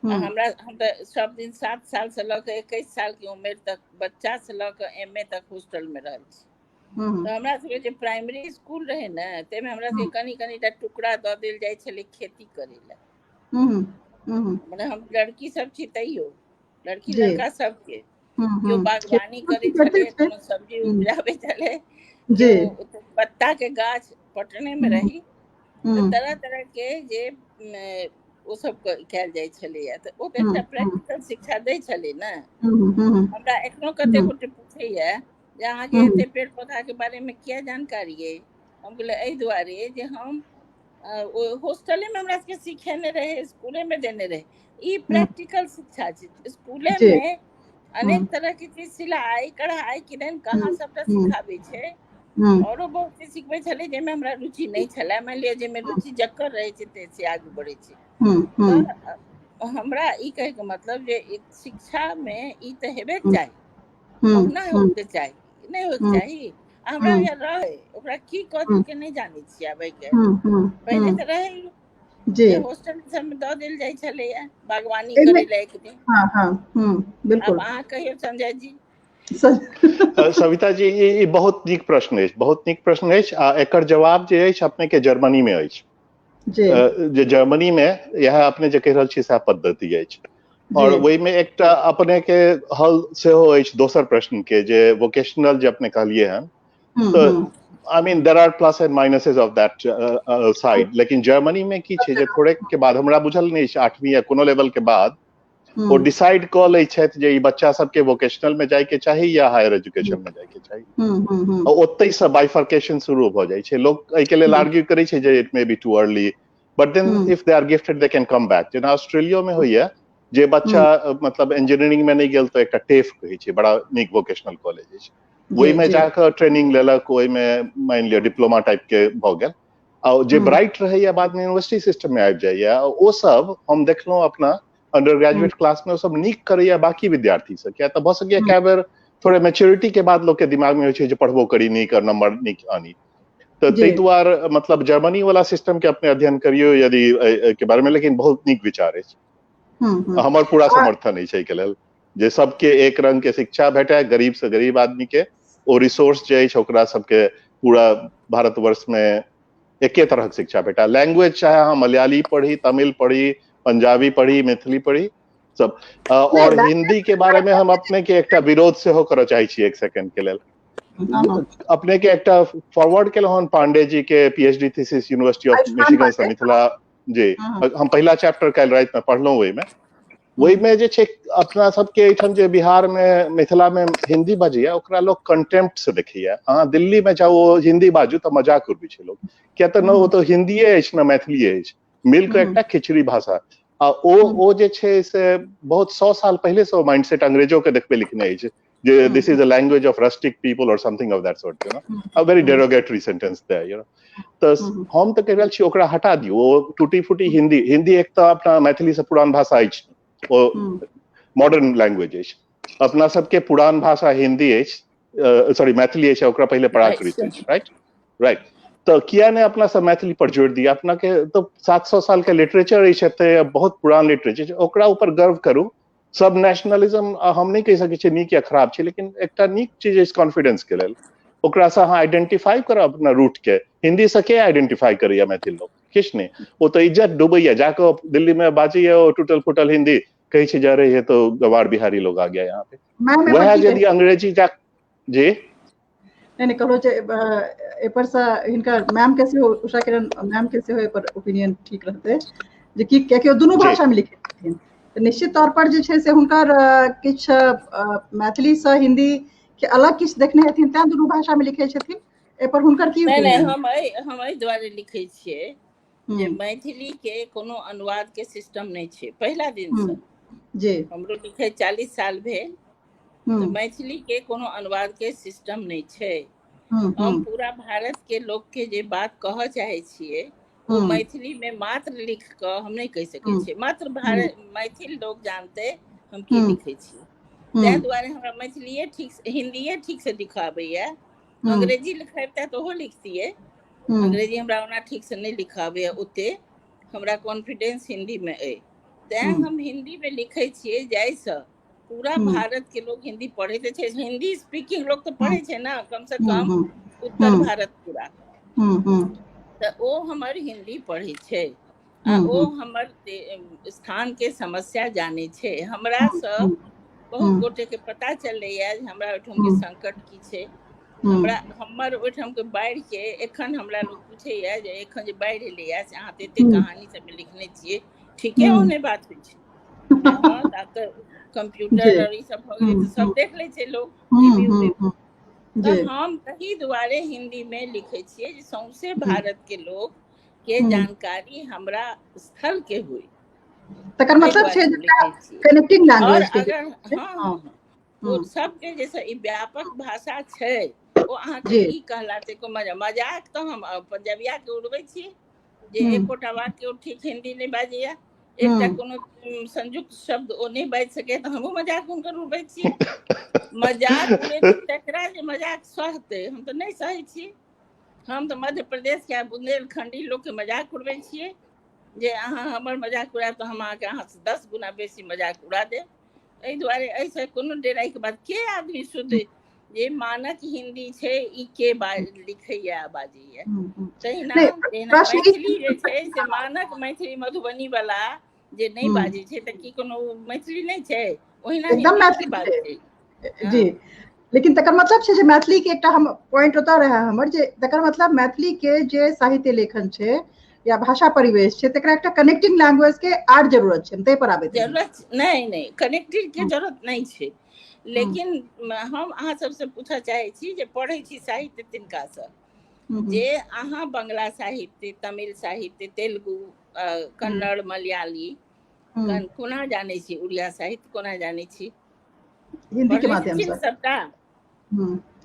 हमरा हम तो सब दिन 7 साल से लऽ के 21 साल की उम्र तक बच्चा से लऽ के एमए तक हॉस्टल में रहल छी। तो हमरा सबके जे प्राइमरी स्कूल रहे ने, ते में हमरा सबके कनी टुकड़ा दऽ देल जाय छले खेती करे ला। मतलब हम लड़की सब छी तैयो, लड़की लड़का सबके जो बागवानी करे छले, कोनो सब्जी उपजाबे छले, जो पत्ता के गाछ पटने में रही, तो तरह तरह के जे ओ सब कैल जाय छले। तो ओ एकटा प्रैक्टिकल शिक्षा दै छले ना। हमरा एखनो कते गोटे पूछे या जे अहाँ के एते पेड़ पौधा के बारे में किया जानकारी है? हम बोले एहि दुआरे जे हम हॉस्टले में हमरा के सिखेने रहे, स्कूले में देने रहे। ई प्रैक्टिकल शिक्षा छै। स्कूले में अनेक तरह के चीज, सिलाई कढ़ाई किदन कहाँ सबटा सिखाबे छै, औरो बहुत चीज सिखबे छले जे में हमरा रुचि नहीं छले। मान लिया जे में रुचि जकर रहे छै ते से आगू बढ़े छै। तो हमरा ई कहे के मतलब जे शिक्षा में ई तो हेबे चाही, ओना होके चाही, नहीं होके चाही। हमरा यहाँ रहे, ओकरा की कह देल के नहीं जाने छी आबे के। पहले तो रहे जे हॉस्टल सब में दऽ देल जाय छले या बागवानी करे ला एक दिन। बिल्कुल। अब अहाँ कहियो संजय जी। सविता जी, ई बहुत नीक प्रश्न है, बहुत नीक प्रश्न है। एकर जवाब जे है अपने के जर्मनी में है। जे जर्मनी में यह अपने जे कह रहल छी सह पद्धति है, और वही में एकटा अपने के हल से हो दोसर प्रश्न के जे वोकेशनल जे अपने कहलिए हन। तो I mean there are plus and minuses of that side. लेकिन जर्मनी में की छै जे थोड़े के बाद हमरा बुझल नहीं छै, 8वीं या कोनो लेवल के बाद वो डिसाइड कऽ लै छथि जे ई बच्चा सबके वोकेशनल में जाय के चाही या हायर एजुकेशन में जाय के चाही। ओतै से बाइफर्केशन शुरू भऽ जाय छै। लोग एहि के लेल आर्ग्यू करै छै जे it may be too early, but then if they are gifted they can come back. जेना ऑस्ट्रेलिया में होइए जे बच्चा मतलब इंजीनियरिंग में नहीं गेल तो एकटा टेफ कहै छै, बड़ा नीक वोकेशनल कॉलेज छै, वही में जाकर ट्रेनिंग लेलक, वही में मान लिया डिप्लोमा टाइप के भऽ गेल। और जे ब्राइट रहैया बाद में यूनिवर्सिटी सिस्टम में आबि जाइया, ओ सब हम देखलहुँ अपना अंडर ग्रेजुएट क्लास में, वो सब नीक करैया बाकी विद्यार्थी से। क्या तो भऽ सकैया कए बेर थोड़े मैच्योरिटी के बाद लोग के दिमाग में होइ छै जे पढ़बो करी नीक और नंबर नीक आनी। तो ताहि दुआरे मतलब जर्मनी वाला सिस्टम के अपने अध्ययन करियो यदि के बारे में, लेकिन बहुत नीक विचार है। हमर पूरा समर्थन है के लेल जे सबके एक रंग के शिक्षा भेटे, गरीब से गरीब आदमी के ओ रिसोर्स जे है ओकरा सबके पूरा भारतवर्ष में एके तरह के शिक्षा भेटा। लैंग्वेज चाहे अहाँ मलयाली पढ़ी, तमिल पढ़ी, पंजाबी पढ़ी, मैथिली पढ़ी सब। और हिंदी के बारे में हम अपने के एकटा विरोध से हो करऽ चाहे छी एक सेकंड के लेल। अपने के एकटा फॉरवर्ड केलहुँ हन पांडे जी के PhD thesis university of Michigan से मिथिला जी। हम पहला चैप्टर काल्हि राति में पढ़लहुँ, वही में जे छै अपना सबके एहिठाम जे बिहार में मिथिला में हिंदी बजैया ओकरा लोग कंटेम्प्ट से देखैया। अहाँ दिल्ली में जाओ हिंदी बाजू तो मजाक उड़बै छै लोग, किया तऽ न ओ तो हिंदीए अछि न मैथिलीए अछि, मिल के एकटा खिचड़ी भाषा। ओ जे छै से बहुत 100 साल पहले से माइंडसेट अंग्रेजों के देखबे लिखने अछि जे this is a language of rustic people और something of that sort, you know, a very derogatory sentence there, you know. तो हम तो कह रहल छी ओकरा हटा दियौ, ओ टूटी फूटी हिंदी एक तो अपना मैथिली से पुरान भाषा अछि, ओ मॉडर्न लैंग्वेज अछि। अपना सबके पुरान भाषा हिंदी अछि, सॉरी मैथिली छै ओकरा पहले पढ़ा करित अछि, राइट तो किया ने अपना सब मैथिली पर जोर दिया, अपना के तो 700 साल के लिटरेचर छै, बहुत पुरान लिटरेचर, ओकरा ऊपर गर्व करू। सब नेशनलिज्म हम नहीं कह सकै छी नीक या खराब छै, लेकिन एकटा नीक चीज अछि कॉन्फिडेंस के लेल, ओकरा से अहाँ आइडेंटिफाई करब अपना रूट के। हिंदी से के आइडेंटिफाई करैया मैथिल लोग, किछ नहीं, वो तो इज्जत डूबैया, जाके दिल्ली में बाजिए ओ टूटल फुटल हिंदी, कहे छी जा रही है तो गवार बिहारी लोग आ गया यहाँ पे। वह यदि अंग्रेजी जा जी नहीं कहलो जे एपर से हिनकर मैम कैसे हो, उषा किरण मैम कैसे हो एपर ओपिनियन ठीक रहते जे कि कियाकि दुनू भाषा में लिखे छथिन, तो निश्चित तौर पर जे छै से हुनकर किछ मैथिली से हिंदी के अलग किछ देखने हेथिन तें दुनू भाषा में लिखे छथिन। एपर हुनकर की नहीं हम एहि दुआरे लिखे छियै जे मैथिली के कोनो अनुवाद के सिस्टम नहीं छै पहला दिन से जी, हमरो लिखे 40 साल भेल, तो मैथिली के कोनो अनुवाद के सिस्टम नहीं छै। हम पूरा भारत के लोग के जे बात कह चाहे छियै वो मैथिली में मात्र लिख कर हम नहीं कह सके छियै, मात्र मैथिल लोग जानते हम की लिखे छियै, तै दुआरे हमरा मैथिलीए ठीक हिंदीए ठीक से लिखाबैया, अंग्रेजी लिखाबता तो वो लिखतिए, अंग्रेजी हमरा ओना ठीक से नहीं लिखाबैया, ओते हमरा कॉन्फिडेंस हिंदी में है, तै हम हिंदी में लिखे छियै जाइसँ पूरा भारत के लोग हिंदी पढ़े थे, हिंदी स्पीकिंग लोग तो पढ़े छे ना, कम से कम उत्तर भारत पूरा, तो ओ हमर हिंदी पढ़े छे आ ओ हमर स्थान के समस्या जाने छे, हमरा सब बहुत गोटे के पता चलैया हमरा ओहिठाम के संकट की छे, हमरा हमर ओहिठाम के बाढ़ के एखन हमरा लोग पूछैया जे एखन जे बाढ़ एलैया से अहाँ एते कहानी सब लिखने छियै, ठीके ओहने बात होइ छै, हाँ तऽ कंप्यूटर और ई सब हो गए तो सब देख ले छे लोग टीवी उवी, तो हम तही दुआरे हिंदी में लिखे छियै जे सौंसे भारत के लोग के जानकारी हमरा स्थल के हुई, तकर मतलब छै कनेक्टिंग लैंग्वेज के, अगर हाँ वो सब के जैसे ई व्यापक भाषा छै, ओ अहाँ के ई कहलाते को मजाक तो हम पंजाबिया के उड़बै छी जे एकोटा वाक्य ठीक हिंदी नहीं बाजैया, एकटा कोनो संयुक्त शब्द ओ नहीं बाज सके तो हमहू मजाक हुनकर उड़बै छी, मजाक उड़ेती तकरा जे मजाक सहते, हम तो नहीं सही छी, हम तो मध्य प्रदेश के बुंदेलखंडी लोग के मजाक उड़बै छियै जे अहाँ हमर मजाक उड़ायब तो हम अहाँके अहाँ से 10 गुना बेसी मजाक उड़ा देब, एहि दुआरे ऐसे कोनो डेराई के बात के आदमी शुद्ध जे मानक हिंदी छै ई के लिखैया बाजैया, तहिना मैथिली जे छै से मानक मैथिली मधुबनी वाला जे नहीं बाजे छै त की कोनो मैथिली नहीं छै, ओहिना एकदम मैथिली बाजे जी, लेकिन तकर मतलब छै जे मैथिली के एकटा हम पॉइंट होता रहा हमर जे तकर मतलब मैथिली के जे साहित्य लेखन छै या भाषा परिवेश छै तकरा एकटा कनेक्टिंग लैंग्वेज के आर जरूरत छै, तै पर आबे जरूरत नहीं कनेक्टिंग के जरूरत नहीं छै, लेकिन हम अहाँ सबसे पूछा चाहे छी जे पढ़े छी साहित्य तिनका से जे अहाँ बंगला साहित्य, तमिल साहित्य, तेलुगु, कन्नड़, मलयाली कोना जाने छी, उड़िया साहित्य कोना जाने छी, हिंदी के माध्यम से, सबटा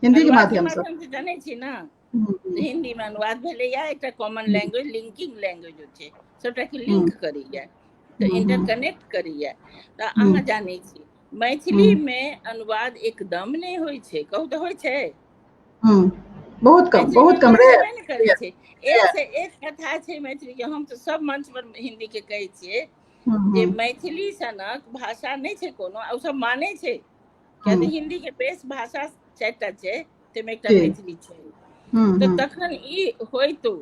हिंदी के माध्यम से जाने छी ना, हिंदी में अनुवाद भेले या एकटा कॉमन लैंग्वेज लिंकिंग लैंग्वेज छै, सबटा के लिंक करैया तो इंटरकनेक्ट करैया, तो अहाँ जाने छी मैथिली में अनुवाद एकदम नहीं होय छै, कहू तो होय छै, बहुत कम रे करे छै, एक से एक कथा छै मैथिली के, हम तो सब मंच पर हिंदी के कहै छियै जे मैथिली सनक भाषा नहीं छै कोनो, ओ सब माने छै किया तऽ हिंदी के बेस भाषा 4टा छै तमे एकटा मैथिली छै, तो तखन ई होइतो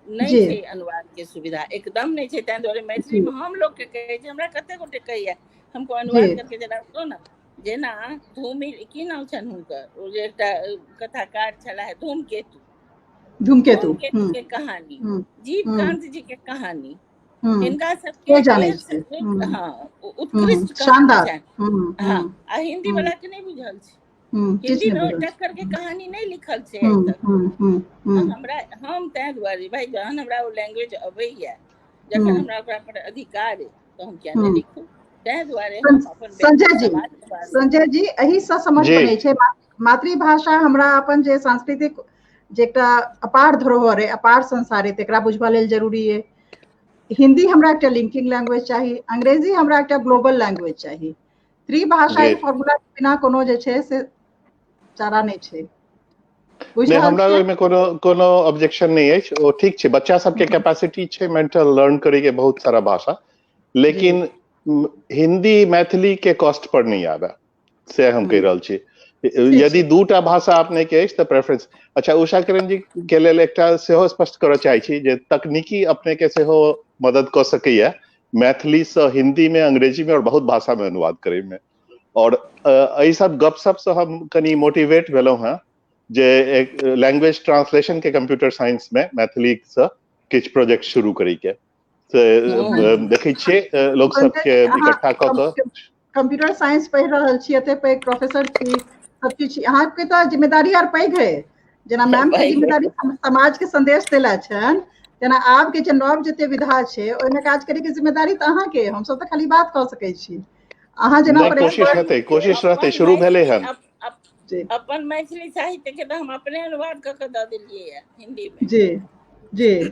नहीं छै अनुवाद के सुविधा एकदम नहीं छै, ताहि दुआरे मैथिली में हम लोग के कहै छै, हमरा कते गोटे कहैया हमको अनुवाद करके जरा दो ना, जेना धूमि की नाम छन हुनकर ओ जे एकटा कथाकार छला है धूमकेतु के कहानी, जीवकांत जी के कहानी, इनका सबके हाँ उत्कृष्ट शानदार, हाँ आ हिंदी वाला के नहीं बुझल छै, हिंदी में टक्कर के कहानी नहीं लिखल छै तक, हमरा हम तै दुआरे भाई जहन हमरा वो लैंग्वेज अबैया, जखन हमरा ओकरा पर अधिकार है तो हम क्या नहीं लिखू, तै दुआरे हम अपन संजय जी एही से समझ पड़ै छै मातृभाषा हमरा अपन जे सांस्कृतिक जे एकटा अपार धरोहर है, अपार संसार है, तकरा बुझबा लेल जरूरी है, हिंदी हमरा एकटा लिंकिंग लैंग्वेज चाही, अंग्रेजी हमरा एकटा ग्लोबल लैंग्वेज चाही, त्रिभाषाई फॉर्मूला के बिना कोनो जे छै से चारा नहीं छे। नहीं, हमरा में कोनो ऑब्जेक्शन नहीं है, वो ठीक छे, बच्चा सबके कैपेसिटी छे मेंटल लर्न करे के बहुत सारा भाषा, लेकिन हिंदी मैथिली के कॉस्ट पर नहीं आवे से हम कह रहल छी। यदि दूटा भाषा अपने के अछि त प्रेफरेंस। अच्छा, उषा किरण जी के लेल एकटा सेहो स्पष्ट करय चाहै छी जे तकनीकी अपने के सेहो मदद क सकैया मैथिली से हिंदी में, अंग्रेजी में और बहुत भाषा में अनुवाद करे में। और एहि सब गपशप से हम कनी मोटिवेट भेलहुं हैं जे एक लैंग्वेज ट्रांसलेशन के कंप्यूटर साइंस में मैथिली से किछ प्रोजेक्ट शुरू करी के से देखै छियै लोग सबके इकट्ठा क के कंप्यूटर साइंस पढ़ि रहल छी, एते पैघ प्रोफेसर छी, सब चीज छी, अहाँ के तो जिम्मेदारी आर पैघ है। जेना मैम के जिम्मेदारी समाज के संदेश देला छन, जेना आब के जे नव जते विधा छै ओइ में काज करे के जिम्मेदारी त अहाँ के, हम सब त खाली बात क सकै छी। अहाँ जेना कोशिश रहते शुरू भेले हन। अपन मैथिली साहित्य के हम अपने अनुवाद क के द देलिए है हिंदी में। जी जी,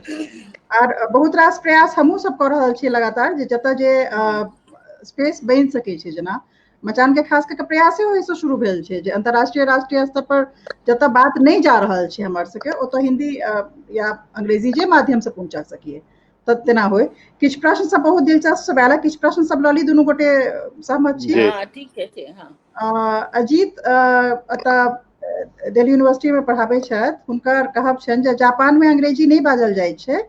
और बहुत रास प्रयास हमहू सब कर रहल छी लगातार, जे जत जे स्पेस बन सके छै। जेना मचान के खास करके प्रयासे ओहि से शुरू भेल छै जे अंतरराष्ट्रीय राष्ट्रीय स्तर पर जत बात नहीं जा रहल छै हमर सबके, ओत हिंदी या अंग्रेजी जे माध्यम से पहुंचा सकिए तेना होय। किछ प्रश्न सब बहुत दिलचस्प सब आयल, किछ प्रश्न सब लली दुनू गोटे सहमत छी। हां ठीक है। हां, अजीत अतः दिल्ली यूनिवर्सिटी में पढ़ाबै छथि, हुनकर कहब छनि जे जापान में अंग्रेजी नहीं बाजल जाइ छै,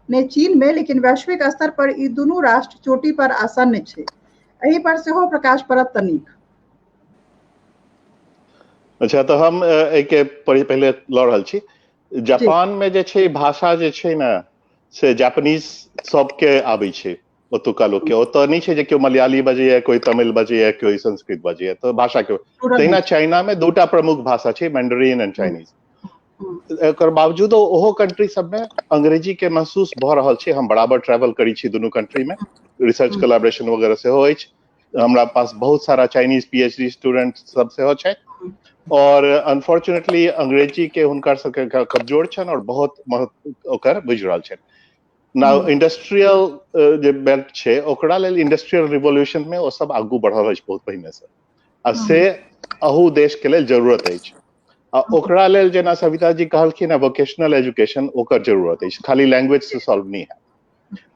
ने चीन में, लेकिन वैश्विक स्तर पर ई दुनू राष्ट्र चोटी पर आसन्न छै। एहि पर सेहो प्रकाश परत त नीक। अच्छा, तो हम एके पहले ल रहल छी। जापान में जे छै भाषा जे छै ना से जापानीज सबके आबै छै, ओतुका लोग के। ओत नहीं छै जे केओ मलयाली बजैया, कोई तमिल बजैया, कोई संस्कृत बजैया, तो भाषा के तहिना चाइना में दूटा प्रमुख भाषा छै, मैंडरिन एंड चाइनीज। एकर बावजूद ओहो कंट्री सब में अंग्रेजी के महसूस भ रहल छै। हम बराबर ट्रैवल करी छी दुनू कंट्री में, रिसर्च कोलैबोरेशन वगैरह से हो अछि। हमरा पास बहुत सारा चाइनीज पीएचडी स्टूडेंट सब से हो छै, और अनफॉर्चुनेटली अंग्रेजी के हुनकर सबके कमजोर छन और बहुत महत्व ओकर बुझि रहल छै। नाउ इंडस्ट्रियल जे बेल्ट छै ओकरा लेल इंडस्ट्रियल रिवोल्यूशन में ओ सब आगू बढ़ल अछि बहुत पहिने से, आ से अहू देश के लेल जरूरत अछि। आ ओकरा लेल जेना सविता जी कहलखिन वोकेशनल एजुकेशन ओकर जरूरत अछि, खाली लैंग्वेज से सॉल्व नहीं है।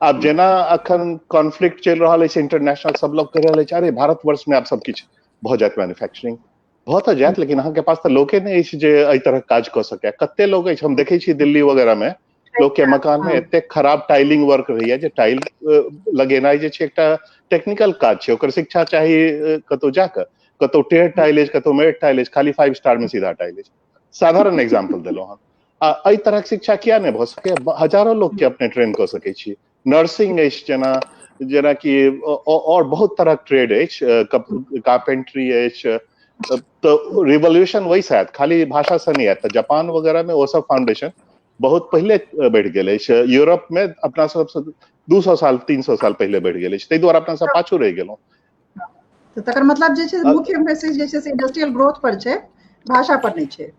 अब जेना अखन कॉन्फ्लिक्ट चल रहा है इंटरनेशनल, सब लोग कह रहे अरे भारतवर्ष में आब सब किछ भ जात, मैन्युफैक्चरिंग भ त जात, लेकिन अहाँ के पास त लोके नहीं अछि जे एहि तरह काज क सके। कते लोग अछि, हम देखे छी दिल्ली वगैरह में लोग के मकान में एते खराब टाइलिंग वर्क रहैया जे टाइल लगेनाइ जे छै एकटा टेक्निकल काज छै, ओकर शिक्षा चाही कतौ जाके, कतौ टेढ़ टाइल अछि, कतौ मेढ़ टाइल अछि, खाली 5 स्टार में सीधा टाइल अछि। साधारण एग्जांपल देलहुं हम। एहि तरह शिक्षा किया नहीं भ सके? हजारों लोग के अपने ट्रेन क सकै छी। नर्सिंग अछि जेना कि और बहुत तरह ट्रेड अछि, कारपेंट्री अछि, तो रिवोल्यूशन वही से खाली भाषा से नहीं आता। जापान वगैरह में वो सब फाउंडेशन बहुत पहले बढ़ गए, यूरोप में अपना सब 200 साल 300 साल पहले बढ़ गए, ताहि द्वारा अपना सब पाछू रह गेलौं। तो तकर मतलब जे छै मुख्य मैसेज जे छै से इंडस्ट्रियल ग्रोथ पर छै, भाषा पर नहीं छै।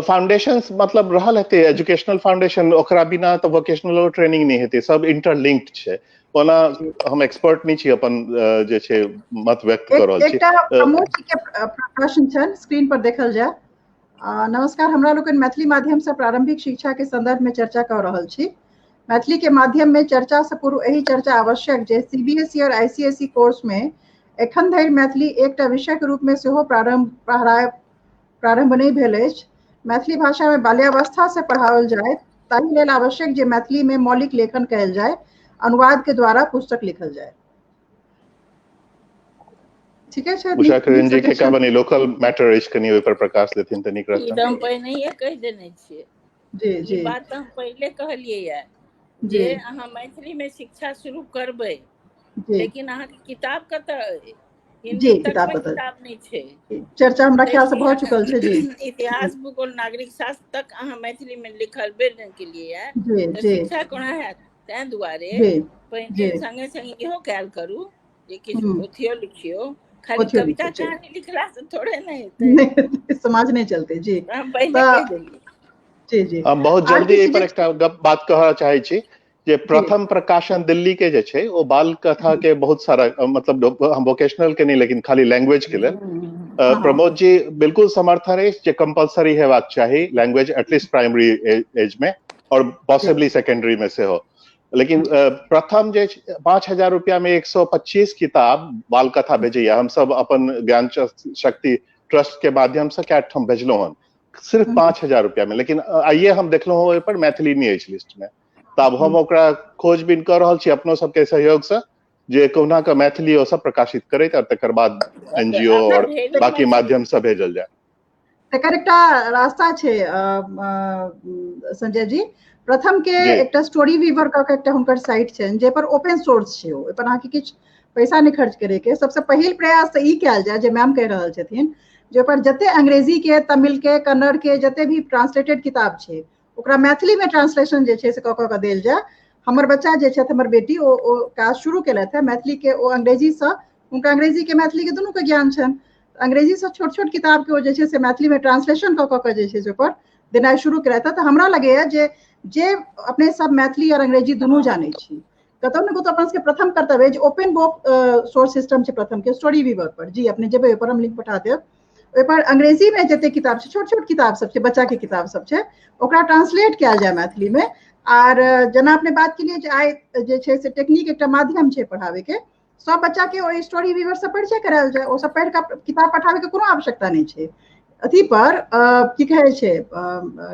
फाउंडेशंस मतलब रहल हेतै, एजुकेशनल फाउंडेशन, ओकरा बिना तो वोकेशनल ट्रेनिंग नहीं हेतै, सब इंटरलिंक्ड छै। ओना हम एक्सपर्ट नहीं छी अपन जे छै मत व्यक्त कर रहल छी। एकटा प्रमोद जी के प्रश्न छन, स्क्रीन पर देखल जाय। नमस्कार, हमरा लोकन मैथिली माध्यम से प्रारंभिक शिक्षा के संदर्भ में चर्चा कर रहल छी। मैथिली के माध्यम में चर्चा से पूर्व एही चर्चा आवश्यक जे सीबीएसई और आईसीएसई कोर्स में एखन धरि मैथिली एकटा विषय के रूप में सेहो प्रारंभ नहीं भेल अछि। मैथिली भाषा में बाल्यावस्था से पढ़ाओल जाए, ताहि लेल आवश्यक जे मैथिली में मौलिक लेखन कयल जाए, अनुवाद के द्वारा पुस्तक लिखल जाए। ठीक है सर, उषा किरण जी के कहबनी लोकल मैटर अछि, कनी ओइ पर प्रकाश देथिन त नीक रहत। एकदम पहिनहिए कहि देने छियै जी जी, ई बात हम पहले कहलियै है जे अहाँ मैथिली में शिक्षा शुरू करबै, लेकिन अहाँ के किताब कतऽ हिंदी तक में किताब नहीं छै। चर्चा हमरा ख्याल से भ चुकल छै। जी, इतिहास, भूगोल, नागरिक शास्त्र तक अहाँ मैथिली में लिखबे नहीं केलिए है, तो शिक्षा कोना हैत? तैं दुआरे पहिने संगे संगे इहो कयल करू जे किछु पोथियो लिखियो, खाली कविता कहानी लिखला से थोड़े नहीं हेतै, समाज नहीं चलते। जी, हम पहले कह देलिए। जी जी, हम बहुत जल्दी एहि पर एकटा बात कहऽ चाहै छी जे प्रथम प्रकाशन दिल्ली के जे छै ओ बाल कथा के बहुत सारा, मतलब हम वोकेशनल के नहीं लेकिन खाली लैंग्वेज के लेल प्रमोद जी बिल्कुल समर्थन है जे कंपलसरी हेबाक चाही लैंग्वेज एटलीस्ट प्राइमरी एज में और पॉसिबली सेकेंडरी में से हो। लेकिन प्रथम जे 5,000 रुपया में 125 किताब बाल कथा भेजैया हम सब अपन ज्ञान शक्ति ट्रस्ट के माध्यम से क्या हम भेजलो हन सिर्फ 5,000 रुपया में। लेकिन आइए हम देखलो हो पर मैथिली नहीं अछि लिस्ट में, तब हम ओकरा खोजबीन कर रहल छी अपनो सबके सहयोग से जे कोना के मैथिली ओ सब प्रकाशित करैत और तकर बाद एनजीओ और बाकी माध्यम से भेजल जाए। तकर एकटा रास्ता छै संजय जी, प्रथम के एकटा स्टोरी वीवर का एकटा हुनकर साइट छै जे पर ओपन सोर्स छै, ओइ पर अहाँ के किछ पैसा नहीं खर्च करे के। सबसे पहिल प्रयास तऽ ई कैल जाय जे मैम कह रहल छथिन जे पर जते अंग्रेजी के, तमिल के, कन्नड़ के जते भी ट्रांसलेटेड किताब छै ओकरा मैथिली में ट्रांसलेशन जे छै से कऽ कऽ देल जाय। हमर बच्चा जे छथि, हमर बेटी ओ काज शुरू केलथि है मैथिली के, ओ अंग्रेजी से उनका अंग्रेजी के मैथिली के दुनू के ज्ञान छनि, अंग्रेजी से छोट छोट किताब के ओ जे छै से मैथिली में ट्रांसलेशन कऽ कऽ जे छै से ओपर देनाइ शुरू केलथि है। तऽ हमरा लगैया जे अपने सब मैथिली और अंग्रेजी दुनू जानै छी, कतौ ने कतौ अपन सबके प्रथम कर्तव्य जे ओपन बुक सोर्स सिस्टम छै प्रथम के स्टोरी वीवर पर। जी अपने जेबै ओपर हम लिंक पठा देब, ओहि पर अंग्रेजी में जते किताब छै, छोट छोट किताब सब छै, बच्चा के किताब सब छै, ओकरा ट्रांसलेट कैल जाय मैथिली में। आर जेना अपने बात के लिए जे आइ जे छै से टेक्निक एकटा माध्यम छै पढ़ावे के, सब बच्चा के ओइ स्टोरी वीवर से परिचय करायल जाय, ओ सब पढ़ि कऽ किताब पठावे के कोनो आवश्यकता नहीं छै। अथी पर की कहे छै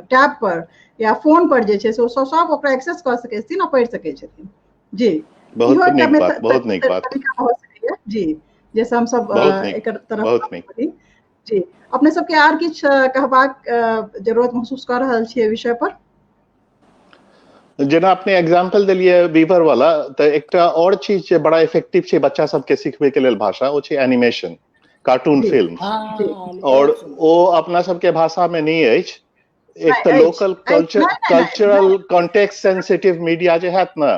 टैब पर या फोन पर जे छै से सब ओकरा एक्सेस कर सकै छथिन और पढ़ि सकै छथिन। जी बहुत नीक बात जी, जैसे हम सब एकर तरफ जी अपने सबके आर किछ कहबाक जरूरत महसूस कर रहल छियै विषय पर। जेना अपने एग्जांपल दिलिए वीवर वाला, तो एकटा और चीज जे बड़ा इफेक्टिव छै बच्चा सबके सिखबे के लेल भाषा, ओ छै एनिमेशन, कार्टून फिल्म। और ओ अपना सबके भाषा में नहीं अछि। एक तो local cultural context sensitive media जे हैत ना,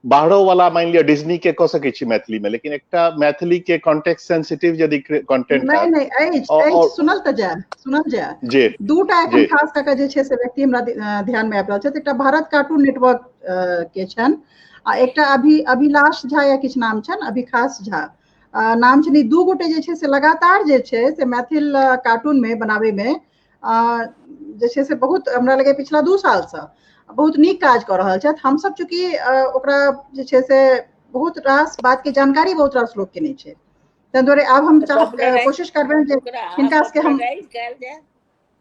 बाहरो वाला मान लिया डिज्नी के कह सकै छी मैथिली में, लेकिन एकटा मैथिली के कॉन्टेक्स्ट सेंसिटिव यदि कंटेंट नहीं सुनल तऽ जाय जी दूटा एखन खास कऽ जे छै से व्यक्ति हमरा ध्यान में आबि रहल छै। एकटा भारत कार्टून नेटवर्क के छनि आ एकटा अभिलाष झा या किछु नाम छनि, अभिखास झा नाम छनि। दू गोटे जे छै से लगातार जे छै से मैथिल कार्टून में बनावे में जे छै से बहुत हमरा लगे पिछला 2 साल से बहुत नीक काज कऽ रहल छथि। हम सब चूँकि ओकरा जे छै से बहुत रास बात के जानकारी बहुत रास लोग के नहीं छै, ताहि दुआरे आब हम कोशिश करबनि जे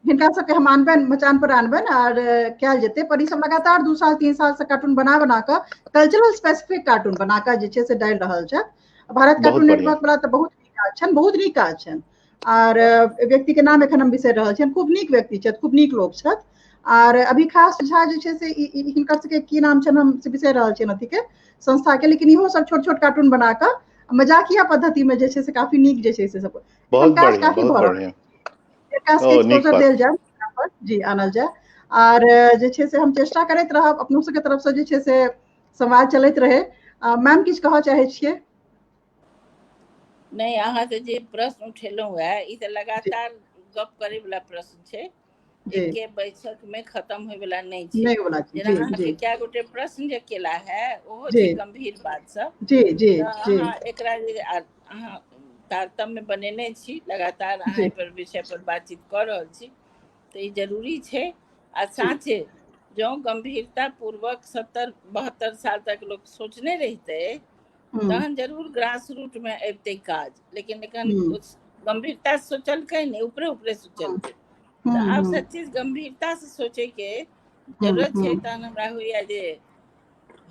हिनका सबके हम आनबनि, मचान पर आनबनि और कैल जेतै। पर ई सब लगातार 2 साल 3 साल से कार्टून बना कऽ कल्चरल स्पेसिफिक कार्टून बना कऽ जे छै से डालि रहल छै। भारत कार्टून नेटवर्क वाला तऽ बहुत नीक काज छनि, बहुत नीक काज छनि। और व्यक्ति के नाम एखन हम बिसरि रहल छियनि, खूब नीक व्यक्ति छथि, खूब नीक लोक छथि। और अभिखास झा जे छै से हिनकर सबके की नाम छनि हम बिसरि रहल छियनि अथी के संस्था के, लेकिन इहो सब छोट छोट कार्टून बना कऽ मजाकिया पद्धति में जे छै से काफी नीक जे छै से सब काज काफी भऽ रहल है। एक्सपोजर देल जाय पर जी आनल जाय। और जे छै से हम चेष्टा करैत रहब अपनो सबके तरफ से जे छै से संवाद चलैत रहे। मैम किछु कहऽ चाहे छियै? नहीं, अहाँ से जे प्रश्न उठेलहुँ है ई तऽ लगातार गप करे वाला प्रश्न छै, एके बैठक में खत्म होय वाला नहीं छै। जेना अहाँ के क्या गोटे प्रश्न जे केला है ओहो छै गंभीर बात सब। जी अहाँ एकरा अहाँ तारतम्य बनेने छी, लगातार अहाँ पर विषय पर बातचीत कर रहल छी, तो ई जरूरी छै। आ साँचे जो गंभीरता पूर्वक 70-72 साल तक लोग सोचने रहते तहन जरूर ग्रास रूट में अबते काज, लेकिन एखन गंभीरता से सोचलकै नहीं, ऊपरे सोचलकै। तो आब सब चीज गंभीरता से सोचे के जरूरत छै। तहन हमरा होइया जे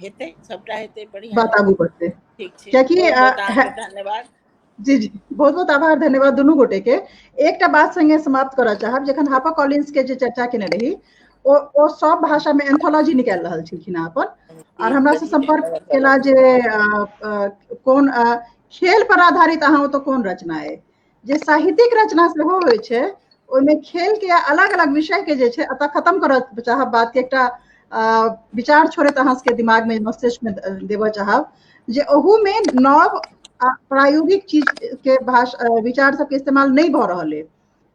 हेतै, सबटा हेतै, बढ़िया बात आगू बढ़तै। ठीक छै, बहुत धन्यवाद। जी बहुत बहुत आभार, धन्यवाद दुनू गोटे के। एकटा बात संगे समाप्त करऽ चाहब, जखन हापर कॉलिंस के जे चर्चा केने रही ओ सब भाषा में एंथोलॉजी निकाल रहल छलखिन अपन, और हमरा से संपर्क केला जे कोन खेल पर आधारित अहाँ तो कोन रचना है जे साहित्यिक रचना सेहो होइ छै, ओहिमे खेल के अलग अलग विषय के जे छै अतः खत्म करऽ चाहब बात के। एकटा विचार छोड़ैत अहाँ सबके दिमाग में मस्तिष्क में देबऽ चाहब जे ओहू में नव प्रायोगिक चीज के भाषा विचार सबके इस्तेमाल नहीं भऽ रहल है।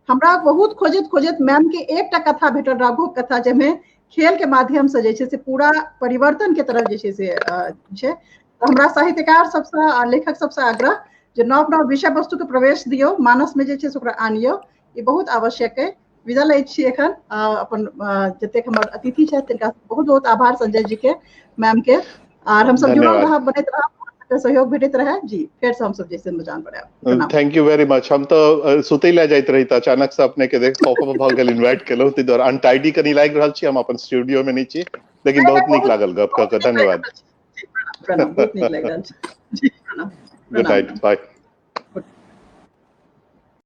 हमरा बहुत खोजैत मैम के एकटा कथा भेटल, राघव कथा, जाहिमे खेल के माध्यम से जे छै से पूरा परिवर्तन के तरफ जे छै से छै। हमरा साहित्यकार सबसे लेखक सबसे आग्रह जे नव नव विषय वस्तु के प्रवेश दियो, मानस में जे छै से ओकरा आनियो, ये बहुत आवश्यक है। विदा लै छी एखन अपन जतेक हमर अतिथि छथि तिनका बहुत बहुत आभार संजय जी के, मैम के, और हम सब जुड़ल रहब, बनैत रहब, सहयोग भेटैत रहे जी। फेर से हम सब जैसे मचान पर थैंक यू वेरी मच। हम तो सुतै ले जाइत रही त अचानक से अपने के देख पॉपअप भ गेल, इनवाइट केलौ, त द्वारा अनटाइडी कनी लागि रहल छी, हम अपन स्टूडियो में नहीं छी, लेकिन बहुत नीक लागल गप क के। धन्यवाद। प्रणाम, बहुत नीक लागि रहल छै जी। प्रणाम। गुड नाइट, बाय।